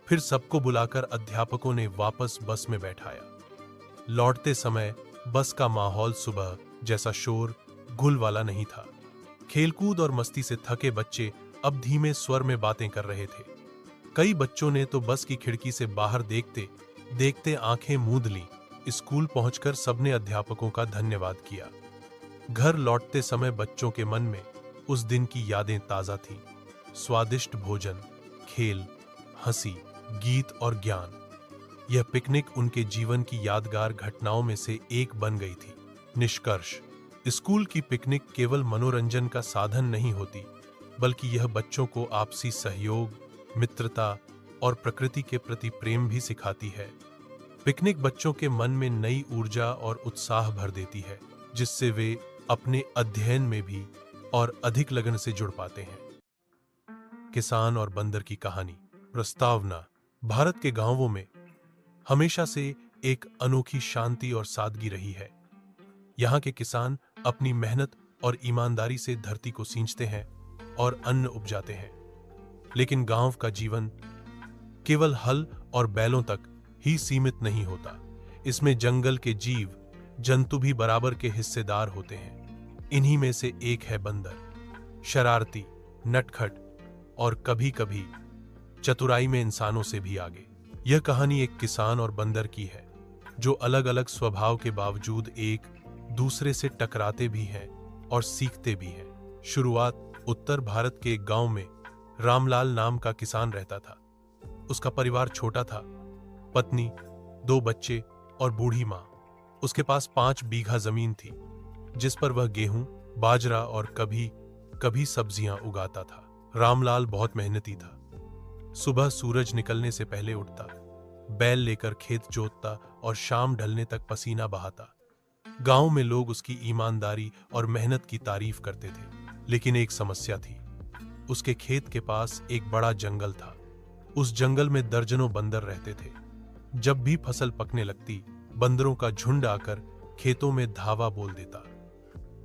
फिर सबको बुलाकर अध्यापकों ने वापस बस में बैठाया। लौटते समय बस का माहौल सुबह जैसा शोर गुल वाला नहीं था। खेलकूद और मस्ती से थके बच्चे अब धीमे स्वर में बातें कर रहे थे। कई बच्चों ने तो बस की खिड़की से बाहर देखते देखते आंखें मूंद ली। स्कूल पहुंचकर सबने अध्यापकों का धन्यवाद किया। घर लौटते समय बच्चों के मन में उस दिन की यादें ताजा थीं। स्वादिष्ट भोजन, खेल, हंसी, गीत और ज्ञान। यह पिकनिक उनके जीवन की यादगार घटनाओं में से एक बन गई थी। निष्कर्ष, स्कूल की पिकनिक केवल मनोरंजन का साधन नहीं होती, बल्कि यह बच्चों को आपसी सहयोग, मित्रता और प्रकृति के प्रति प्रेम भी सिखाती है। पिकनिक बच्चों के मन में नई ऊर्जा और उत्साह भर देती है, जिससे वे अपने अध्ययन में भी और अधिक लगन से जुड़ पाते हैं। किसान और बंदर की कहानी। प्रस्तावना: भारत के गांवों में हमेशा से एक अनोखी शांति और सादगी रही है। यहाँ के किसान अपनी मेहनत और ईमानदारी से धरती को सींचते हैं और अन्न उपजाते हैं। लेकिन गांव का जीवन केवल हल और बैलों तक ही सीमित नहीं होता। इसमें जंगल के जीव जंतु भी बराबर के हिस्सेदार होते हैं। इन्हीं में से एक है बंदर। शरारती, नटखट और कभी-कभी चतुराई में इंसानों से भी आगे। यह कहानी एक किसान और बंदर की है, जो अलग-अलग स्वभाव के बावजूद एक दूसरे से टकराते भी हैं और सीखते भी हैं। शुरुआत उत्तर भारत के एक गांव में रामलाल नाम का किसान रहता था। उसका परिवार छोटा था, पत्नी, 2 बच्चे और बूढ़ी माँ। उसके पास 5 बीघा जमीन थी, जिस पर वह गेहूं, बाजरा और कभी-कभी सब्जियां उगाता था। रामलाल बहुत मेहनती था। सुबह सूरज निकलने से पहले उठता, बैल लेकर खेत जोतता और शाम ढलने तक पसीना बहाता। गांव में लोग उसकी ईमानदारी और मेहनत की तारीफ करते थे। लेकिन एक समस्या थी। उसके खेत के पास एक बड़ा जंगल था। उस जंगल में दर्जनों बंदर रहते थे। जब भी फसल पकने लगती, बंदरों का झुंड आकर खेतों में धावा बोल देता।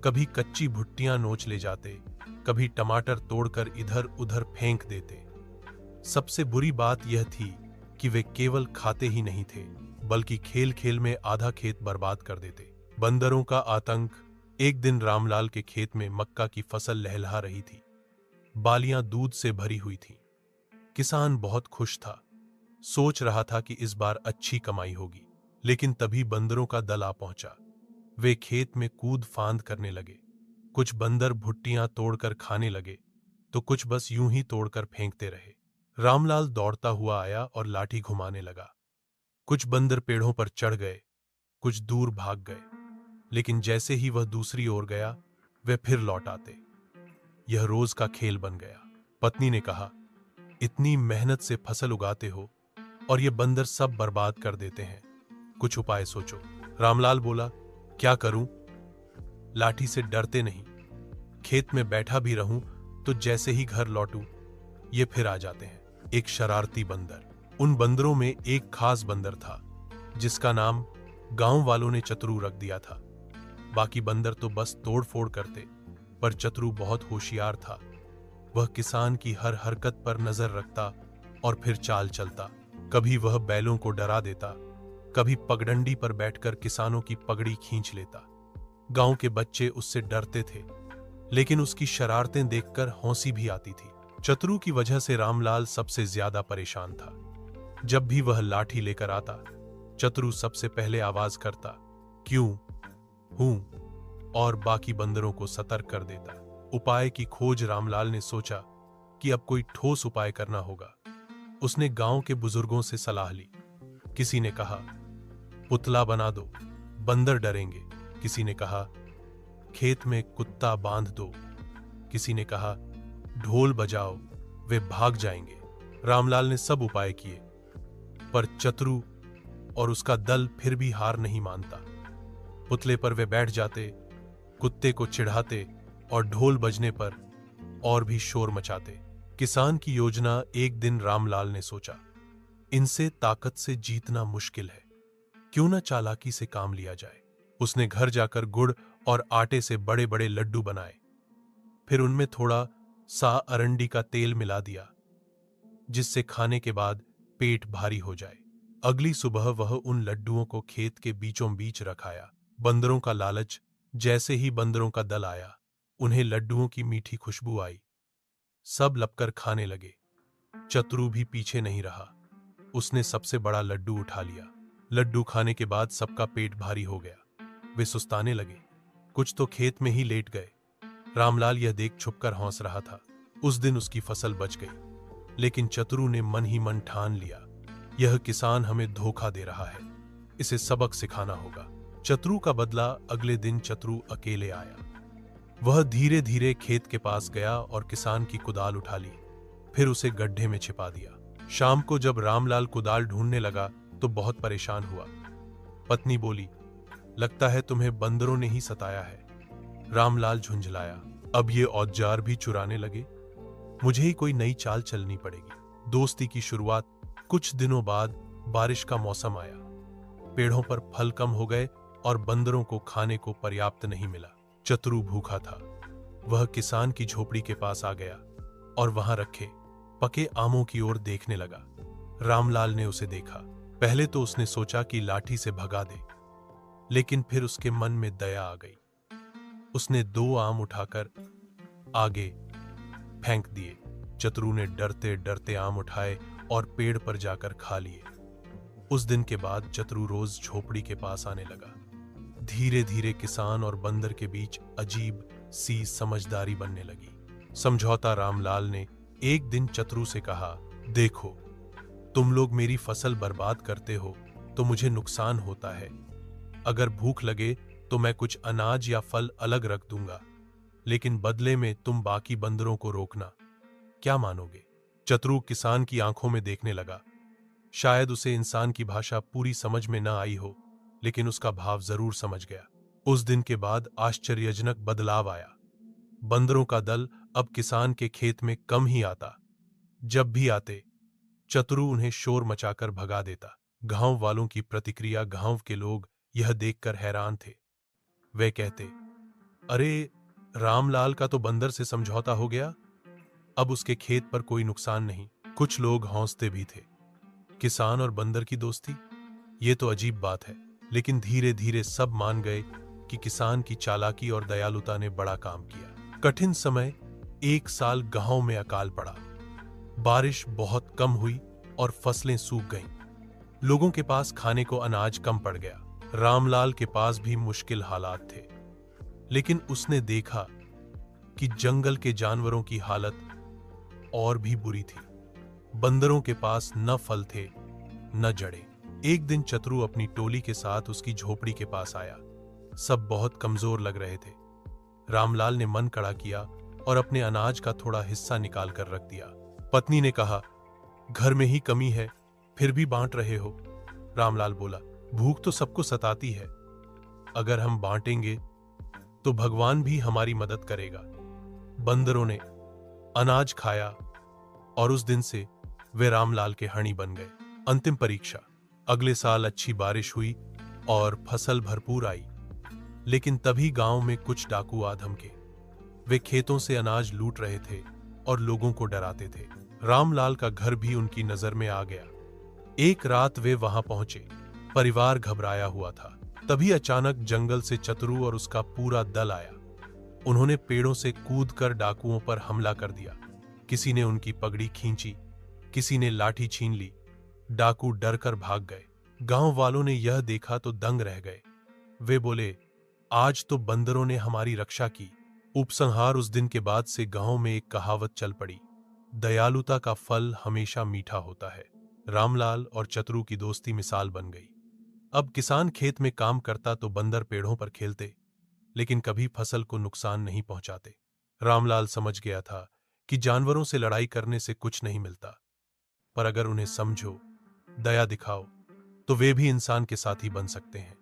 कभी कच्ची भुट्टियां नोच ले जाते, कभी टमाटर तोड़कर इधर उधर फेंक देते। सबसे बुरी बात यह थी कि वे केवल खाते ही नहीं थे, बल्कि खेल खेल में आधा खेत बर्बाद कर देते। बंदरों का आतंक। एक दिन रामलाल के खेत में मक्का की फसल लहलहा रही थी। बालियां दूध से भरी हुई थीं। किसान बहुत खुश था, सोच रहा था कि इस बार अच्छी कमाई होगी। लेकिन तभी बंदरों का दल आ पहुंचा। वे खेत में कूद फांद करने लगे। कुछ बंदर भुट्टियां तोड़कर खाने लगे, तो कुछ बस यूं ही तोड़कर फेंकते रहे। रामलाल दौड़ता हुआ आया और लाठी घुमाने लगा। कुछ बंदर पेड़ों पर चढ़ गए, कुछ दूर भाग गए, लेकिन जैसे ही वह दूसरी ओर गया, वे फिर लौट आते। यह रोज का खेल बन गया। पत्नी ने कहा, इतनी मेहनत से फसल उगाते हो और ये बंदर सब बर्बाद कर देते हैं। कुछ उपाय सोचो। रामलाल बोला, क्या करूं? लाठी से डरते नहीं। खेत में बैठा भी रहूं तो जैसे ही घर लौटूं, ये फिर आ जाते हैं। एक शरारती बंदर। उन बंदरों में एक खास बंदर था, जिसका नाम गांव वालों ने चतुरू रख दिया था। बाकी बंदर तो बस तोड़-फोड़ करते, पर चतुरू बहुत होशियार था। वह किसान की हर हरकत पर नजर रखता और फिर चाल चलता। कभी वह बैलों को डरा देता, कभी पगडंडी पर बैठकर किसानों की पगड़ी खींच लेता। गांव के बच्चे उससे डरते थे, लेकिन उसकी शरारतें देखकर हौंसी भी आती थी। चतुरू की वजह से रामलाल सबसे ज्यादा परेशान था। जब भी वह लाठी लेकर आता, चतुरू सबसे पहले आवाज करता, क्यों, हूं, और बाकी बंदरों को सतर्क कर देता। उपाय की खोज रामलाल ने सोचा कि अब कोई ठोस उपाय करना होगा। उसने गांव के बुजुर्गों से सलाह ली। किसी ने कहा, पुतला बना दो, बंदर डरेंगे। किसी ने कहा, खेत में कुत्ता बांध दो। किसी ने कहा, ढोल बजाओ, वे भाग जाएंगे। रामलाल ने सब उपाय किए, पर चतुरू और उसका दल फिर भी हार नहीं मानता। पुतले पर वे बैठ जाते, कुत्ते को चिढ़ाते और ढोल बजने पर और भी शोर मचाते। किसान की योजना एक दिन रामलाल ने सोचा, इनसे ताकत से जीतना मुश्किल है, क्यों न चालाकी से काम लिया जाए। उसने घर जाकर गुड़ और आटे से बड़े बड़े लड्डू बनाए, फिर उनमें थोड़ा सा अरंडी का तेल मिला दिया, जिससे खाने के बाद पेट भारी हो जाए। अगली सुबह वह उन लड्डुओं को खेत के बीचों बीच रखाया। बंदरों का लालच, जैसे ही बंदरों का दल आया, उन्हें लड्डुओं की मीठी खुशबू आई। सब लपकर खाने लगे। चतुरू भी पीछे नहीं रहा, उसने सबसे बड़ा लड्डू उठा लिया। लड्डू खाने के बाद सबका पेट भारी हो गया, वे सुस्ताने लगे, कुछ तो खेत में ही लेट गए। रामलाल यह देख छुपकर हंस रहा था। उस दिन उसकी फसल बच गई, लेकिन चतुरू ने मन ही मन ठान लिया, यह किसान हमें धोखा दे रहा है, इसे सबक सिखाना होगा। चतुरू का बदला। अगले दिन चतुरू अकेले आया। वह धीरे धीरे खेत के पास गया और किसान की कुदाल उठा ली, फिर उसे गड्ढे में छिपा दिया। शाम को जब रामलाल कुदाल ढूंढने लगा तो बहुत परेशान हुआ। पत्नी बोली, लगता है तुम्हें बंदरों ने ही सताया है। रामलाल झुंझलाया, अब ये औजार भी चुराने लगे, मुझे ही कोई नई चाल चलनी पड़ेगी। दोस्ती की शुरुआत। कुछ दिनों बाद बारिश का मौसम आया, पेड़ों पर फल कम हो गए और बंदरों को खाने को पर्याप्त नहीं मिला। चतुरू भूखा था। वह किसान की झोपड़ी के पास आ गया और वहां रखे पके आमों की ओर देखने लगा। रामलाल ने उसे देखा। पहले तो उसने सोचा कि लाठी से भगा दे, लेकिन फिर उसके मन में दया आ गई। उसने 2 आम उठाकर आगे फेंक दिए। चतुरू ने डरते डरते आम उठाए और पेड़ पर जाकर खा लिए। उस दिन के बाद चतुरू रोज झोपड़ी के पास आने लगा। धीरे धीरे किसान और बंदर के बीच अजीब सी समझदारी बनने लगी। समझौता। रामलाल ने एक दिन चतुरू से कहा, देखो, तुम लोग मेरी फसल बर्बाद करते हो तो मुझे नुकसान होता है। अगर भूख लगे तो मैं कुछ अनाज या फल अलग रख दूंगा, लेकिन बदले में तुम बाकी बंदरों को रोकना। क्या मानोगे? चतुरू किसान की आंखों में देखने लगा। शायद उसे इंसान की भाषा पूरी समझ में न आई हो, लेकिन उसका भाव जरूर समझ गया। उस दिन के बाद आश्चर्यजनक बदलाव आया। बंदरों का दल अब किसान के खेत में कम ही आता। जब भी आते, चतुरू उन्हें शोर मचाकर भगा देता। गांव वालों की प्रतिक्रिया। गांव के लोग यह देखकर हैरान थे। वे कहते, अरे, रामलाल का तो बंदर से समझौता हो गया, अब उसके खेत पर कोई नुकसान नहीं। कुछ लोग हौंसते भी थे, किसान और बंदर की दोस्ती, ये तो अजीब बात है। लेकिन धीरे धीरे सब मान गए कि किसान की चालाकी और दयालुता ने बड़ा काम किया। कठिन समय। एक साल गांव में अकाल पड़ा, बारिश बहुत कम हुई और फसलें सूख गईं। लोगों के पास खाने को अनाज कम पड़ गया। रामलाल के पास भी मुश्किल हालात थे, लेकिन उसने देखा कि जंगल के जानवरों की हालत और भी बुरी थी। बंदरों के पास न फल थे न जड़ें। एक दिन चतुरू अपनी टोली के साथ उसकी झोपड़ी के पास आया। सब बहुत कमजोर लग रहे थे। रामलाल ने मन कड़ा किया और अपने अनाज का थोड़ा हिस्सा निकाल कर रख दिया। पत्नी ने कहा, घर में ही कमी है, फिर भी बांट रहे हो। रामलाल बोला, भूख तो सबको सताती है, अगर हम बांटेंगे तो भगवान भी हमारी मदद करेगा। बंदरों ने अनाज खाया और उस दिन से वे रामलाल के हणी बन गए। अंतिम परीक्षा। अगले साल अच्छी बारिश हुई और फसल भरपूर आई, लेकिन तभी गांव में कुछ डाकू आ धमके। वे खेतों से अनाज लूट रहे थे और लोगों को डराते थे। रामलाल का घर भी उनकी नजर में आ गया। एक रात वे वहां पहुंचे। परिवार घबराया हुआ था। तभी अचानक जंगल से चतुरू और उसका पूरा दल आया। उन्होंने पेड़ों से कूदकर डाकुओं पर हमला कर दिया। किसी ने उनकी पगड़ी खींची, किसी ने लाठी छीन ली। डाकू डरकर भाग गए। गांव वालों ने यह देखा तो दंग रह गए। वे बोले, आज तो बंदरों ने हमारी रक्षा की। उपसंहार। उस दिन के बाद से गांव में एक कहावत चल पड़ी, दयालुता का फल हमेशा मीठा होता है। रामलाल और चतुरू की दोस्ती मिसाल बन गई। अब किसान खेत में काम करता तो बंदर पेड़ों पर खेलते, लेकिन कभी फसल को नुकसान नहीं पहुंचाते। रामलाल समझ गया था कि जानवरों से लड़ाई करने से कुछ नहीं मिलता, पर अगर उन्हें समझो, दया दिखाओ, तो वे भी इंसान के साथी बन सकते हैं।